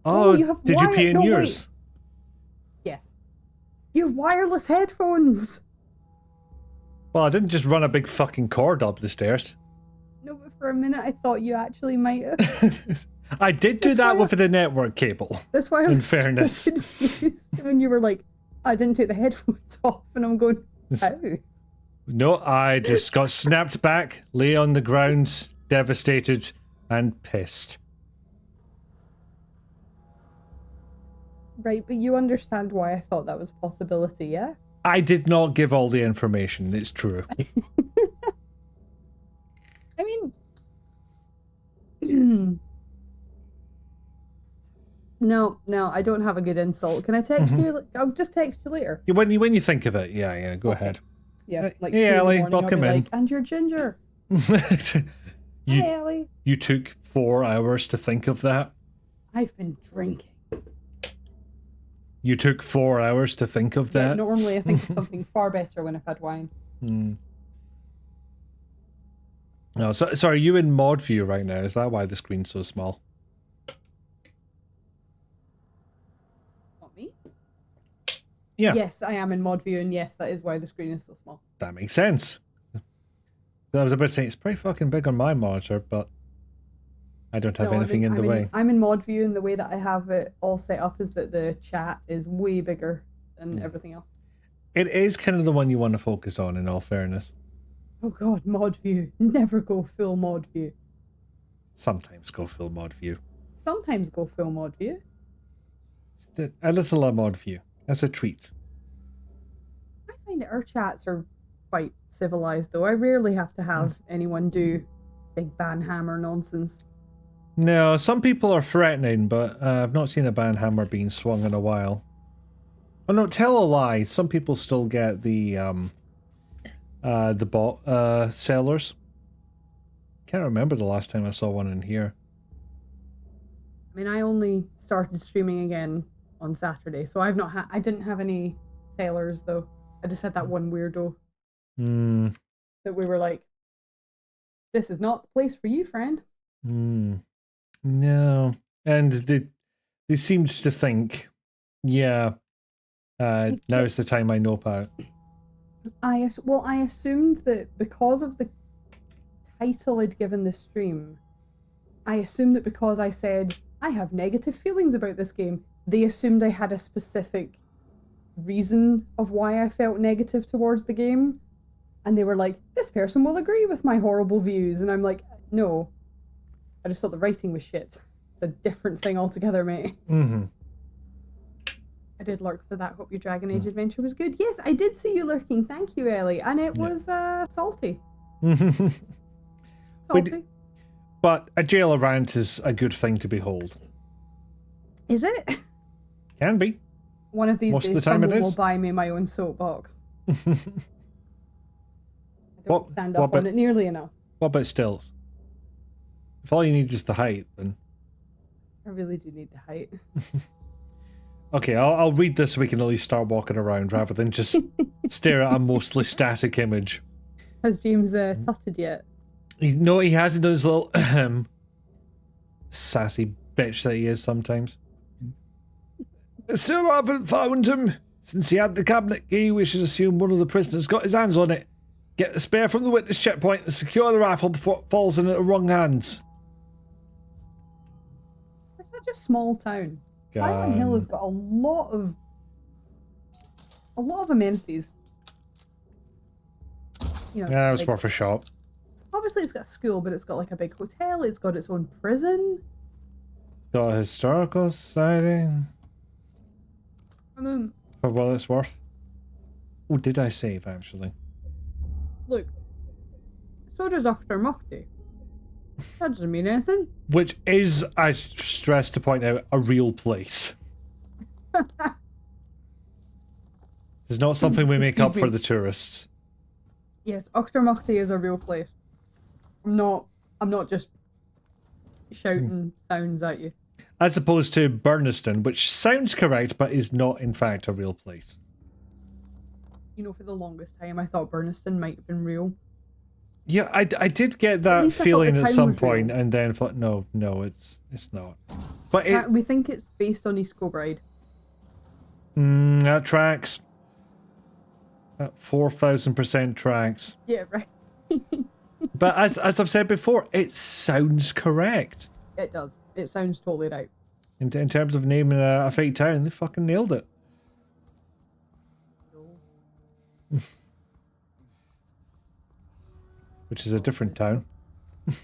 Oh, you have did you pee in no, yours? wait. Yes. You have wireless headphones! Well, I didn't just run a big fucking cord up the stairs. No, but for a minute I thought you actually might have. I did do that with the network cable. That's why I in was so fairness. confused when you were like, I didn't take the headphones off, and I'm going, how? No, I just got snapped back, lay on the ground, devastated and pissed. Right, but you understand why I thought that was a possibility, yeah? I did not give all the information, it's true. I mean, no, I don't have a good insult. Can I text you? I'll just text you later. When you think of it, yeah, go ahead. Yeah, like hey, 2 in the Ellie, morning, I'll welcome be in. like, and you're ginger. Hi, Ellie. You took 4 hours to think of that? I've been drinking. You took 4 hours to think of Yeah, that? normally I think of something far better when I've had wine. No, so are you in mod view right now? Is that why the screen's so small? Not me? Yeah. Yes, I am in mod view, and yes, that is why the screen is so small. That makes sense. I was about to say, it's pretty fucking big on my monitor, but I don't have anything in the way. I'm in mod view, and the way that I have it all set up is that the chat is way bigger than everything else. It is kind of the one you want to focus on, in all fairness. Oh god, mod view. Never go full mod view. Sometimes go full mod view. Sometimes go full mod view. A little mod view. As a treat. I find that our chats are quite civilized, though. I rarely have to have anyone do big banhammer nonsense. No, some people are threatening, but I've not seen a banhammer being swung in a while. Oh no, tell a lie. Some people still get the bot sellers. Can't remember the last time I saw one in here. I mean, I only started streaming again on Saturday, so I've not I didn't have any sailors though. I just had that one weirdo that we were like, "This is not the place for you, friend." No, and they seemed to think, yeah, now's the time I nope out. I assumed that because of the title I'd given the stream, I assumed that because I said I have negative feelings about this game, they assumed I had a specific reason of why I felt negative towards the game, and they were like, "This person will agree with my horrible views," and I'm like, "No, I just thought the writing was shit. It's a different thing altogether, mate." I did lurk for that. Hope your Dragon Age adventure was good. Yes, I did see you lurking. Thank you, Ellie. And it was salty. Salty. But a Jayla rant is a good thing to behold. Is it? Can be. One of these Most days, of the time someone it will is. buy me my own soapbox. I don't What- stand what up on about- it nearly enough. What about stills? If all you need is the height, then... I really do need the height. Okay, I'll read this so we can at least start walking around rather than just stare at a mostly static image. Has James tutted yet? No, he hasn't done his little sassy bitch that he is sometimes. Still haven't found him. Since he had the cabinet key, we should assume one of the prisoners got his hands on it. Get the spare from the witness checkpoint and secure the rifle before it falls into the wrong hands. It's such a small town. Silent Hill has got a lot of amenities. You know, it's got Yeah, it's big- worth a shot. Obviously, it's got a school, but it's got like a big hotel. It's got its own prison. Got a historical society. I mean, For what it's worth. Oh, did I save actually? look. So does Dr. Mukti. That doesn't mean anything. Which is, I stress to point out, a real place. It's not something we make up Excuse for me. the tourists. Yes, Dr. Mukti is a real place. I'm not just shouting sounds at you. As opposed to Burniston, which sounds correct, but is not in fact a real place. You know, for the longest time, I thought Burniston might have been real. Yeah, I did get that least I thought feeling the at town some was real. point, and then thought, no, it's not. But it, We think it's based on East Kilbride. that tracks. That 4,000% tracks. Yeah, right. But as I've said before, it sounds correct. It does. It sounds totally right. In terms of naming a fake town, they fucking nailed it. Which is a different town.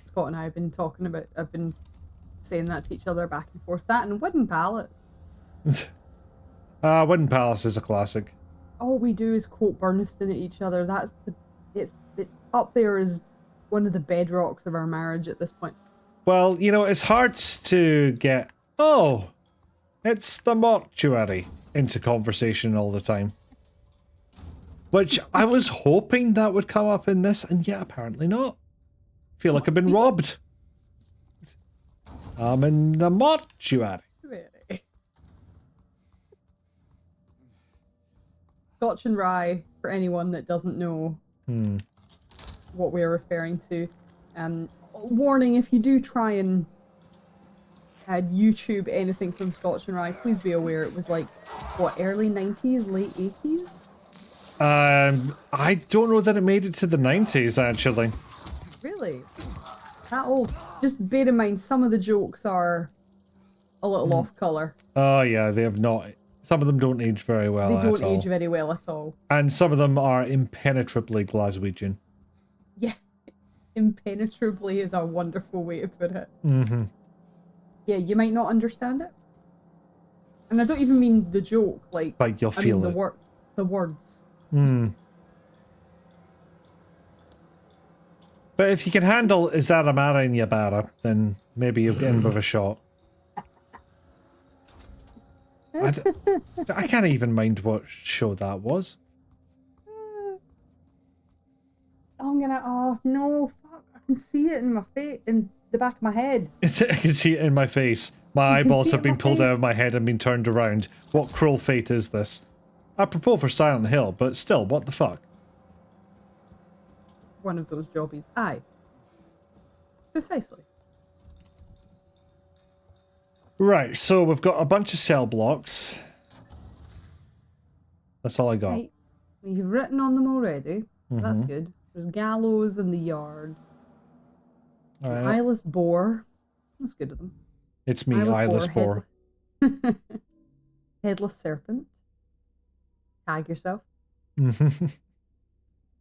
Scott and I have been talking about. I've been saying that to each other back and forth. That and Wooden Palace. Wooden Palace is a classic. All we do is quote Burniston at each other. It's up there as one of the bedrocks of our marriage at this point. Well, you know, it's hard to get, oh, it's the mortuary into conversation all the time. Which I was hoping that would come up in this, and yet apparently not. Feel like I've been robbed. I'm in the mortuary. Scotch and rye, for anyone that doesn't know what we're referring to. Warning, if you do try and YouTube anything from Scotch and rye, please be aware it was like, what, early 90s, late 80s? I don't know that it made it to the 90s, actually. Really? That old? Just bear in mind, some of the jokes are a little off colour. Oh yeah, they have not. Some of them don't age very well They at don't all. age very well at all. And some of them are impenetrably Glaswegian. Yeah. Impenetrably is a wonderful way to put it. Mm-hmm. Yeah, you might not understand it. And I don't even mean the joke, like you'll I feel mean it. the words. Hmm. But if you can handle Is That a Mara in Yabara, then maybe you'll get in with a shot. I can't even mind what show that was. Oh no, fuck, I can see it in my face, in the back of my head. I can see it in my face. My can eyeballs see it have in been my pulled out of face. my head and been turned around. What cruel fate is this? Apropos for Silent Hill, but still, what the fuck? One of those jobbies. Aye. Precisely. Right, so we've got a bunch of cell blocks. That's all I got. Right. You've written on them already. That's Mhm. good. There's gallows in the yard. All An right. eyeless boar. That's good of them. It's me, eyeless boar. Headless serpent. Tag yourself.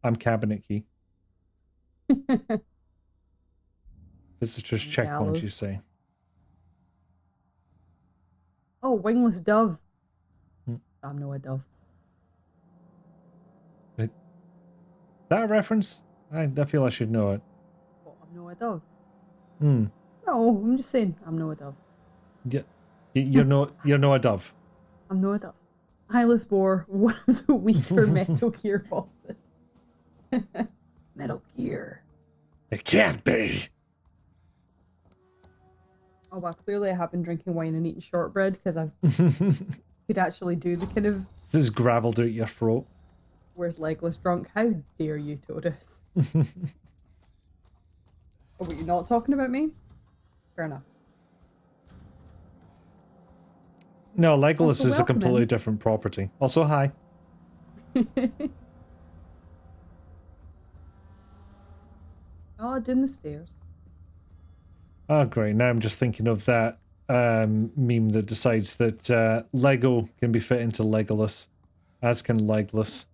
I'm cabinet key. Visitors checkpoint, Gallows. you say? Oh, wingless dove. Hmm. I'm no a dove. Is that a reference? I feel I should know it. Well, I'm no a dove. Hmm. No, I'm just saying I'm no a dove. Yeah. You're no a dove. I'm no a dove. Eyeless boar, one of the weaker Metal Gear bosses. Metal Gear. It can't be. Oh well, clearly I have been drinking wine and eating shortbread because I could actually do the kind of This is gravelled out your throat. where's legless drunk. How dare you, Tortoise? Oh, but you're not talking about me? Fair enough. No, Legolas Also, is a welcome completely in. different property. Also, hi. Oh, down the stairs. Oh, great. Now I'm just thinking of that meme that decides that Lego can be fit into Legolas, as can Legless.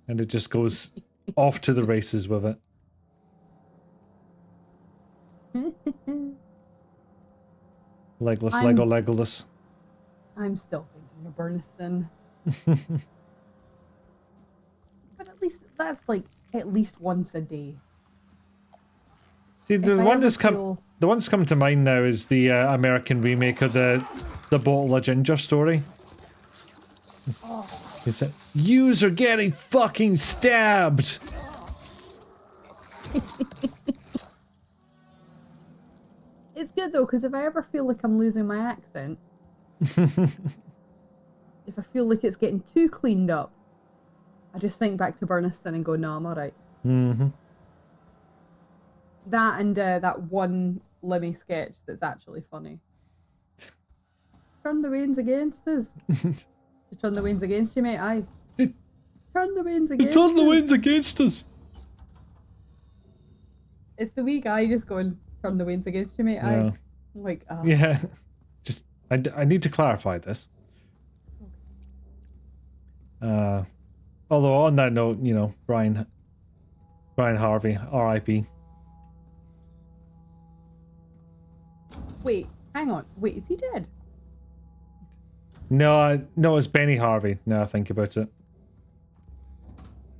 And it just goes off to the races with it. Legless, Lego, Legolas. I'm still thinking of Burniston. But at least that's like at least once a day. See, the If I one ever that's feel- the one that's coming to mind now is the American remake of the Bottle of Ginger story. It's a, yous are getting fucking stabbed. It's good though, because if I ever feel like I'm losing my accent, if I feel like it's getting too cleaned up, I just think back to Burniston and go, no, I'm alright. Mm-hmm. That and that one Lemmy sketch that's actually funny. Turn the winds against us. To turn the winds against you, mate, aye. Turn the winds against Turn the us. winds against us. It's the wee guy just going, turn the winds against you, mate, aye. Yeah. I'm like, ah. Yeah. Just, I need to clarify this. Although on that note, you know, Brian Harvey, R.I.P. Wait, hang on. Wait, is he dead? No, no, it's Benny Harvey. Now I think about it.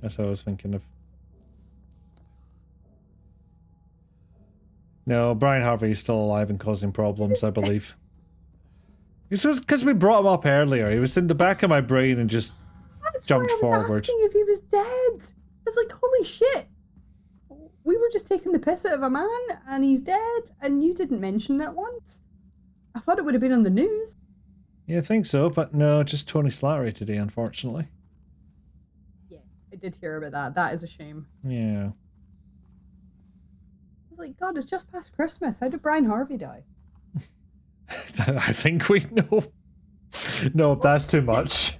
That's what I was thinking of. No, Brian Harvey is still alive and causing problems, I believe. This was because we brought him up earlier. He was in the back of my brain and just jumped forward. Asking if he was dead. It's like, holy shit. We were just taking the piss out of a man and he's dead and you didn't mention that once. I thought it would have been on the news. Yeah, I think so, but no, just Tony Slattery today, unfortunately. Yeah, I did hear about that. That is a shame. Yeah. It's like, God, it's just past Christmas. How did Brian Harvey die? I think we know. No, that's too much.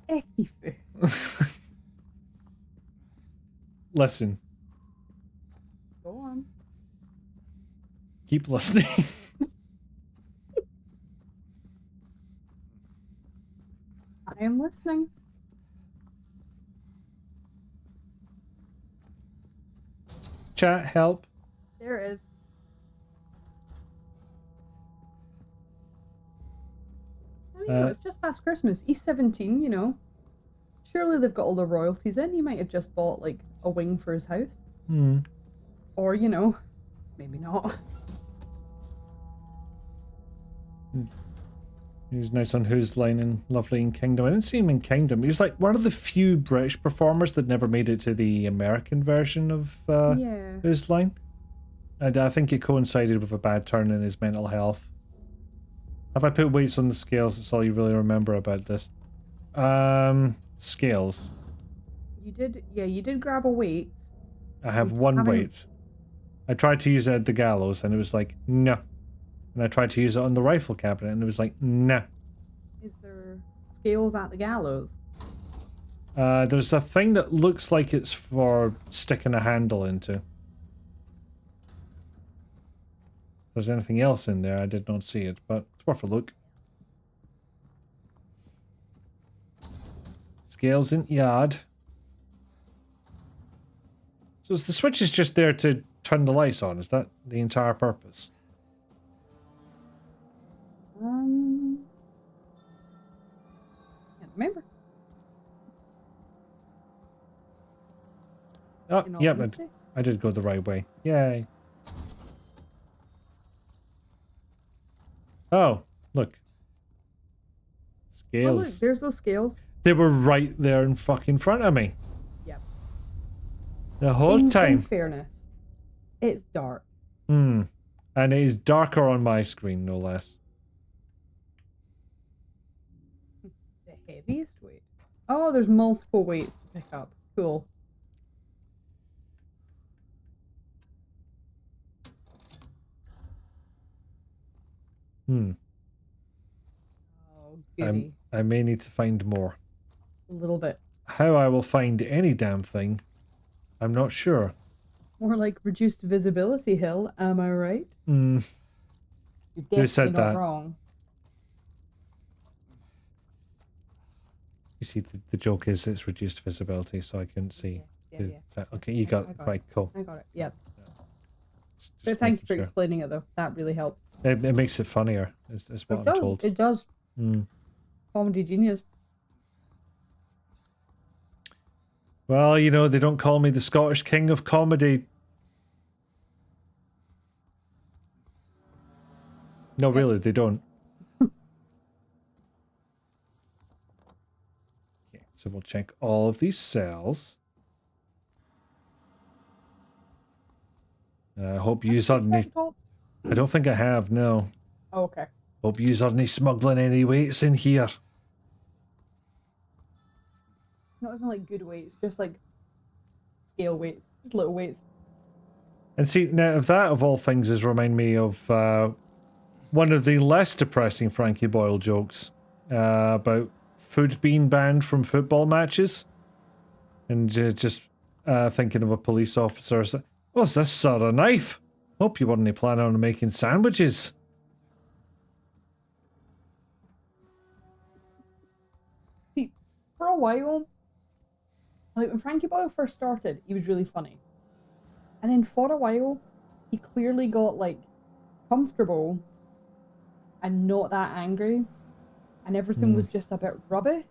Icky food. Listen. Go on. Keep listening. I am listening. Chat, help. There it is. I mean, it's just past Christmas. He's 17, you know. Surely they've got all the royalties in. He might have just bought, like, a wing for his house. Hmm. Or, you know, maybe not. He was nice on Who's Line and lovely in Kingdom. I didn't see him in Kingdom. He was like one of the few British performers that never made it to the American version of Yeah. Who's Line. And I think it coincided with a bad turn in his mental health. Have I put weights on the scales? That's all you really remember about this. Scales. You did, yeah, you did grab a weight. I have one weight. I tried to use it at the gallows and it was like, no. And I tried to use it on the rifle cabinet and it was like, no. Is there scales at the gallows? There's a thing that looks like it's for sticking a handle into. If there's anything else in there, I did not see it, but it's worth a look. Scales in yard. So is the switch is just there to turn the lights on? Is that the entire purpose? Can't remember. Oh, In all yep, honesty. I did go the right way. Yay. Oh, look. Scales. Oh, look, there's those scales. They were right there in fucking front of me. Yep. The whole time. In fairness, it's dark. Hmm. And it is darker on my screen, no less. The heaviest weight. Oh, there's multiple weights to pick up. Cool. Hmm. Oh, goody. I may need to find more. A little bit. How I will find any damn thing, I'm not sure. More like reduced visibility hill, am I right? Hmm. You're Who said definitely not that? wrong. You see, the joke is it's reduced visibility, so I couldn't see. Okay, you got it. Right, cool. I got it, yep. Just But thank you making for sure. explaining it, though. That really helped. It makes it funnier, is what It I'm does. told. It does. Hmm. Comedy genius. Well, you know, they don't call me the Scottish King of Comedy. No, really, they don't. Okay, so we'll check all of these cells. I hope you aren't any... I don't think I have, no. Oh, okay. Hope you aren't any smuggling any weights in here. Not even like good weights, just like scale weights. Just little weights. And see, now, if that of all things is remind me of one of the less depressing Frankie Boyle jokes about food being banned from football matches. And just thinking of a police officer. What's this, sir, a knife? Hope you weren't planning on making sandwiches. See, for a while, like when Frankie Boyle first started, he was really funny. And then for a while, he clearly got like comfortable and not that angry. And everything was just a bit rubbish.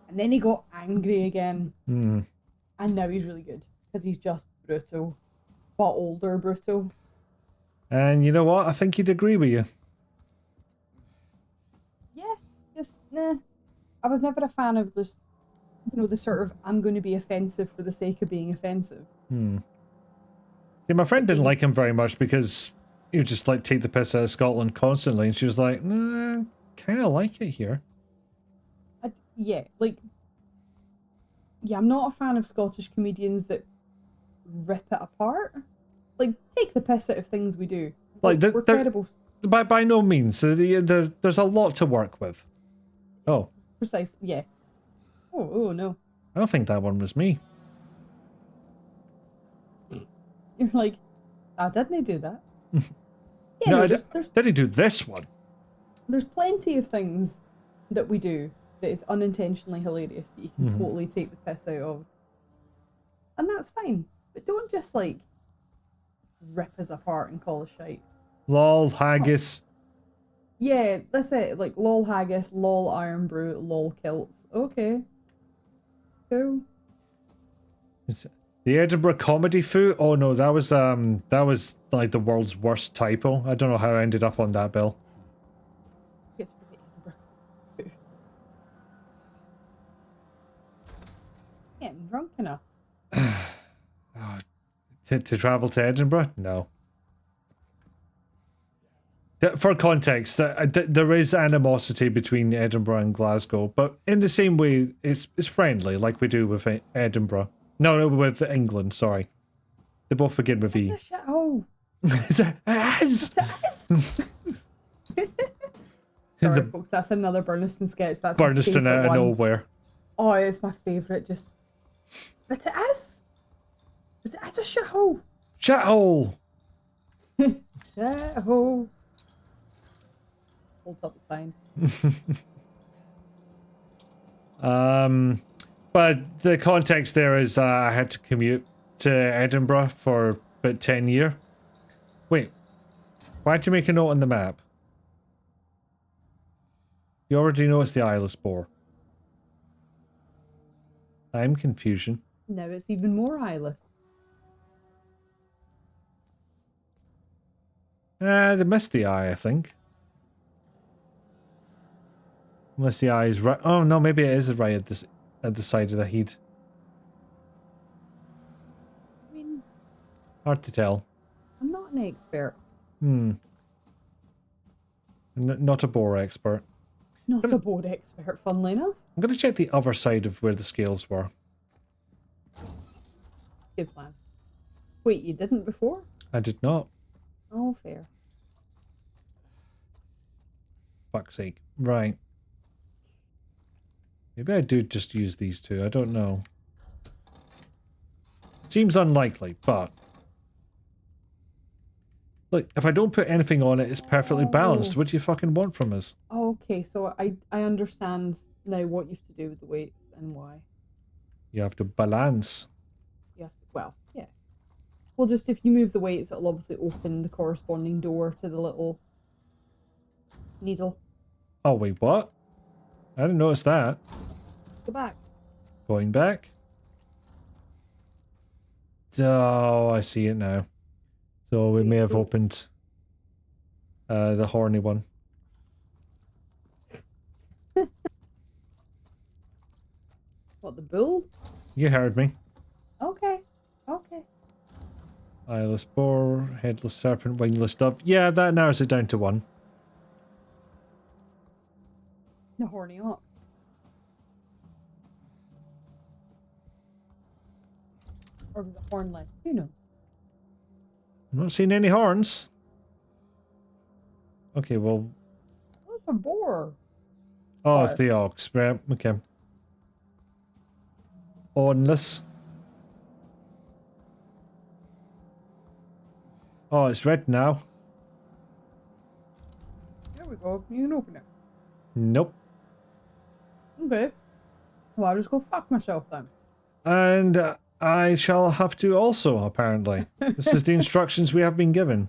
And then he got angry again. Hmm. And now he's really good. Because he's just brutal. But older brutal. And you know what? I think he'd agree with you. Yeah, just, nah. I was never a fan of this, you know, the sort of, I'm going to be offensive for the sake of being offensive. Hmm. See, my friend didn't like him very much because he would just like take the piss out of Scotland constantly, and she was like, nah, kind of like it here. Yeah, like, yeah, I'm not a fan of Scottish comedians that rip it apart. Like, take the piss out of things we do. Like, we're credible. By no means. There's a lot to work with. Oh. Precise, yeah. Oh, no. I don't think that one was me. You're like, didn't I do that? Yeah, No, there's did he do this one? There's plenty of things that we do that is unintentionally hilarious that you can totally take the piss out of. And that's fine. But don't just, like, rip us apart and call us shite. Lol, haggis. Yeah, that's it. Like, lol haggis, lol iron brew, lol kilts. Okay. Cool. The Edinburgh comedy food? Oh no, that was like the world's worst typo. I don't know how I ended up on that bill. It's for the Edinburgh food. Getting drunk enough. To travel to Edinburgh? No. For context, there is animosity between Edinburgh and Glasgow, but in the same way, it's friendly, like we do with Edinburgh. No, with England, sorry. They both begin with E. It's a shithole. It is! Sorry, folks, that's another Burniston sketch. That's Burniston out of nowhere. Oh, it's my favourite, just... But it is! It's a shithole! Shithole! Shithole! Holds up the sign. But the context there is I had to commute to Edinburgh for about 10 years. Wait, why'd you make a note on the map? You already know it's the Isle of Spore. I'm confusion. No, it's even more eyeless. They missed the eye, I think. Unless the eye is right. Oh no, maybe it is right at the side of the heat. I mean, hard to tell. I'm not an expert. Not a bore expert. Not a board expert, funnily enough. I'm gonna check the other side of where the scales were. Good plan. Wait, you didn't before? I did not. Oh, fair. Fuck's sake. Right. Maybe I do just use these two. I don't know. Seems unlikely, but... Look, if I don't put anything on it, it's perfectly balanced. What do you fucking want from us? Okay, so I understand now what you have to do with the weights and why. You have to balance. You have to, well, yeah. Well, just if you move the weights, it'll obviously open the corresponding door to the little needle. Oh, wait, what? I didn't notice that. Go back. Going back. Oh, I see it now. So we may have opened the horny one. What, the bull? You heard me. Okay. Okay. Eyeless boar, headless serpent, wingless dove. Yeah, that narrows it down to one. The horny ox. Or was it hornless? Who knows? I'm not seeing any horns. Okay, well... What's a boar? Oh, it's the ox. Right, okay. Hornless. Oh, it's red now. There we go. You can open it. Nope. Okay. Well, I'll just go fuck myself then. And I shall have to also, apparently. This is the instructions we have been given.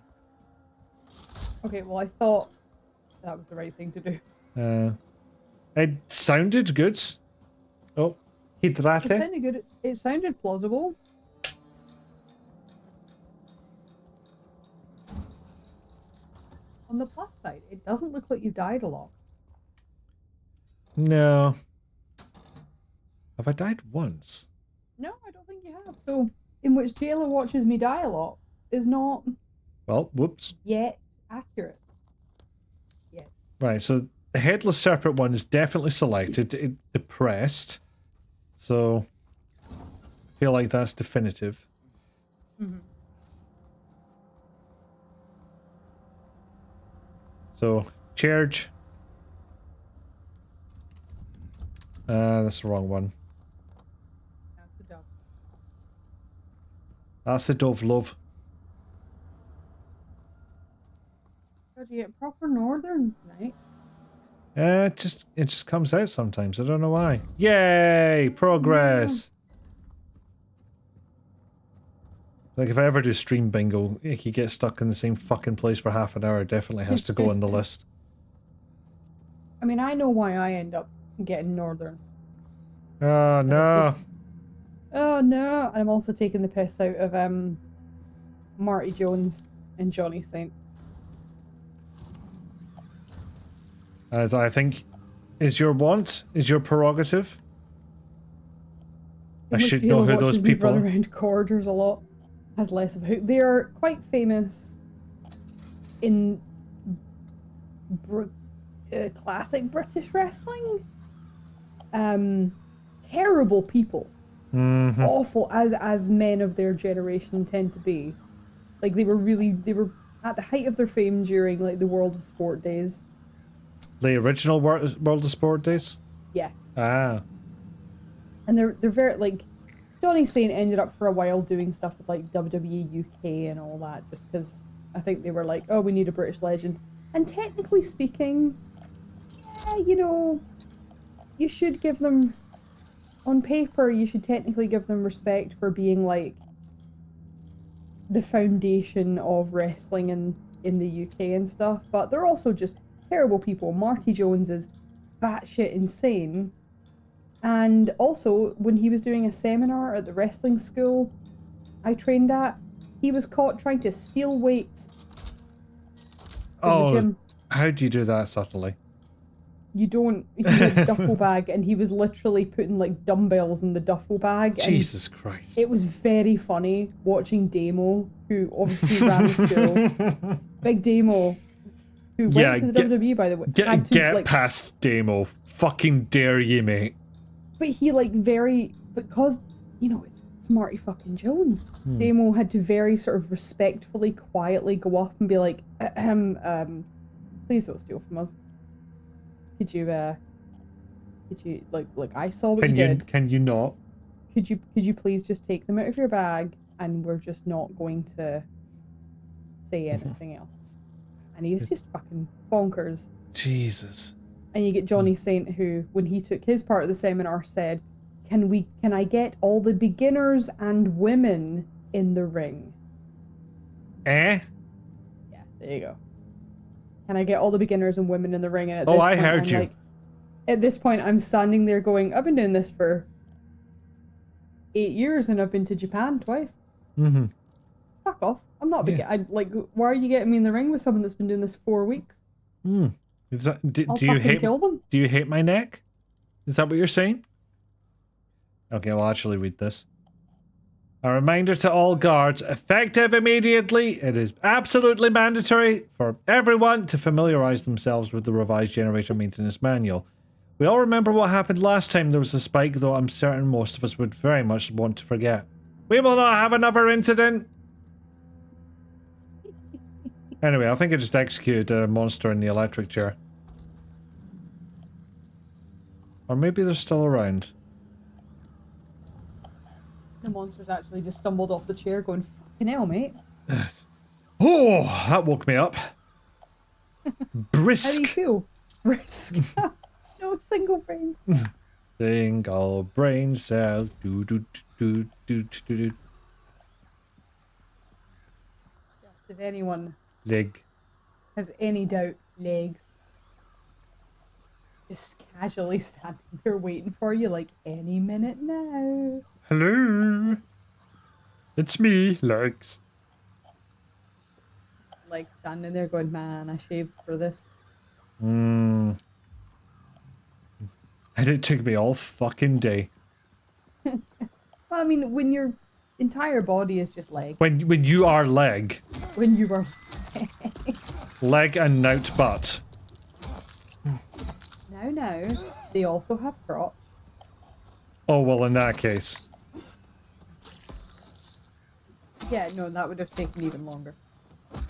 Okay, well, I thought that was the right thing to do. It sounded good. Oh, It hydrate. sounded good. It sounded plausible. On the plus side, it doesn't look like you died a lot. No. Have I died once? No, I don't think you have. So, in which Jayla watches me die a lot is not Well, whoops. yet accurate. Yet. Right, so the Headless Serpent one is definitely selected. Depressed. So, I feel like that's definitive. Mm-hmm. So, charge. That's the wrong one. That's the dove. That's the dove, love. God, you get proper northern tonight. It just comes out sometimes. I don't know why. Yay! Progress! Like, if I ever do stream bingo, if you get stuck in the same fucking place for half an hour, it definitely has to go on the list. I mean, I know why I end up getting northern. Oh, no. Oh, no. And I'm also taking the piss out of, Marty Jones and Johnny Saint. As I think is your want, is your prerogative. I should know who those people run are. around corridors a lot. Has less of who. They are quite famous in classic British wrestling. Terrible people. Mm-hmm. Awful as men of their generation tend to be. Like they were at the height of their fame during like the World of Sport days. The original World of Sport days? Yeah. Ah. And they're very like Johnny Saint ended up for a while doing stuff with like WWE UK and all that just because I think they were like, oh, we need a British legend. And technically speaking, yeah, you know, you should give them on paper, you should technically give them respect for being like the foundation of wrestling in the UK and stuff, but they're also just terrible people. Marty Jones is batshit insane. And also, when he was doing a seminar at the wrestling school I trained at, he was caught trying to steal weights from the gym. How do you do that subtly? You don't. He had a duffel bag, and he was literally putting like dumbbells in the duffel bag. Jesus Christ! It was very funny watching Damo, who obviously ran the school. Big Damo, who went to the WWE, by the way. Get past Damo. Fucking dare you, mate. But he because you know it's Marty fucking Jones. Damo had to very sort of respectfully, quietly go up and be like, please don't steal from us. Could you like I saw what you did. Can you not? Could you please just take them out of your bag and we're just not going to say anything else? And he was just fucking bonkers. Jesus. And you get Johnny Saint, who, when he took his part of the seminar, said, Can I get all the beginners and women in the ring? Eh? Yeah, there you go. Can I get all the beginners and women in the ring? And at I heard you. Like, at this point, I'm standing there going, I've been doing this for 8 years and I've been to Japan twice. Mm-hmm. Fuck off. I'm not why are you getting me in the ring with someone that's been doing this 4 weeks? Hmm. Do you hate kill them? Do you hate my neck? Is that what you're saying? Okay, I'll actually read this. A reminder to all guards, effective immediately. It is absolutely mandatory for everyone to familiarize themselves with the revised generator maintenance manual. We all remember what happened last time there was a spike, though I'm certain most of us would very much want to forget. We will not have another incident. Anyway, I think I just executed a monster in the electric chair. Or maybe they're still around. The monster's actually just stumbled off the chair going, fucking hell, mate. Oh, that woke me up. Brisk. How do you feel? Brisk. No single brains. Single brain cell. Do, do, do, do, do, do. If anyone Leg. has any doubt, legs. just casually standing there waiting for you, like any minute now. Hello. It's me, Legs. Like standing there going, man, I shaved for this. And it took me all fucking day. Well, I mean, when your entire body is just leg. When you are leg. When you are Leg and nout butt. No, they also have crotch. Oh, well, in that case. Yeah, no, that would have taken even longer.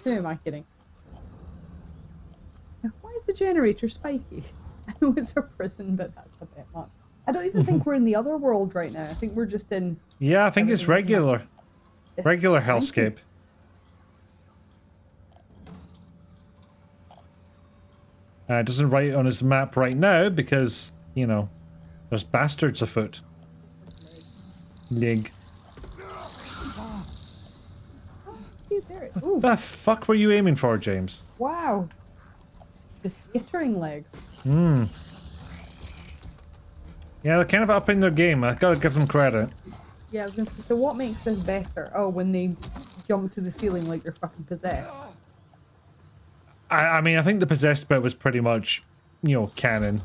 Who am I kidding? Why is the generator spiky? I know it's a prison, but that's a bit much. I don't even think we're in the other world right now. I think we're just in... Yeah, I think it's regular. Regular hellscape. It doesn't write on his map right now because, you know, there's bastards afoot. Leg. Ooh. The fuck were you aiming for, James? Wow. The skittering legs. Hmm. Yeah, they're kind of upping their game. I gotta give them credit. Yeah, I was gonna say, so what makes this better? Oh, when they jump to the ceiling like they're fucking possessed. I mean, I think the possessed bit was pretty much, you know, canon.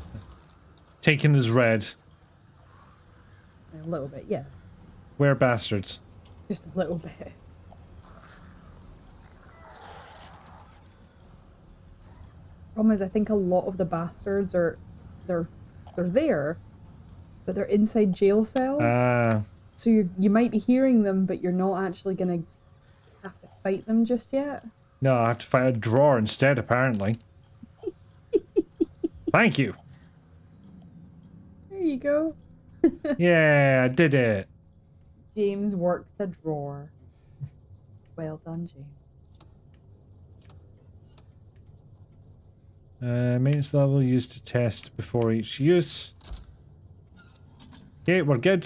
Taken as read. A little bit, yeah. We're bastards. Just a little bit. Problem is, I think a lot of the bastards are, they're there, but they're inside jail cells. So you might be hearing them, but you're not actually gonna have to fight them just yet. No, I have to fight a drawer instead, apparently. Thank you. There you go. Yeah, I did it. James worked the drawer. Well done, James. Maintenance level used to test before each use. Okay, we're good.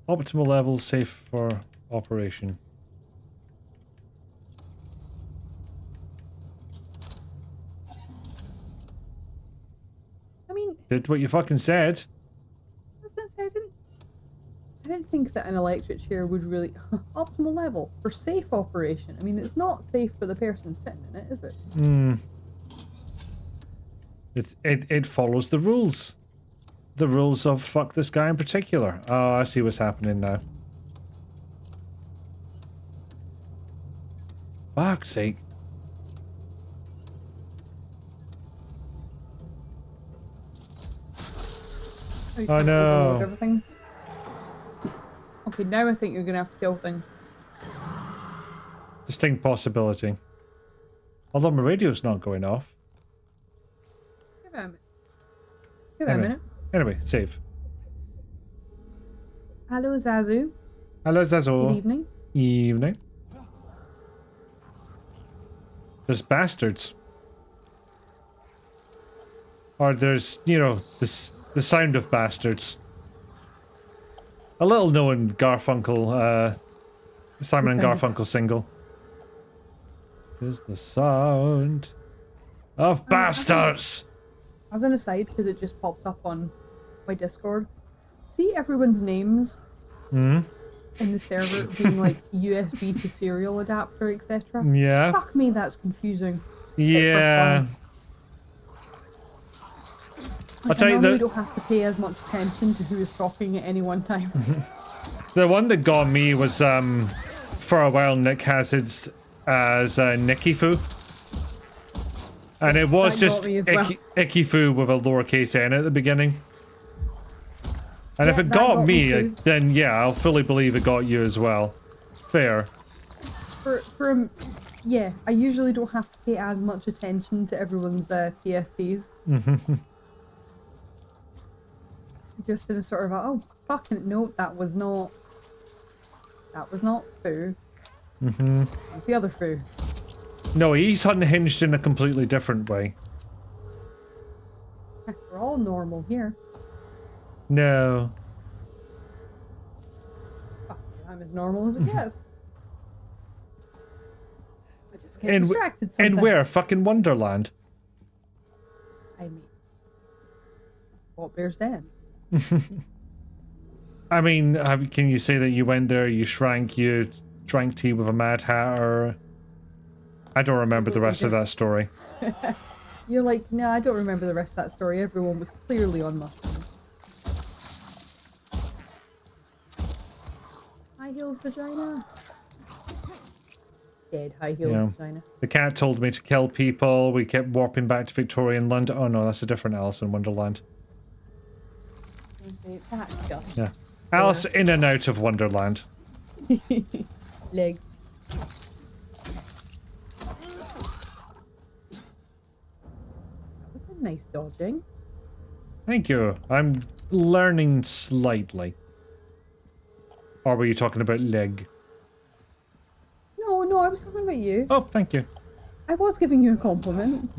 Optimal level safe for operation. I mean, Did what you fucking said. I was gonna say, I didn't think that an electric chair would really optimal level for safe operation. I mean, it's not safe for the person sitting in it, is it? Hmm. It follows the rules. The rules of fuck this guy in particular. Oh, I see what's happening now. Fuck's sake. Oh no. Everything. Okay, now I think you're gonna have to kill things. Distinct possibility. Although my radio's not going off. Give it a minute. Give it a minute. Anyway, save. Hello, Zazu. Hello, Zazu. Good evening. Evening. There's bastards. Or there's, you know, the sound of bastards. A little known Garfunkel, Simon and Garfunkel single. Is the sound of bastards. As an aside, because it just popped up on my Discord. See everyone's names in the server being like USB to serial adapter, etc. Yeah. Fuck me, that's confusing. Yeah. I'll tell you we don't have to pay as much attention to who is talking at any one time. The one that got me was for a while Nick Hazard's as Nicky Foo. And it was That just got me as well. Icky Foo with a lowercase n at the beginning. And Yeah, if it that got got me me, too. then yeah, I'll fully believe it got you as well. Fair. Yeah, I usually don't have to pay as much attention to everyone's PFPs. Just in a sort of, oh, fucking no, that was not Foo. It's the other Foo. No, he's unhinged in a completely different way. We're all normal here. No. Fuck, I'm as normal as it gets. I just get distracted sometimes. And where? Fucking Wonderland. I mean, What Bear's Den? I mean, can you say that you went there, you drank tea with a Mad Hatter? I don't remember the rest of that story. You're like, no, I don't remember the rest of that story. Everyone was clearly on mushrooms. High-heeled vagina. Dead high-heeled vagina. The cat told me to kill people. We kept warping back to Victorian London. Oh no, that's a different Alice in Wonderland. Yeah. Alice in and out of Wonderland. Legs. That was a nice dodging. Thank you. I'm learning slightly. Or were you talking about leg? No, I was talking about you. Oh, thank you. I was giving you a compliment.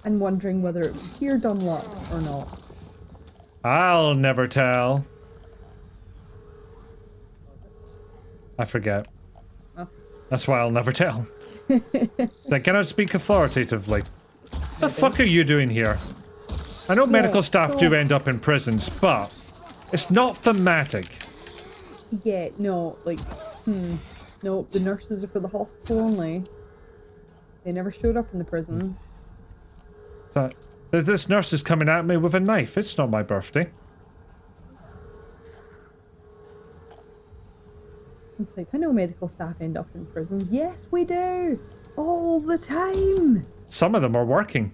And wondering whether it was pure Dunlop or not. I'll never tell. I forget. Oh. That's why I'll never tell. I cannot speak authoritatively. The fuck are you doing here? I know medical staff do end up in prisons, but it's not thematic. Yeah, no, like, no, the nurses are for the hospital only. They never showed up in the prison. So, this nurse is coming at me with a knife. It's not my birthday. It's like, I know medical staff end up in prisons. Yes, we do! All the time! Some of them are working.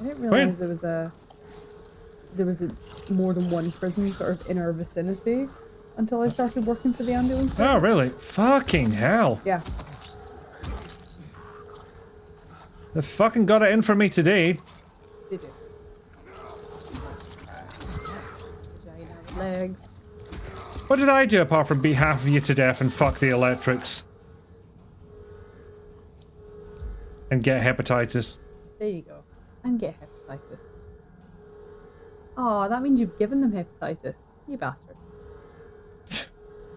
I didn't realize there was a more than one prison sort of in our vicinity until I started working for the ambulance service. Oh, really? Fucking hell. Yeah. They fucking got it in for me today. Did you? Vagina with legs. What did I do apart from beat half of you to death and fuck the electrics? And get hepatitis. There you go. And get hepatitis. Oh, that means you've given them hepatitis. You bastard.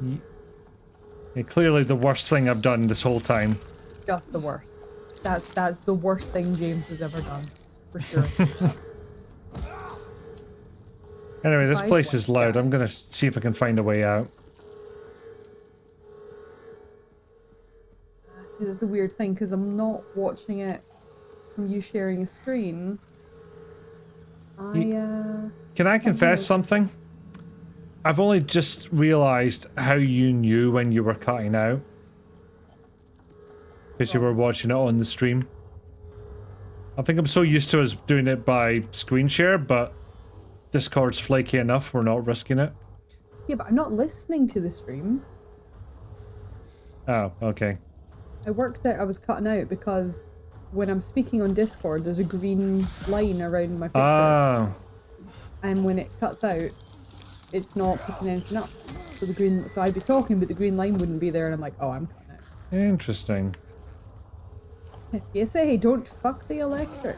Yeah, clearly the worst thing I've done this whole time. Just the worst. That's the worst thing James has ever done. For sure. Anyway, this place is loud. I'm gonna see if I can find a way out. See, that's a weird thing, because I'm not watching it from you sharing a screen. Can I confess something? I've only just realized how you knew when you were cutting out. Because you were watching it on the stream. I think I'm so used to us doing it by screen share, but Discord's flaky enough, we're not risking it. Yeah, but I'm not listening to the stream. Oh, okay. I worked out I was cutting out because when I'm speaking on Discord, there's a green line around my picture. Oh. And when it cuts out, it's not picking anything up. So I'd be talking, but the green line wouldn't be there, and I'm like, oh, I'm cutting out. Interesting. You say, don't fuck the electric.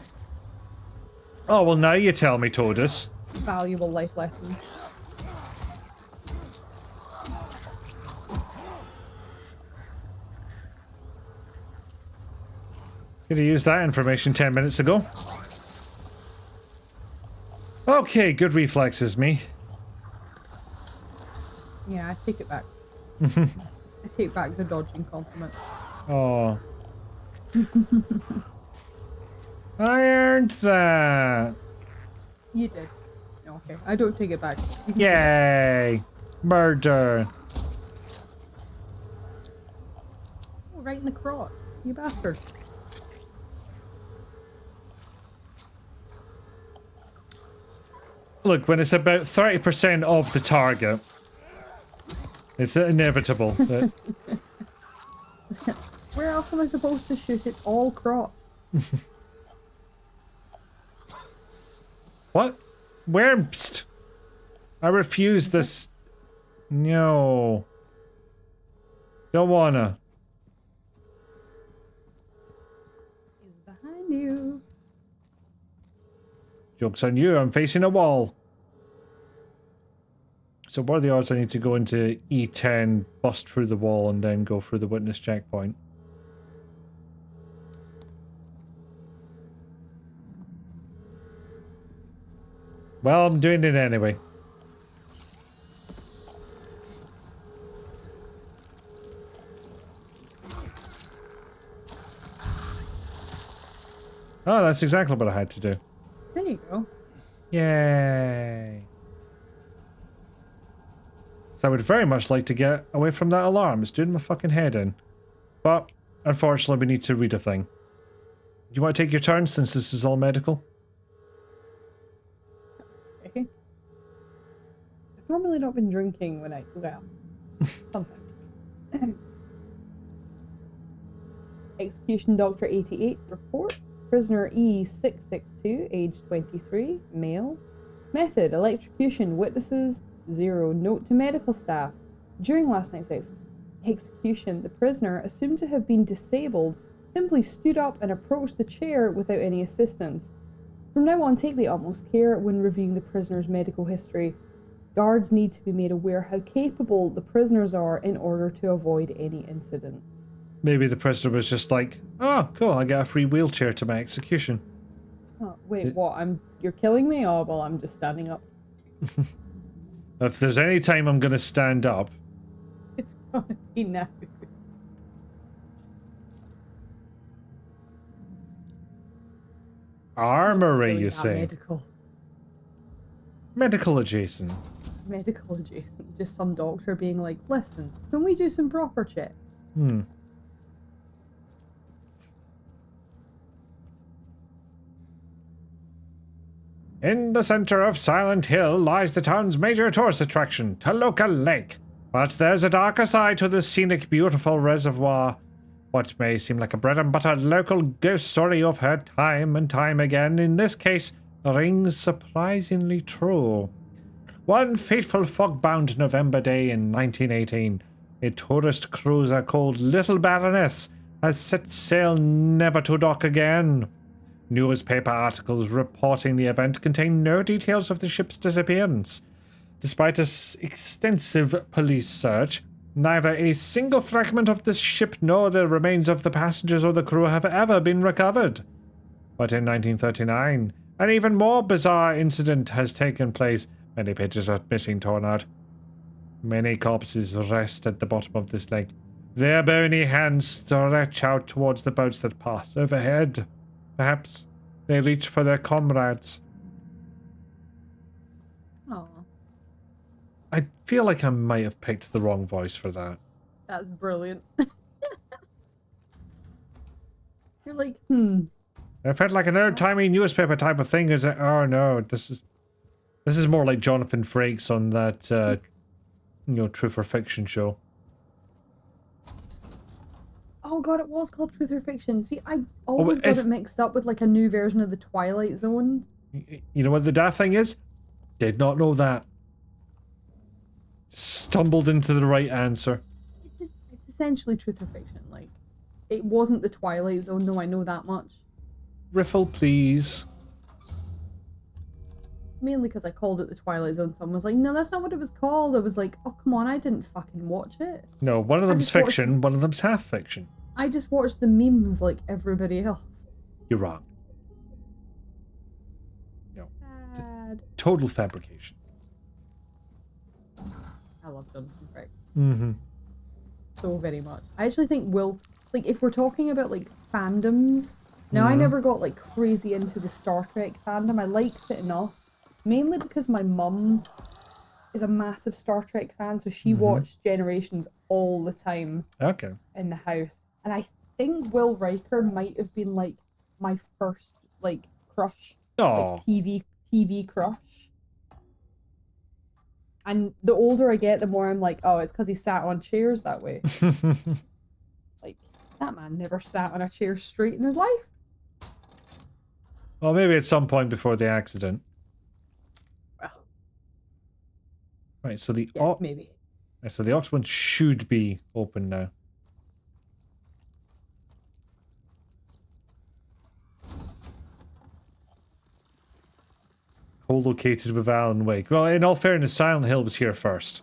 Oh, well, now you tell me, Todus. Valuable life lesson. Could have used that information 10 minutes ago. Okay, good reflexes, me. Yeah, I take it back. I take back the dodging compliment. Oh. I earned that. You did. Okay, I don't take it back. Yay! Murder. Oh, right in the crotch. You bastard. Look, when it's about 30% of the target, it's inevitable. Where else am I supposed to shoot? It's all crotch. What? Where? Psst. I refuse this. No. Don't wanna. He's behind you. Joke's on you, I'm facing a wall. So what are the odds I need to go into E10, bust through the wall, and then go through the witness checkpoint? Well, I'm doing it anyway. Oh, that's exactly what I had to do. There you go. Yay. So I would very much like to get away from that alarm. It's doing my fucking head in. But, unfortunately, we need to read a thing. Do you want to take your turn since this is all medical? Okay. I've normally not been drinking when I... Well, sometimes. Execution Doctor 88 report. Prisoner E662, age 23, male. Method, electrocution. Witnesses, 0. Note to medical staff. During last night's execution, the prisoner, assumed to have been disabled, simply stood up and approached the chair without any assistance. From now on, take the utmost care when reviewing the prisoner's medical history. Guards need to be made aware how capable the prisoners are in order to avoid any incidents. Maybe the prisoner was just like, oh, cool, I get a free wheelchair to my execution. Oh, wait, what? You're killing me? Oh, well, I'm just standing up. If there's any time I'm going to stand up... It's gonna be now. Armory, you Not say? medical. Medical adjacent. Medical adjacent. Just some doctor being like, listen, can we do some proper checks? In the center of Silent Hill lies the town's major tourist attraction, Taloka Lake. But there's a darker side to this scenic, beautiful reservoir. What may seem like a bread and butter local ghost story you've heard time and time again, in this case, rings surprisingly true. One fateful fog-bound November day in 1918, a tourist cruiser called Little Baroness has set sail never to dock again. Newspaper articles reporting the event contain no details of the ship's disappearance. Despite an extensive police search, neither a single fragment of the ship nor the remains of the passengers or the crew have ever been recovered. But in 1939, an even more bizarre incident has taken place. Many pages of missing torn out. Many corpses rest at the bottom of this lake. Their bony hands stretch out towards the boats that pass overhead. Perhaps they reach for their comrades. Oh, I feel like I might have picked the wrong voice for that. that's brilliant. You're like, It felt like an old-timey newspaper type of thing. Is it? Oh no, this is more like Jonathan Frakes on that, Truth or Fiction show. oh god, it was called Truth or Fiction. See, I always got it mixed up with like a new version of the Twilight Zone. You know what the daft thing is? Did not know that. Stumbled into the right answer. It's essentially Truth or Fiction. Like, it wasn't the Twilight Zone, though. I know that much. Riffle, please. Mainly because I called it the Twilight Zone. Someone was like, no, that's not what it was called. I was like, oh, come on, I didn't fucking watch it. No, one of them's fiction, one of them's half fiction. I just watched the memes like everybody else. You're wrong. No. Sad. Total fabrication. I love Jonathan Frakes. Mm-hmm. So very much. I actually think like, if we're talking about, like, fandoms, now I never got, like, crazy into the Star Trek fandom. I liked it enough. Mainly because my mum is a massive Star Trek fan, so she watched Generations all the time. Okay. In the house. And I think Will Riker might have been, like, my first, like, crush. Oh. Like, TV crush. And the older I get, the more I'm like, oh, it's because he sat on chairs that way. Like, that man never sat on a chair straight in his life. Well, maybe at some point before the accident. Well. Right, so the maybe. So the Ox one should be open now. Co-located with Alan Wake. Well, in all fairness, Silent Hill was here first.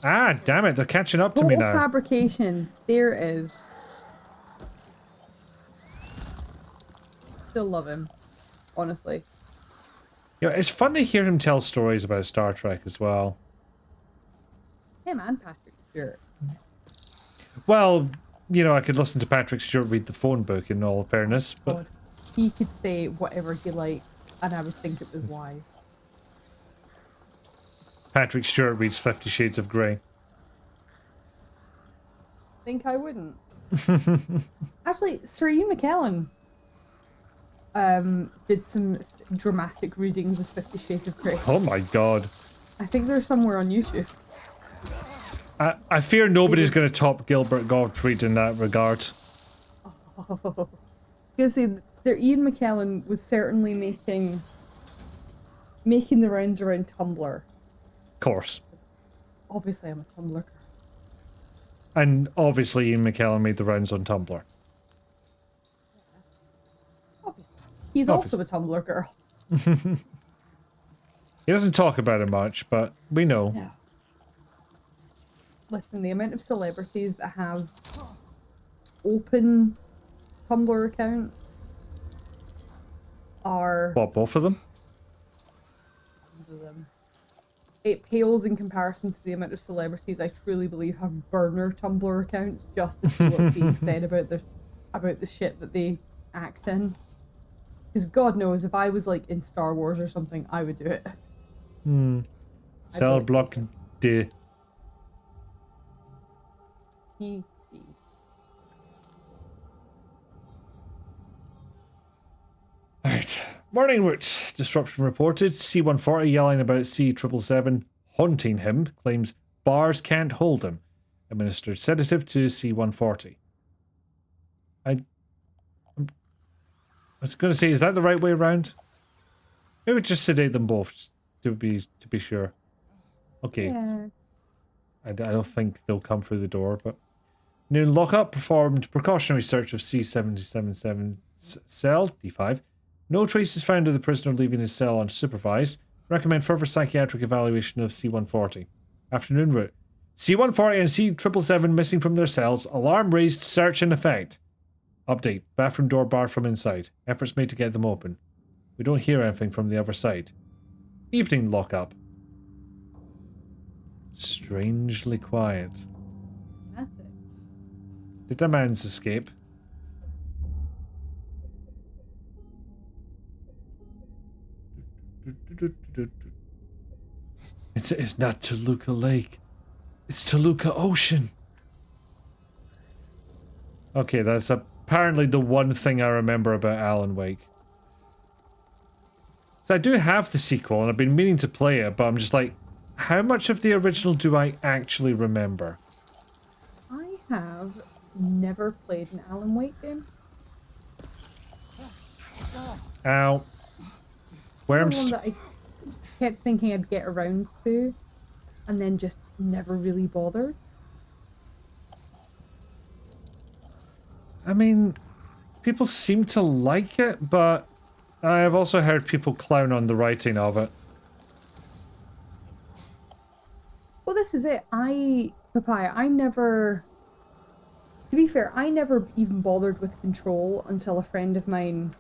Ah, damn it, they're catching up to me now. Fabrication. There it is. Still love him. honestly. Yeah, it's fun to hear him tell stories about Star Trek as well. Him and Patrick Stewart. Well, you know, I could listen to Patrick Stewart read the phone book in all fairness, but God. He could say whatever he likes, and I would think it was wise. Patrick Stewart reads 50 Shades of Grey. Think I wouldn't. Actually, Sir Ian McKellen did some dramatic readings of 50 Shades of Grey. Oh my god. I think they're somewhere on YouTube. I fear nobody's going to top Gilbert Gottfried in that regard. Oh. I was gonna say, Ian McKellen was certainly making the rounds around Tumblr. Of course. Obviously, I'm a Tumblr girl. And obviously Ian McKellen made the rounds on Tumblr. Obviously. He's also a Tumblr girl. He doesn't talk about it much, but we know. Yeah. Listen, the amount of celebrities that have open Tumblr accounts are... What, both of them? Tons of them. It pales in comparison to the amount of celebrities I truly believe have burner Tumblr accounts just to see what's being said about the shit that they act in. Because God knows, if I was like in Star Wars or something, I would do it. Cell block D. Right. Morning route. Disruption reported. C-140 yelling about C-777 haunting him. Claims bars can't hold him. Administered sedative to C-140. I was going to say, is that the right way around? Maybe just sedate them both just to be sure. Okay. Yeah. I don't think they'll come through the door, but... Noon lockup performed precautionary search of C-777 cell, D5. No traces found of the prisoner leaving his cell unsupervised. Recommend further psychiatric evaluation of C-140. Afternoon route. C-140 and C-777 missing from their cells. Alarm raised, search in effect. Update. Bathroom door barred from inside. Efforts made to get them open. We don't hear anything from the other side. Evening lockup. Strangely quiet. That's it. Did the man's escape? It's not Toluca Lake. It's Toluca Ocean. Okay, that's apparently the one thing I remember about Alan Wake. So I do have the sequel, and I've been meaning to play it, but I'm just like, how much of the original do I actually remember? I have never played an Alan Wake game. Ow. Where I'm one that I kept thinking I'd get around to, and then just never really bothered. I mean, people seem to like it, but I've also heard people clown on the writing of it. Well, this is it. Papaya, to be fair, I never even bothered with Control until a friend of mine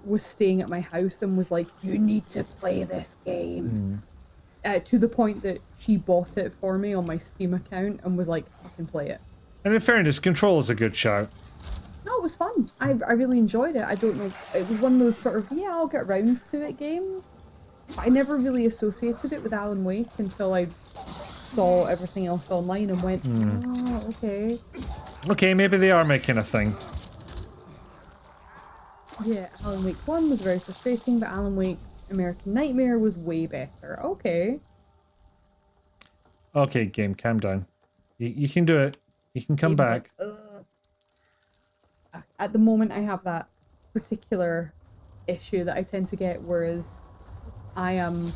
was staying at my house and was like, you need to play this game. To the point that she bought it for me on my Steam account and was like, I can play it. And in fairness, Control is a good shout. No, it was fun. I really enjoyed it. I don't know. It was one of those sort of, yeah, I'll get around to it games. I never really associated it with Alan Wake until I saw everything else online and went, oh, okay. Okay, maybe they are making a thing. Yeah, Alan Wake 1 was very frustrating, but Alan Wake's American Nightmare was way better. Okay. Okay, game, calm down. You can do it. You can come back. Like, at the moment, I have that particular issue that I tend to get, whereas I am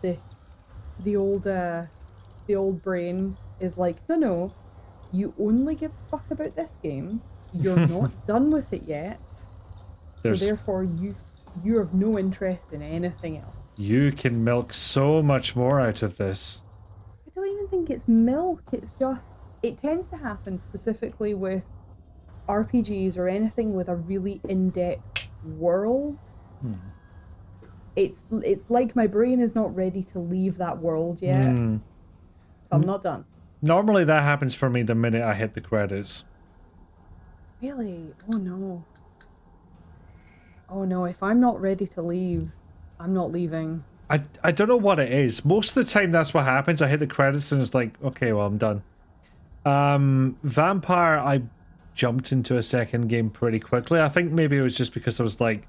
the old brain is like, no, you only give a fuck about this game. You're not done with it yet. So therefore, you have no interest in anything else. You can milk so much more out of this. I don't even think it's milk. It's just, it tends to happen specifically with RPGs or anything with a really in-depth world. It's like my brain is not ready to leave that world yet, so I'm not done. Normally that happens for me the minute I hit the credits. Really? Oh no. Oh no, if I'm not ready to leave, I'm not leaving. I don't know what it is. Most of the time that's what happens. I hit the credits and it's like, okay, well, I'm done. Vampire, I jumped into a second game pretty quickly. I think maybe it was just because I was like,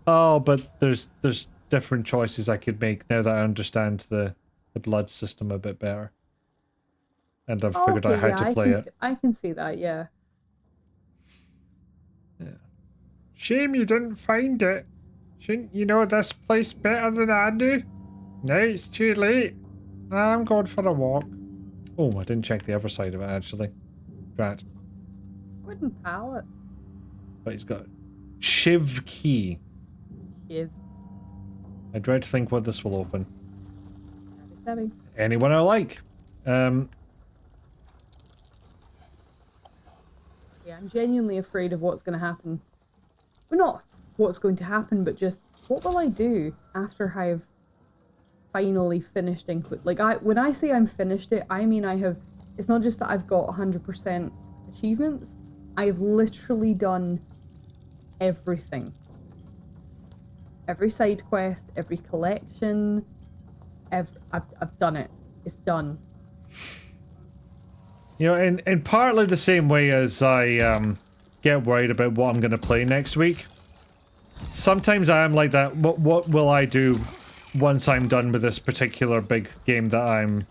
oh, but there's different choices I could make now that I understand the blood system a bit better. And I've figured out how to play it. I can see that, yeah. Shame you didn't find it. Shouldn't you know this place better than I do? Now it's too late. I'm going for a walk. Oh, I didn't check the other side of it, actually. Drat. Wooden pallets. But he's got Shiv key. Shiv. I dread to think what this will open. Stabby. Anyone I like. Yeah, I'm genuinely afraid of what's going to happen. Well, not what's going to happen, but just what will I do after I've finally finished Like, when I say I'm finished it, I mean I have. It's not just that I've got 100% achievements. I have literally done everything. Every side quest, every collection. I've done it. It's done. You know, in partly the same way as I get worried about what I'm going to play next week. Sometimes I am like that. What will I do once I'm done with this particular big game that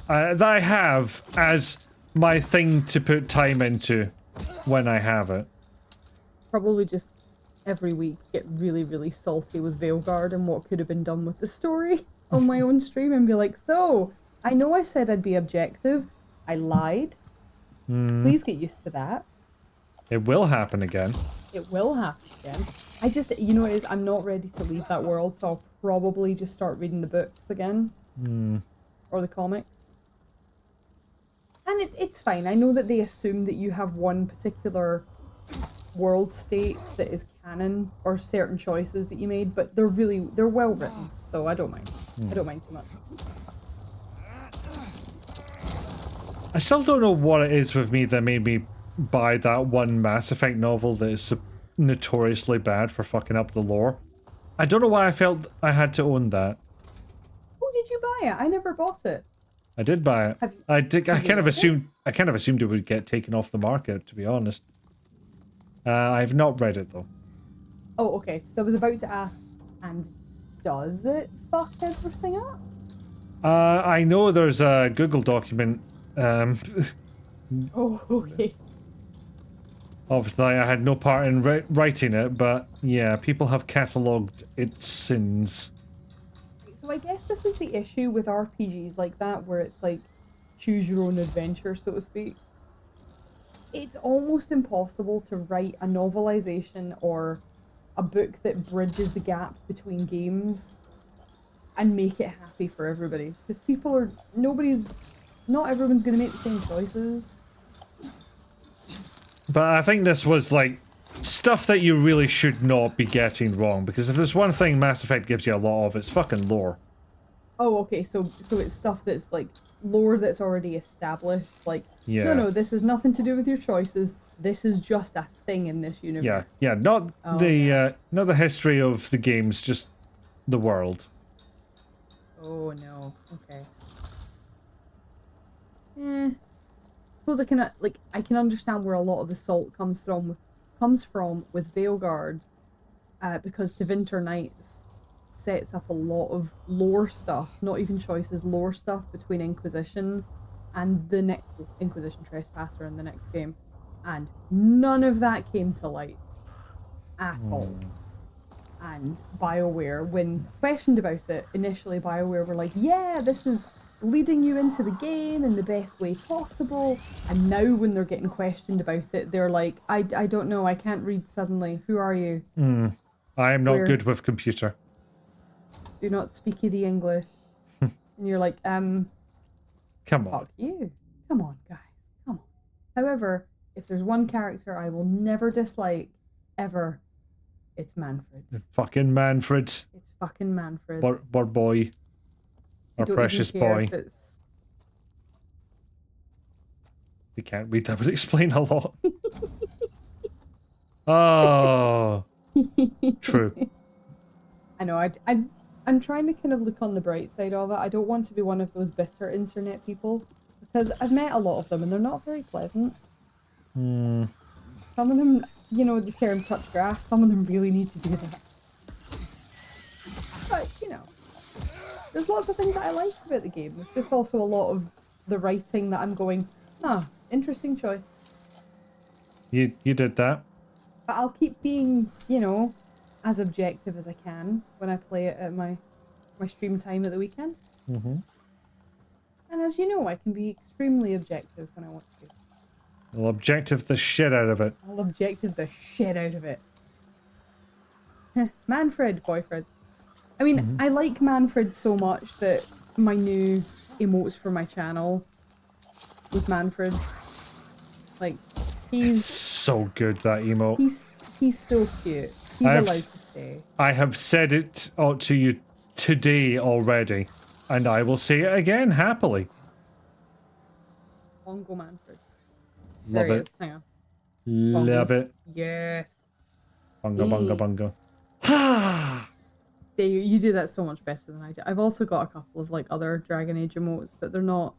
I have as my thing to put time into when I have it? Probably just every week get really, really salty with Veilguard and what could have been done with the story on my own stream and be like, so, I know I said I'd be objective. I lied. Please get used to that. It will happen again. It will happen again. I just, you know what it is? I'm not ready to leave that world, so I'll probably just start reading the books again. Or the comics. And it's fine. I know that they assume that you have one particular world state that is canon, or certain choices that you made, but they're well written, so I don't mind. I don't mind too much. I still don't know what it is with me that made me buy that one Mass Effect novel that is notoriously bad for fucking up the lore. I don't know why I felt I had to own that. Oh, did you buy it? I never bought it. I did buy it. I kind of assumed it would get taken off the market, to be honest. I have not read it though. Oh, okay. So I was about to ask, and does it fuck everything up? I know there's a Google document. Oh, okay. Obviously, I had no part in writing it, but yeah, people have catalogued its sins. So I guess this is the issue with RPGs like that, where it's like choose your own adventure, so to speak. It's almost impossible to write a novelization or a book that bridges the gap between games and make it happy for everybody. Because not everyone's going to make the same choices. But I think this was like stuff that you really should not be getting wrong, because if there's one thing Mass Effect gives you a lot of, it's fucking lore. Oh, okay, so it's stuff that's like lore that's already established, like, yeah. No, this has nothing to do with your choices, this is just a thing in this universe. Yeah, not not the history of the games, just the world. Oh no, okay. Suppose I can understand where a lot of the salt comes from with Veilguard, because Tevinter Nights sets up a lot of lore stuff, not even choices, lore stuff between Inquisition and the next Inquisition Trespasser in the next game, and none of that came to light at all. And BioWare, when questioned about it, initially BioWare were like, yeah, this is leading you into the game in the best way possible, and now when they're getting questioned about it, they're like, I don't know, I can't read suddenly, who are you? I am not good with computer. Do not speak the English. And you're like, come on. Fuck you. Come on, guys, come on. However, if there's one character I will never dislike, ever, It's Manfred. Fucking Manfred. It's fucking Manfred. Our boy. Our precious boy. You can't read that would explain a lot. Oh. True. I know, I'm trying to kind of look on the bright side of it. I don't want to be one of those bitter internet people, because I've met a lot of them and they're not very pleasant. Hmm. Some of them, you know, the term touch grass, some of them really need to do that. But, you know, there's lots of things that I like about the game. There's just also a lot of the writing that I'm going, interesting choice. You did that. But I'll keep being, you know, as objective as I can when I play it at my stream time at the weekend. Mm-hmm. And as you know, I can be extremely objective when I want to. I'll objective the shit out of it. I'll objective the shit out of it. Manfred, boyfriend. I mean, I like Manfred so much that my new emotes for my channel was Manfred. Like, he's so good, that emote. He's so cute. He's allowed to stay. I have said it to you today already, and I will say it again happily. Bongo Manfred. Love There he it. is. Hang on. Love Bongos. it. Yes. Bunga, bunga, bunga. You do that so much better than I do. I've also got a couple of like other Dragon Age emotes, but they're not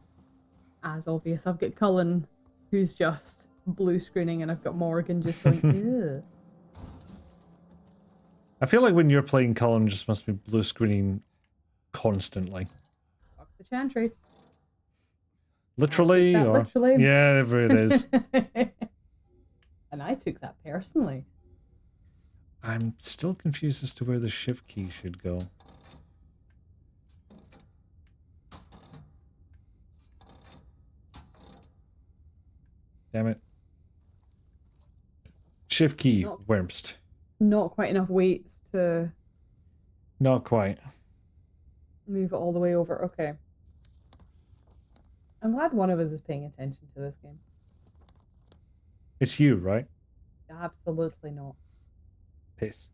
as obvious. I've got Cullen, who's just blue screening, and I've got Morgan just going, ew. I feel like when you're playing Cullen, just must be blue screening constantly. Fuck the Chantry. Literally? Or... literally. Yeah, whatever it is. And I took that personally. I'm still confused as to where the shift key should go. Damn it. Shift key, Wurmst. Not quite enough weights to Not quite. move it all the way over. Okay. I'm glad one of us is paying attention to this game. It's you, right? Absolutely not. Piss.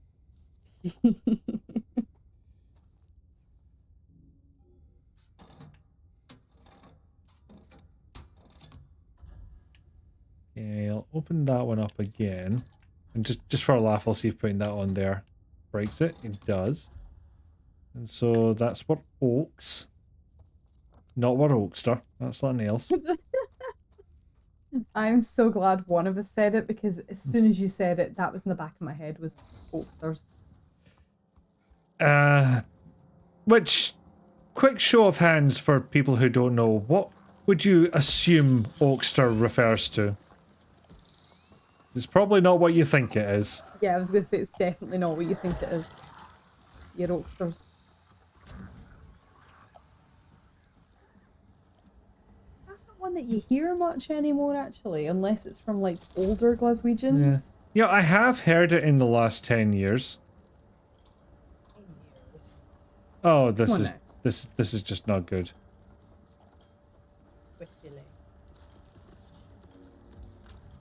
Okay, I'll open that one up again. And just for a laugh, I'll see if putting that on there breaks it. It does. And so that's what Oaks. Not what Oakster. That's something else. I'm so glad one of us said it, because as soon as you said it, that was in the back of my head was Oaksters. Which, quick show of hands for people who don't know, what would you assume Oakster refers to? It's probably not what you think it is. Yeah, I was going to say it's definitely not what you think it is. You're Oaksters. That's not one that you hear much anymore, actually, unless it's from, like, older Glaswegians. Yeah, I have heard it in the last 10 years. 10 years. Oh, this Come on is now. this is just not good. Quickly.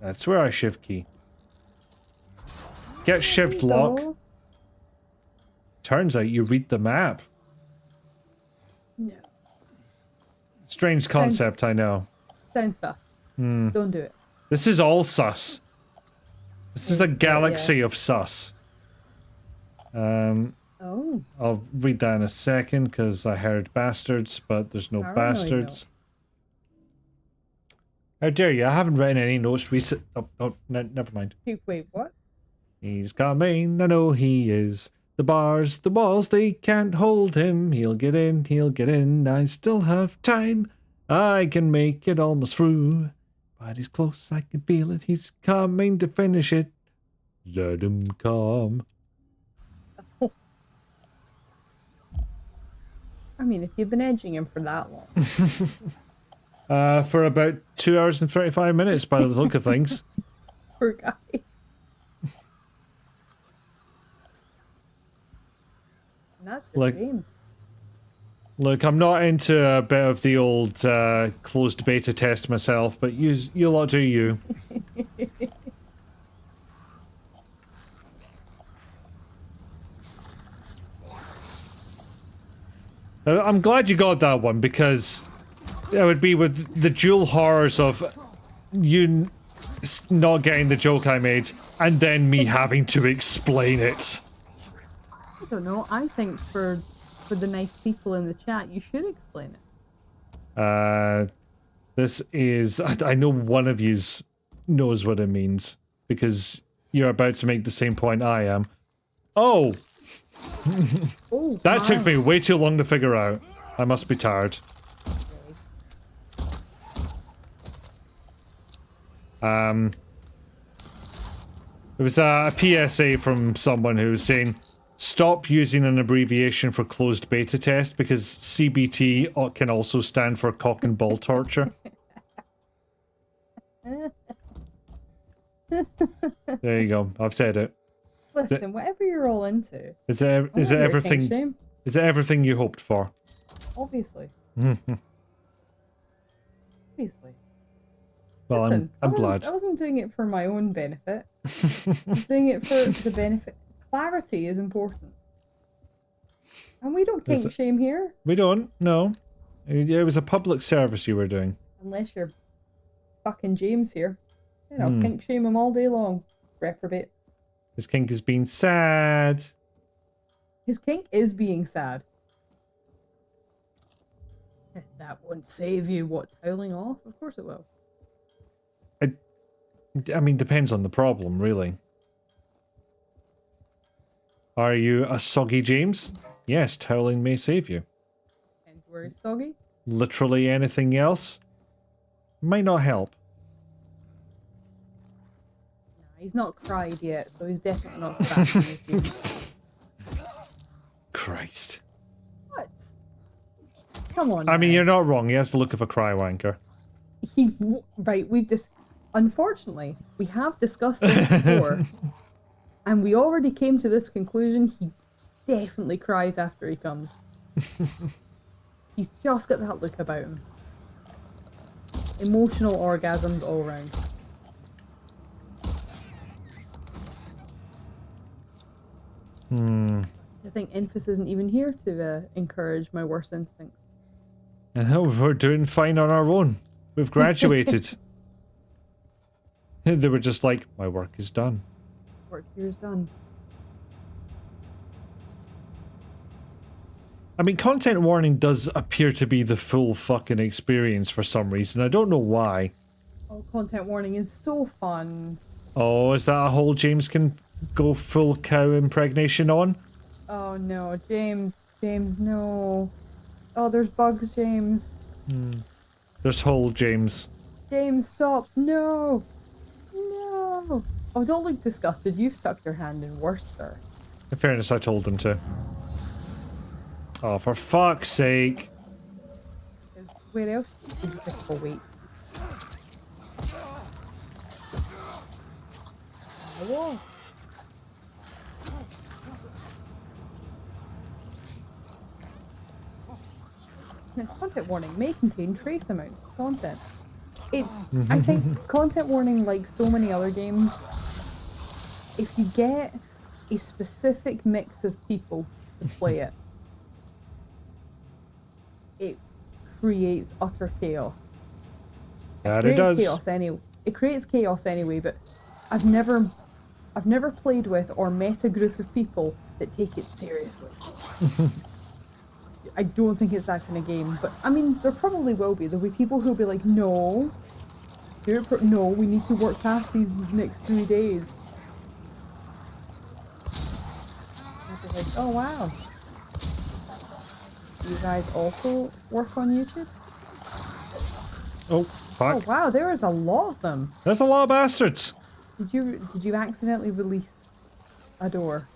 That's where I shift key. Get shift There you lock. go. Turns out you read the map. No. Strange concept, I know. Sounds sus. Hmm. Don't do it. This is all sus. This is a It's- galaxy of sus. Oh. I'll read that in a second because I heard bastards, but there's no I don't really bastards. How dare you? I haven't written any notes recent. Oh, never mind. Wait, what? He's coming, I know he is. The bars, the walls, they can't hold him. He'll get in, I still have time. I can make it almost through. But he's close, I can feel it. He's coming to finish it. Let him come. I mean, if you've been edging him for that long. For about 2 hours and 35 minutes by the look of things. Poor guy. And that's just Like- games. Look, I'm not into a bit of the old closed beta test myself, but you lot do you. I'm glad you got that one, because it would be with the dual horrors of you not getting the joke I made, and then me having to explain it. I don't know. I think for the nice people in the chat, you should explain it. This is... I know one of yous knows what it means, because you're about to make the same point I am. Oh! Oh, that took me way too long to figure out. I must be tired. There was a PSA from someone who was saying, stop using an abbreviation for closed beta test, because CBT can also stand for cock and ball torture. There you go. I've said it. Listen, whatever you're all into. Is it everything? Is it everything you hoped for? Obviously. Obviously. Well, Listen, I'm glad. I wasn't doing it for my own benefit. I was doing it for the benefit. Clarity is important. And we don't kink shame here. We don't. No. It was a public service you were doing. Unless you're fucking James here. You know, kink shame him all day long. Reprobate. His kink is being sad. His kink is being sad. That won't save you. What, toweling off? Of course it will. I mean, depends on the problem, really. Are you a soggy James? Yes, toweling may save you. Depends where he's soggy. Literally anything else might not help. Nah, he's not cried yet, so he's definitely not scratching his face. Christ. What? Come on. I mean, you're not wrong. He has the look of a cry wanker. Right, unfortunately, we have discussed this before, and we already came to this conclusion. He definitely cries after he comes. He's just got that look about him. Emotional orgasms all around. I think Infus isn't even here to encourage my worst instincts. No, we're doing fine on our own. We've graduated. They were just like, my work is done. Work here is done. I mean, content warning does appear to be the full fucking experience for some reason. I don't know why. Oh, content warning is so fun. Oh, is that a whole James can go full cow impregnation on? Oh no, James, no. Oh, there's bugs, James. There's whole James. James, stop. No. No. Oh, don't look disgusted. You've stuck your hand in worse, sir. In fairness, I told them to. Oh, for fuck's sake. Where else did you pick for weight? Whoa. Content warning may contain trace amounts of content. I think content warning, like so many other games, if you get a specific mix of people to play it, it creates utter chaos. It does. It creates chaos anyway, but I've never played with or met a group of people that take it seriously. I don't think it's that kind of game, but I mean, there probably will be. There'll be people who'll be like, no, no, we need to work past these next 3 days. I'll be like, oh wow. You guys also work on YouTube? Oh, fuck. Oh wow, there is a lot of them. There's a lot of bastards. Did you accidentally release a door?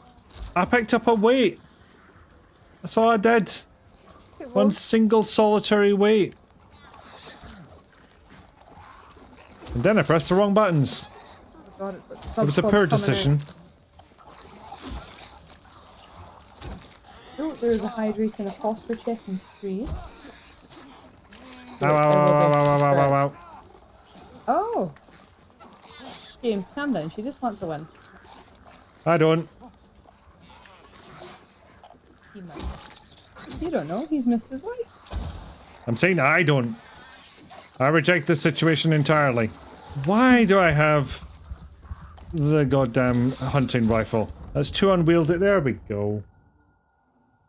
I picked up a weight. That's all I did. One single solitary weight. And then I pressed the wrong buttons. Oh God, It was a poor decision. Oh, there's a hydrate and a phosphor check in 3. Ow. Oh! James, calm down. She just wants a win. I don't. She don't know. He's missed his wife. I'm saying I don't. I reject this situation entirely. Why do I have the goddamn hunting rifle? That's too unwieldy. There we go.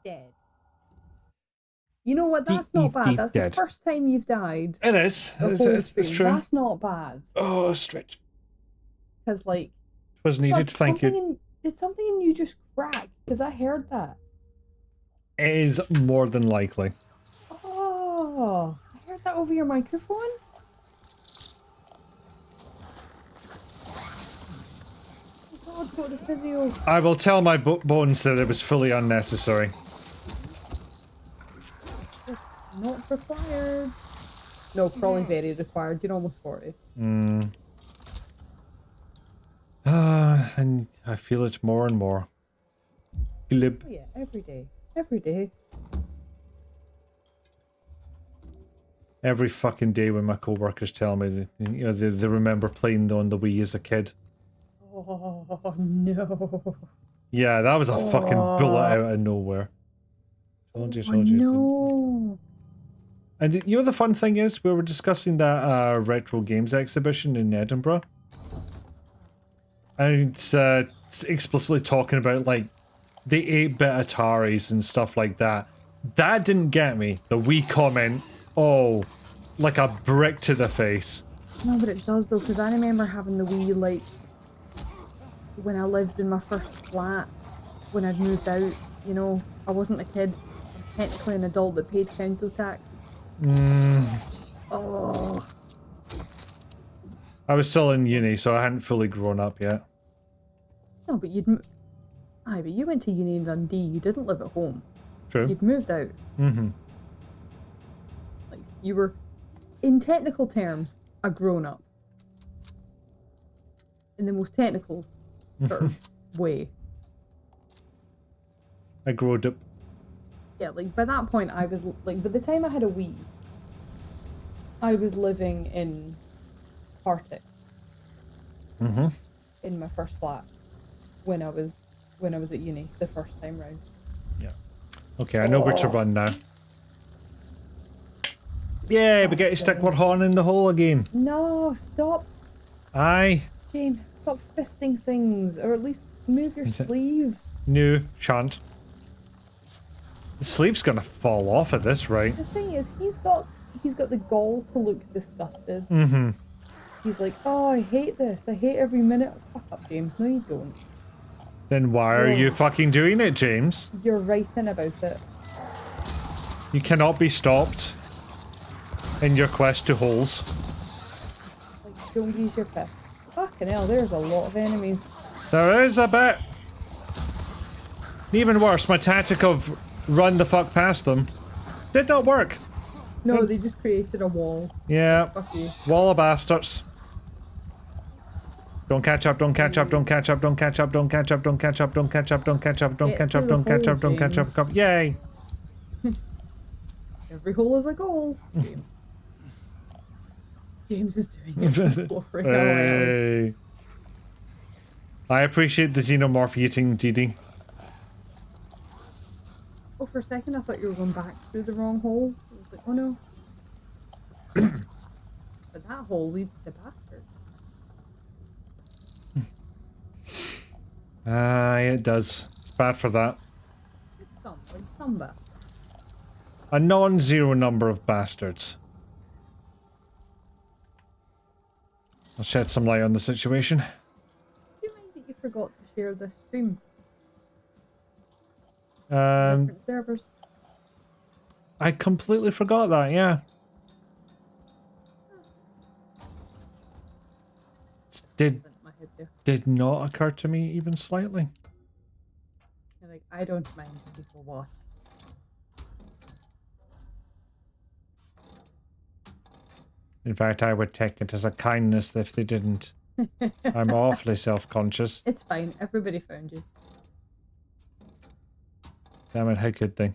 Dead. You know what? That's not bad. That's the Dead. first time you've died. It is. The It's, whole it's stream. true. That's not bad. Oh, stretch. Because, like... It was needed, thank you. Did something in you just crack? Because I heard that. It is more than likely. Oh, I heard that over your microphone? Oh God, go to physio. I will tell my bones that it was fully unnecessary. Just not required. No, probably very required. You're almost 40. And I feel it more and more. Glib. Oh, yeah, every day. Every day. Every fucking day when my co-workers tell me that, you know, they remember playing on the Wii as a kid. Oh, no. Yeah, that was a fucking bullet out of nowhere. Told you. No. And you know the fun thing is, we were discussing that retro games exhibition in Edinburgh. And it's explicitly talking about, like, the 8-bit Ataris and stuff like that. That didn't get me. The Wii comment, oh, like a brick to the face. No, but it does though, because I remember having the Wii, like, when I lived in my first flat, when I'd moved out, you know, I wasn't a kid. I was technically an adult that paid council tax. Oh. I was still in uni, so I hadn't fully grown up yet. No, but Aye, but you went to uni in Dundee, you didn't live at home. True. You'd moved out. Mm-hmm. Like, you were, in technical terms, a grown-up. In the most technical sort of way. I grew up. Yeah, like, by that point, I was, like, by the time I had a Wii, I was living in Partick. Mm-hmm. In my first flat. When I was at uni, the first time round. Yeah. Okay, I know where to run now. Yeah, we get to stick our horn in the hole again. No, stop. Aye. James, stop fisting things, or at least move your sleeve. No, shan't. The sleeve's gonna fall off at this rate. The thing is, he's got the gall to look disgusted. Mm-hmm. He's like, oh, I hate this. I hate every minute. Fuck up, James. No, you don't. Then why are you fucking doing it, James? You're writing about it. You cannot be stopped in your quest to holes. Like, don't use your pick. Fucking hell, there's a lot of enemies. There is a bit. Even worse, my tactic of run the fuck past them did not work. No, they just created a wall. Yeah. Fuck you. Wall of bastards. Don't catch up, don't catch up, don't catch up, don't catch up, don't catch up, don't catch up, don't catch up, don't catch up, don't catch up, don't catch up, don't catch up, yay! Every hole is a goal. James. James is doing it. Hey. I appreciate the xenomorph eating, Didi. Oh, for a second I thought you were going back through the wrong hole. I was like, oh no. But that hole leads to bastard. It does. It's bad for that. Some bastard. A non-zero number of bastards. I'll shed some light on the situation. Do you mind that you forgot to share this stream? Different servers. I completely forgot that, yeah. Did not occur to me even slightly. You're like, I don't mind people watch. In fact, I would take it as a kindness if they didn't. I'm awfully self-conscious. It's fine. Everybody found you. Damn it, how could they?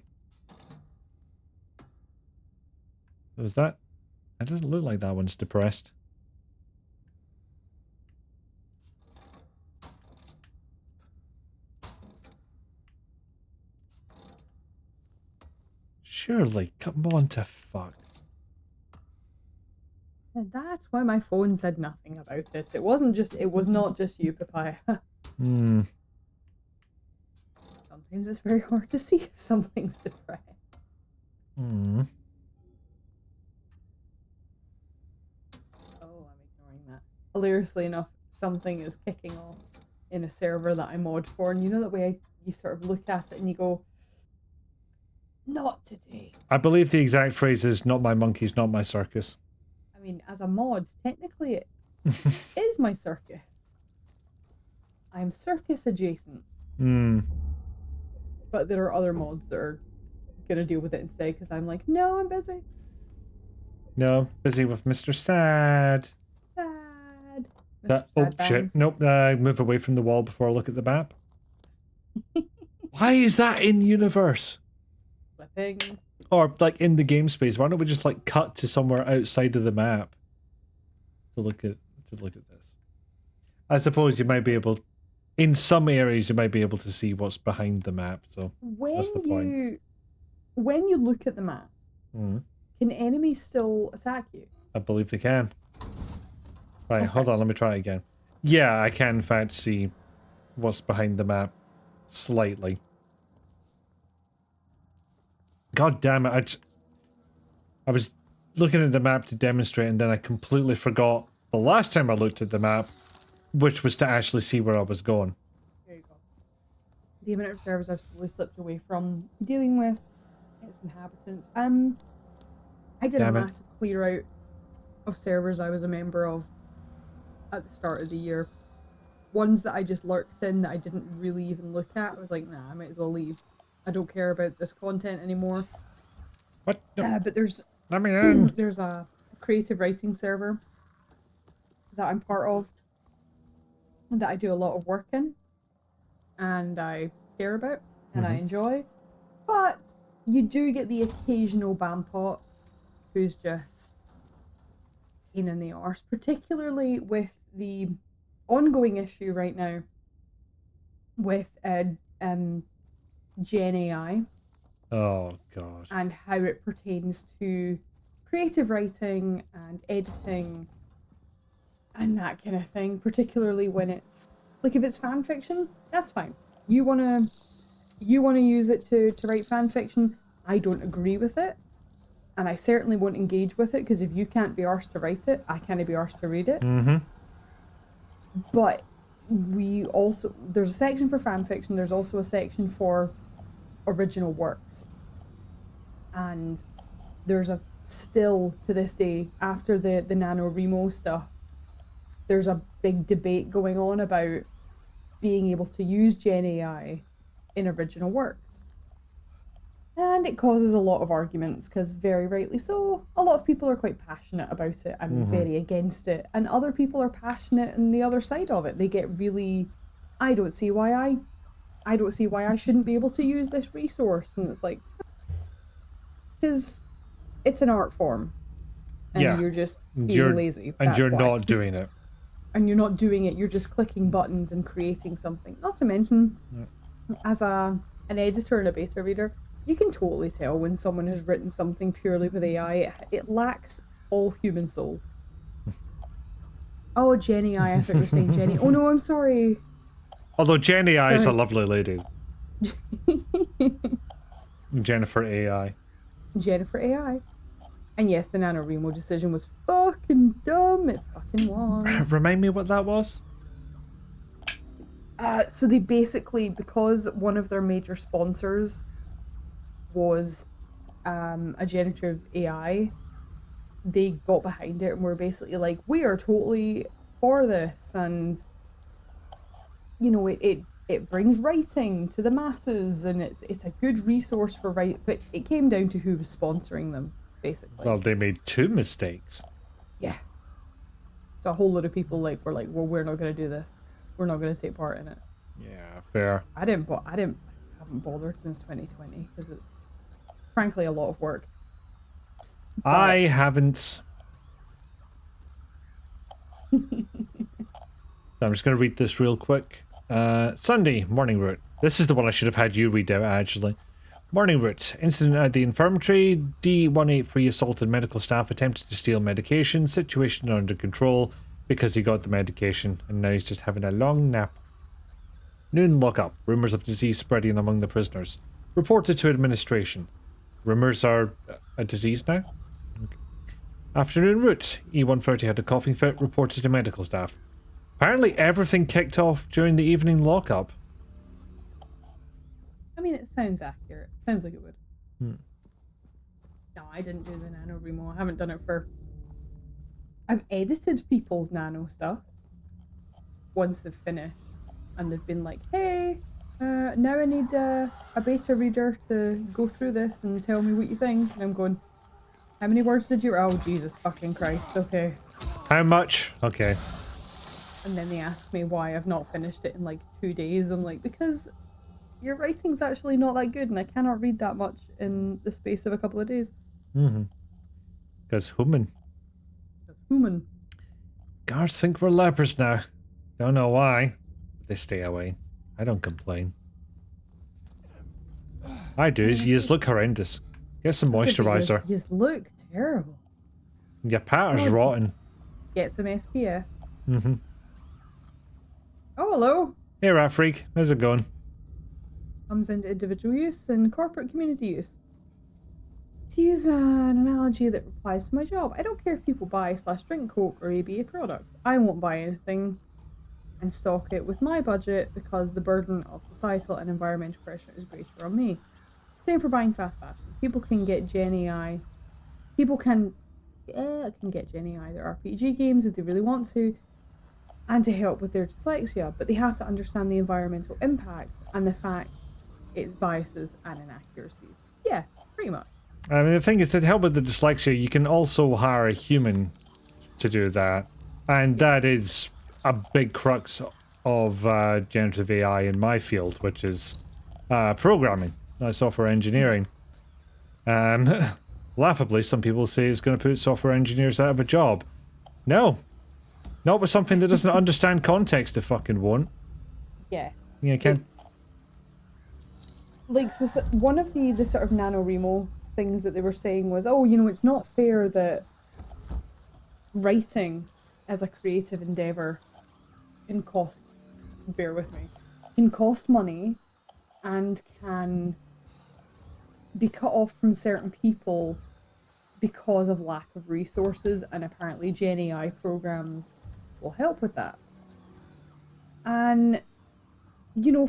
Was that? It doesn't look like that one's depressed. Surely, come on to fuck. And that's why my phone said nothing about it. It was not just you, Papaya. Hmm. Sometimes it's very hard to see if something's depressed. Hmm. Oh, I'm ignoring that. Hilariously enough, something is kicking off in a server that I mod for, and you know that way you sort of look at it and you go, not today. I believe the exact phrase is "not my monkeys, not my circus." I mean, as a mod, technically it is my circus. I'm circus adjacent. Hmm. But there are other mods that are gonna deal with it instead because I'm like, no, I'm busy. No, busy with Mr. Sad. Sad. Oh, Sad shit. bands. Nope, move away from the wall before I look at the map. Why is that in universe? Flipping. Or, like, in the game space? Why don't we just, like, cut to somewhere outside of the map to look at this? I suppose you might be able... In some areas, you might be able to see what's behind the map, so that's the point. When you look at the map, Mm. can enemies still attack you? I believe they can. Right, hold on, let me try it again. Yeah, I can in fact see what's behind the map. Slightly. God damn it, I was looking at the map to demonstrate and then I completely forgot the last time I looked at the map, which was to actually see where I was going. There you go. The amount of servers I've slowly slipped away from dealing with its inhabitants. I did a massive clear out of servers I was a member of at the start of the year. Ones that I just lurked in that I didn't really even look at. I was like, nah, I might as well leave. I don't care about this content anymore. What? No. But there's Let me in. there's a creative writing server that I'm part of that I do a lot of work in and I care about and I enjoy. But you do get the occasional bampot who's just pain in the arse, particularly with the ongoing issue right now with Gen AI. Oh, God. And how it pertains to creative writing and editing and that kind of thing, particularly when it's like if it's fan fiction, that's fine. You wanna use it to write fan fiction. I don't agree with it, and I certainly won't engage with it because if you can't be arsed to write it, I can't be arsed to read it. But there's a section for fan fiction. There's also a section for original works, and there's a still to this day after the NaNoWriMo stuff. There's a big debate going on about being able to use Gen AI in original works. And it causes a lot of arguments because very rightly so, a lot of people are quite passionate about it and very against it. And other people are passionate on the other side of it. They get really, I don't see why I shouldn't be able to use this resource. And it's like, because it's an art form. And you're just being lazy. And you're not doing it. And you're not doing it, you're just clicking buttons and creating something. Not to mention, as an editor and a beta reader, you can totally tell when someone has written something purely with AI. It lacks all human soul. Oh, Gen AI, I thought you were saying Jenny. Oh no, I'm sorry. Although Gen AI is a lovely lady. Jennifer AI. Jennifer AI. And yes, the NaNoWriMo decision was fucking dumb. It fucking was. Remind me what that was? So they basically, because one of their major sponsors was a generative AI, they got behind it and were basically like, we are totally for this, and you know, it brings writing to the masses and it's a good resource for but it came down to who was sponsoring them, basically. Well, they made 2 mistakes. Yeah. So a whole lot of people were like, well, we're not going to do this. We're not going to take part in it. Yeah, fair. I haven't bothered since 2020 because it's frankly a lot of work. But I haven't. I'm just going to read this real quick. Sunday morning route. This is the one I should have had you read out, actually. Morning route. Incident at the infirmary. D183 assaulted medical staff, attempted to steal medication. Situation under control because he got the medication and now he's just having a long nap. Noon lockup. Rumors of disease spreading among the prisoners. Reported to administration. Rumors are a disease now? Okay. Afternoon route. E130 had a coughing fit, reported to medical staff. Apparently everything kicked off during the evening lockup. I mean, it sounds accurate. Sounds like it would. Hmm. No, I didn't do the nano remo. I haven't done it for... I've edited people's nano stuff once they've finished. And they've been like, hey, now I need a beta reader to go through this and tell me what you think. And I'm going, how many words did you... Oh, Jesus fucking Christ, okay. How much? Okay. And then they ask me why I've not finished it in like 2 days. I'm like, because your writing's actually not that good and I cannot read that much in the space of a couple of days. Mm-hmm. Because human. Human. Guards think we're lepers now. Don't know why. They stay away. I don't complain. I do. You just look horrendous. Get some moisturizer. You look terrible. Your powder's rotten. Get some SPF. Mm-hmm. Oh, hello. Hey, Rat Freak. How's it going? Comes into individual use and corporate community use. To use an analogy that applies to my job, I don't care if people buy/drink Coke or ABA products. I won't buy anything and stock it with my budget because the burden of societal and environmental pressure is greater on me. Same for buying fast fashion. People can get Gen AI. People can get Gen AI their RPG games if they really want to, and to help with their dyslexia, but they have to understand the environmental impact and the fact its biases and inaccuracies. Yeah, pretty much. I mean, the thing is, to help with the dyslexia, you can also hire a human to do that. And that is a big crux of generative AI in my field, which is programming, software engineering. Laughably, some people say it's going to put software engineers out of a job. No. Not with something that doesn't understand context, it fucking won't. Yeah. Yeah, can't... Like, so one of the sort of NaNoWriMo things that they were saying was, oh, you know, it's not fair that writing as a creative endeavor can cost, bear with me, can cost money and can be cut off from certain people because of lack of resources, and apparently Gen AI programs will help with that. And, you know,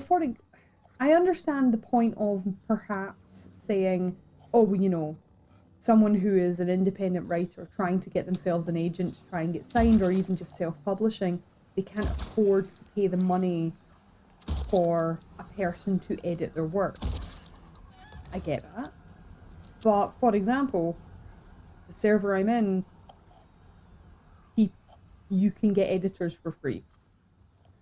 I understand the point of perhaps saying, oh, well, you know, someone who is an independent writer trying to get themselves an agent to try and get signed, or even just self-publishing, they can't afford to pay the money for a person to edit their work. I get that. But, for example, the server I'm in, you can get editors for free.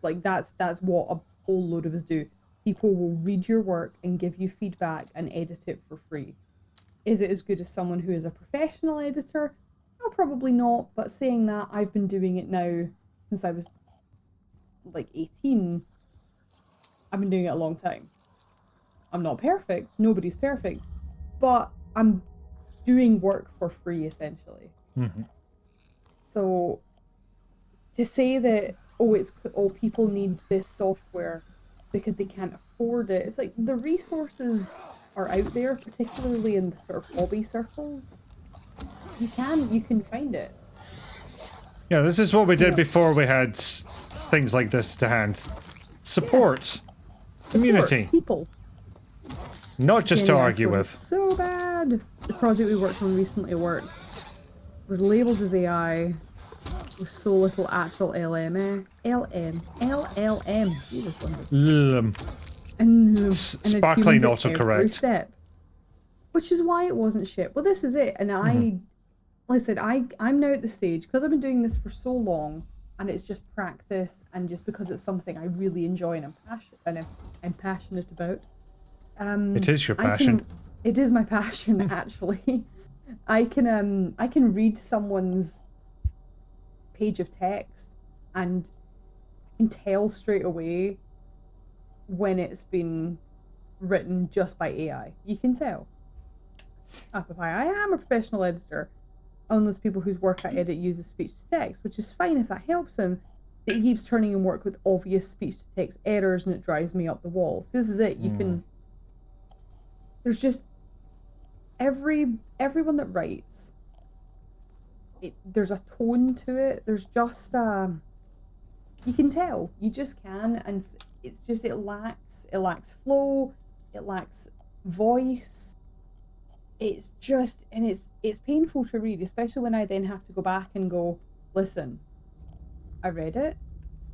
Like, that's what a whole load of us do. People will read your work and give you feedback and edit it for free. Is it as good as someone who is a professional editor? No, probably not. But saying that, I've been doing it now since I was like 18. I've been doing it a long time. I'm not perfect. Nobody's perfect. But I'm doing work for free, essentially. Mm-hmm. So to say that, oh, people need this software because they can't afford it, it's like the resources are out there, particularly in the sort of hobby circles. You can find it. Yeah, this is what we did before we had things like this to hand. Support. Community. People. Not just to argue with. So bad. The project we worked on recently at work was labelled as AI with so little actual LLM. Jesus, Linda. And sparkling autocorrect. Step, which is why it wasn't shit. Well, this is it. And like I said, I'm now at the stage, because I've been doing this for so long, and it's just practice, and just because it's something I really enjoy and I'm passionate about. It is your passion. It is my passion, actually. I can read someone's page of text and I can tell straight away when it's been written just by AI. You can tell. Apple pie. I am a professional editor. On those people whose work I edit uses speech to text, which is fine if that helps him. But he keeps turning in work with obvious speech to text errors, and it drives me up the wall. So this is it. You can. There's just everyone that writes. There's a tone to it. There's just you can tell. You just can, and it's just it lacks flow. It lacks voice. It's just, and it's painful to read, especially when I then have to go back and go, listen, I read it.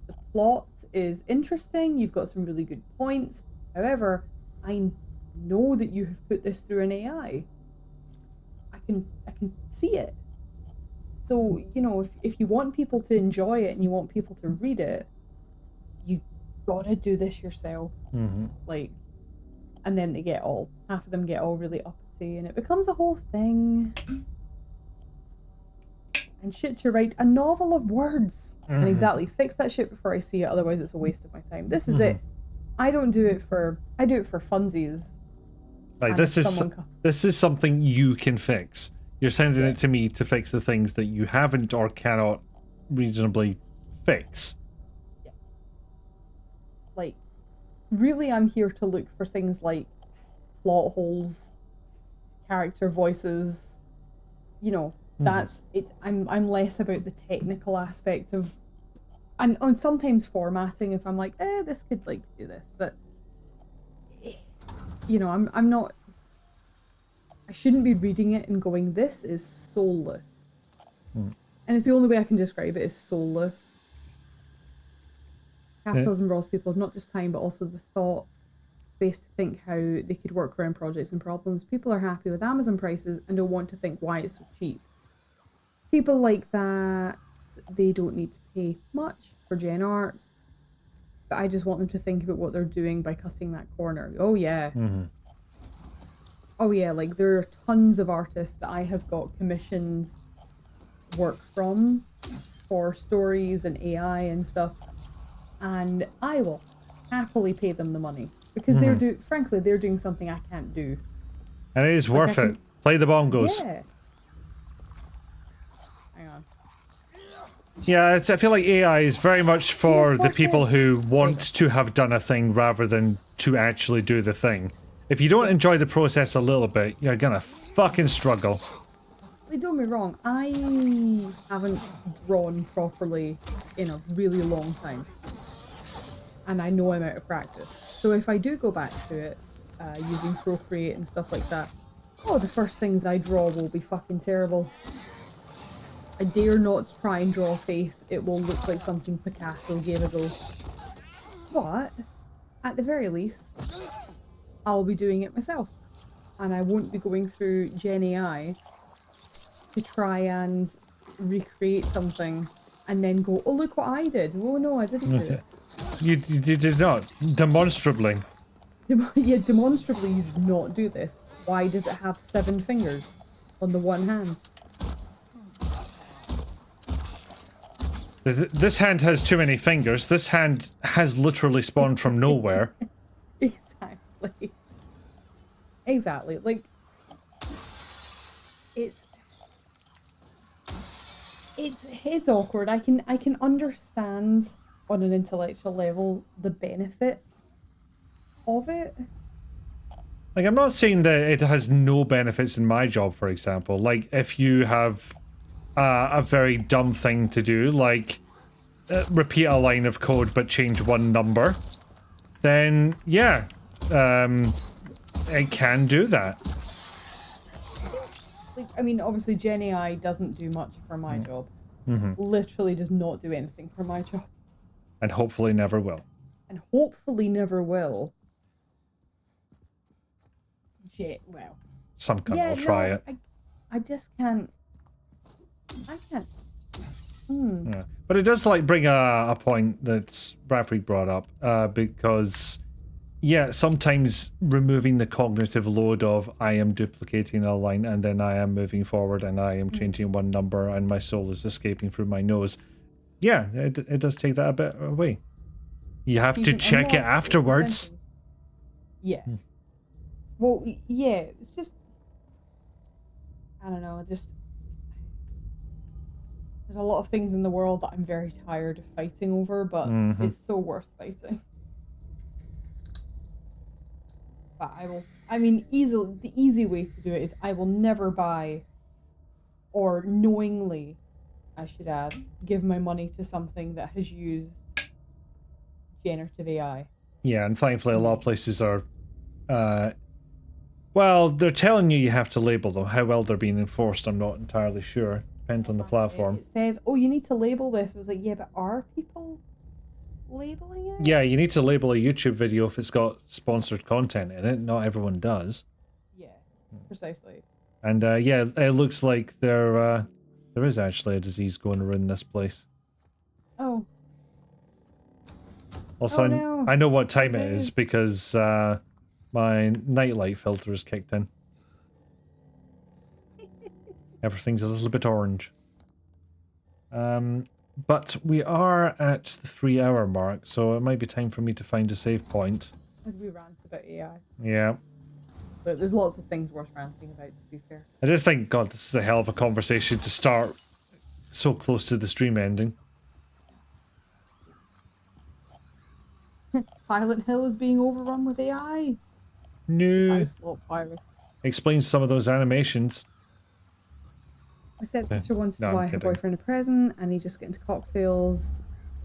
The plot is interesting. You've got some really good points. However, I know that you have put this through an AI. I can see it. So, you know, if you want people to enjoy it and you want people to read it, you gotta do this yourself. Like, and then half of them get all really uppity, and it becomes a whole thing. And shit to write a novel of words. And exactly, fix that shit before I see it, otherwise it's a waste of my time. This is it. I do it for funsies. Like, this is something you can fix. You're sending it to me to fix the things that you haven't or cannot reasonably fix. Yeah. Like, really, I'm here to look for things like plot holes, character voices. You know, that's it. I'm less about the technical aspect of, and sometimes formatting. If I'm like, this could like do this, but you know, I'm not. I shouldn't be reading it and going, this is soulless. And it's the only way I can describe it, is soulless. Capitalism robs people of not just time, but also the thought space to think how they could work around projects and problems. People are happy with Amazon prices and don't want to think why it's so cheap. People like that, they don't need to pay much for gen art. But I just want them to think about what they're doing by cutting that corner. Oh yeah. Oh yeah, like there are tons of artists that I have got commissioned work from for stories and AI and stuff, and I will happily pay them the money because they're doing something I can't do. And it is worth it. Play the bongos. Yeah. Hang on. Yeah, I feel like AI is very much for the people who want to have done a thing rather than to actually do the thing. If you don't enjoy the process a little bit, you're gonna fucking struggle. Don't get me wrong, I haven't drawn properly in a really long time. And I know I'm out of practice. So if I do go back to it, using Procreate and stuff like that, the first things I draw will be fucking terrible. I dare not try and draw a face. It will look like something Picasso gave a go. But, at the very least, I'll be doing it myself. And I won't be going through Gen AI to try and recreate something and then go, oh, look what I did. Oh, no, I didn't do it. You did not. Demonstrably. Yeah, demonstrably you did not do this. Why does it have 7 fingers on the one hand? This hand has too many fingers. This hand has literally spawned from nowhere. Exactly. Like, it's awkward. I can understand on an intellectual level the benefits of it. Like, I'm not saying that it has no benefits in my job, for example. Like, if you have a very dumb thing to do, like repeat a line of code but change one number, then yeah, it can do that. Like, I mean, obviously Gen AI doesn't do much for my job. Literally does not do anything for my job. And hopefully never will. And hopefully never will. Well. Some cunt will try it. I just can't. I can't. Yeah. But it does like bring a point that Bradford brought up, because yeah, sometimes removing the cognitive load of I am duplicating a line and then I am moving forward and I am changing one number and my soul is escaping through my nose. Yeah, it does take that a bit away. You have to check it afterwards. Yeah. Well, yeah, it's just, I don't know, there's a lot of things in the world that I'm very tired of fighting over, but it's so worth fighting. But the easy way to do it is I will never buy, or knowingly, I should add, give my money to something that has used generative AI. Yeah, and thankfully a lot of places are, well, they're telling you have to label them. How well they're being enforced, I'm not entirely sure. Depends on the platform. It says, oh, you need to label this. I was like, yeah, but are people labeling it? Yeah, you need to label a YouTube video if it's got sponsored content in it. Not everyone does. Yeah, precisely. And yeah, it looks like there is actually a disease going around this place. Oh. Also, Oh, no. I know what time it is because my nightlight filter is kicked in. Everything's a little bit orange. But we are at the 3-hour mark, so it might be time for me to find a save point. As we rant about AI. Yeah. But there's lots of things worth ranting about, to be fair. I did think, God, this is a hell of a conversation to start so close to the stream ending. Silent Hill is being overrun with AI. No. Nice slop virus. Explains some of those animations. My stepsister wants to No, I'm buy her kidding. boyfriend a present, and he just got into cocktails.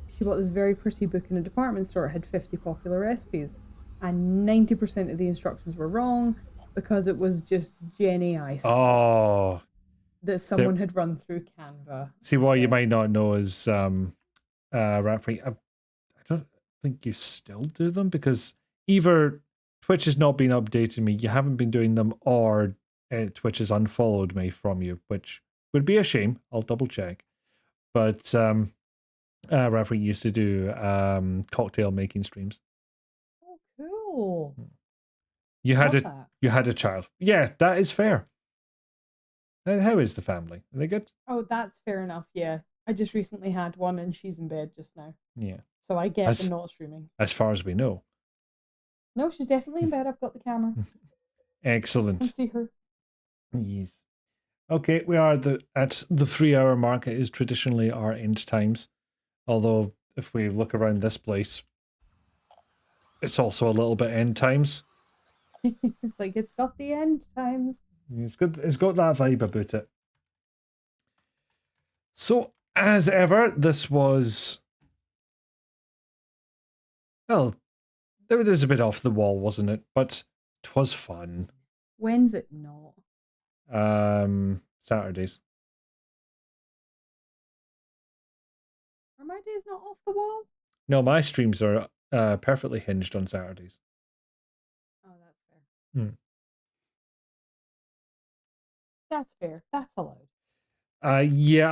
She bought this very pretty book in a department store. It had 50 popular recipes, and 90% of the instructions were wrong because it was just Gen AI stuff Oh. that someone had run through Canva. See, what you might not know is, Ratfree, I don't think you still do them because either Twitch has not been updating me, you haven't been doing them, or Twitch has unfollowed me from you, which would be a shame. I'll double check. But Ratfree used to do cocktail making streams. Oh, cool. You had Love a that. you had a child. Yeah, that is fair. And how is the family? Are they good? Oh, that's fair enough, yeah. I just recently had one, and she's in bed just now. Yeah. So I get As- the not streaming. As far as we know. No, she's definitely in bed. I've got the camera. I Excellent. can see her. Yes. Okay, we are at the 3-hour mark. It is traditionally our end times. Although, if we look around this place, it's also a little bit end times. It's like, it's got the end times. It's good. It's got that vibe about it. So, as ever, this was... Well, there was a bit off the wall, wasn't it? But it was fun. When's it not? Saturdays. Are my days not off the wall? No, my streams are perfectly hinged on Saturdays. Oh, that's fair. That's fair. That's allowed. Yeah,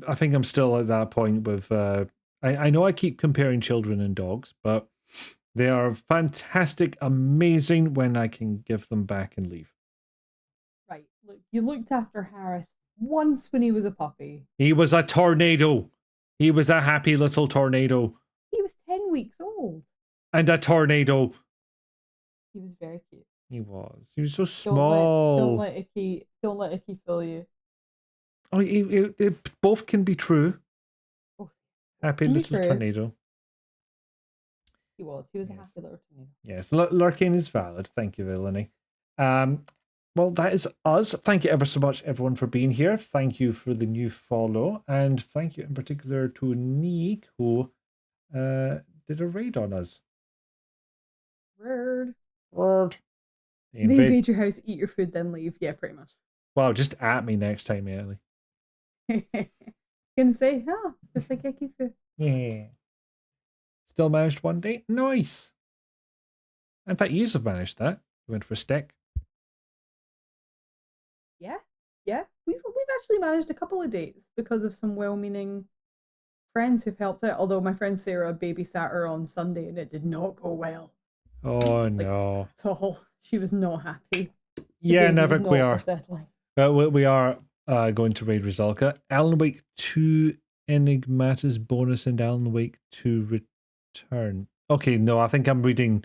I think I'm still at that point with I know I keep comparing children and dogs, but they are fantastic, amazing when I can give them back and leave. Right. Look, you looked after Harris once when he was a puppy. He was a tornado. He was a happy little tornado. He was 10 weeks old. And a tornado. He was very cute. He was. He was so small. Don't let Icky fool you. Oh, it both can be true. Both. Happy Can be little true. tornado. He was. He was a happy little tornado. Yes, lurking is valid. Thank you, Villainy. Well, that is us. Thank you ever so much, everyone, for being here. Thank you for the new follow, and thank you in particular to Neek, who did a raid on us. Word. They They invade your house, eat your food, then leave. Yeah, pretty much. Wow, just at me next time, Ellie. Gonna say, huh? Just like Icky food. Yeah. Still managed one day. Nice. In fact, you have managed that. You went for a stick. Yeah. We've actually managed a couple of dates because of some well-meaning friends who've helped out. Although my friend Sarah babysat her on Sunday and it did not go well. Oh no. At all. She was not happy. Yeah, It never was we not are. settling. We are going to raid Rizalka. Alan Wake 2 Enigmatus bonus and Alan Wake 2 return. Okay, no, I think I'm reading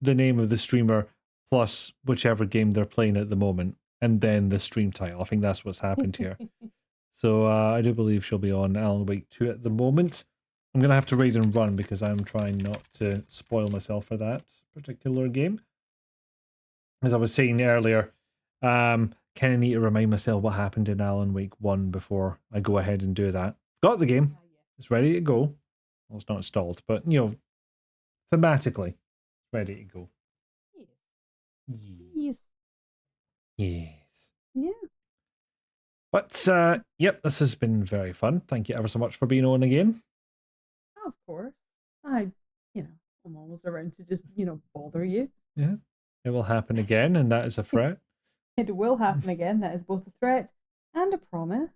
the name of the streamer plus whichever game they're playing at the moment, and then the stream title. I think that's what's happened here. So I do believe she'll be on Alan Wake 2 at the moment. I'm going to have to raid and run because I'm trying not to spoil myself for that particular game. As I was saying earlier, kind of need to remind myself what happened in Alan Wake 1 before I go ahead and do that. Got the game. It's ready to go. Well, it's not installed, but, you know, thematically, ready to go. Yes. Yes. Yeah. But, yep, this has been very fun. Thank you ever so much for being on again. Of course. I'm always around to just, bother you. Yeah. It will happen again, and that is a threat. It will happen again. That is both a threat and a promise.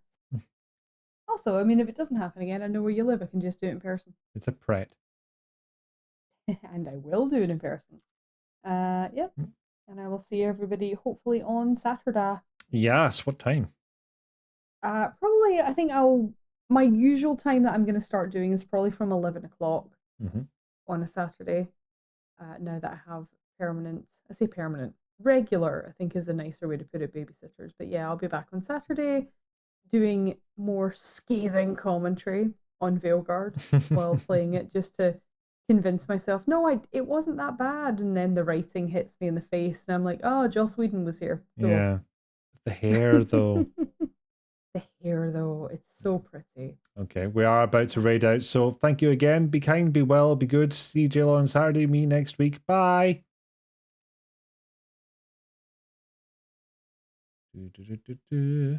Also, I mean, if it doesn't happen again, I know where you live. I can just do it in person. It's a threat. And I will do it in person. Yep. And I will see everybody hopefully on Saturday. Yes, what time? Probably, I think my usual time that I'm going to start doing is probably from 11 o'clock on a Saturday. Now that I have regular, I think is a nicer way to put it, babysitters. But yeah, I'll be back on Saturday doing more scathing commentary on Veilguard while playing it, just to convince myself, no, it wasn't that bad. And then the writing hits me in the face and I'm like, oh, Joss Whedon was here. Cool. Yeah. The hair, though. The hair, though, it's so pretty. Okay, we are about to raid out, so thank you again. Be kind, be well, be good. See Jayla on Saturday, me next week. Bye. Do, do, do, do, do.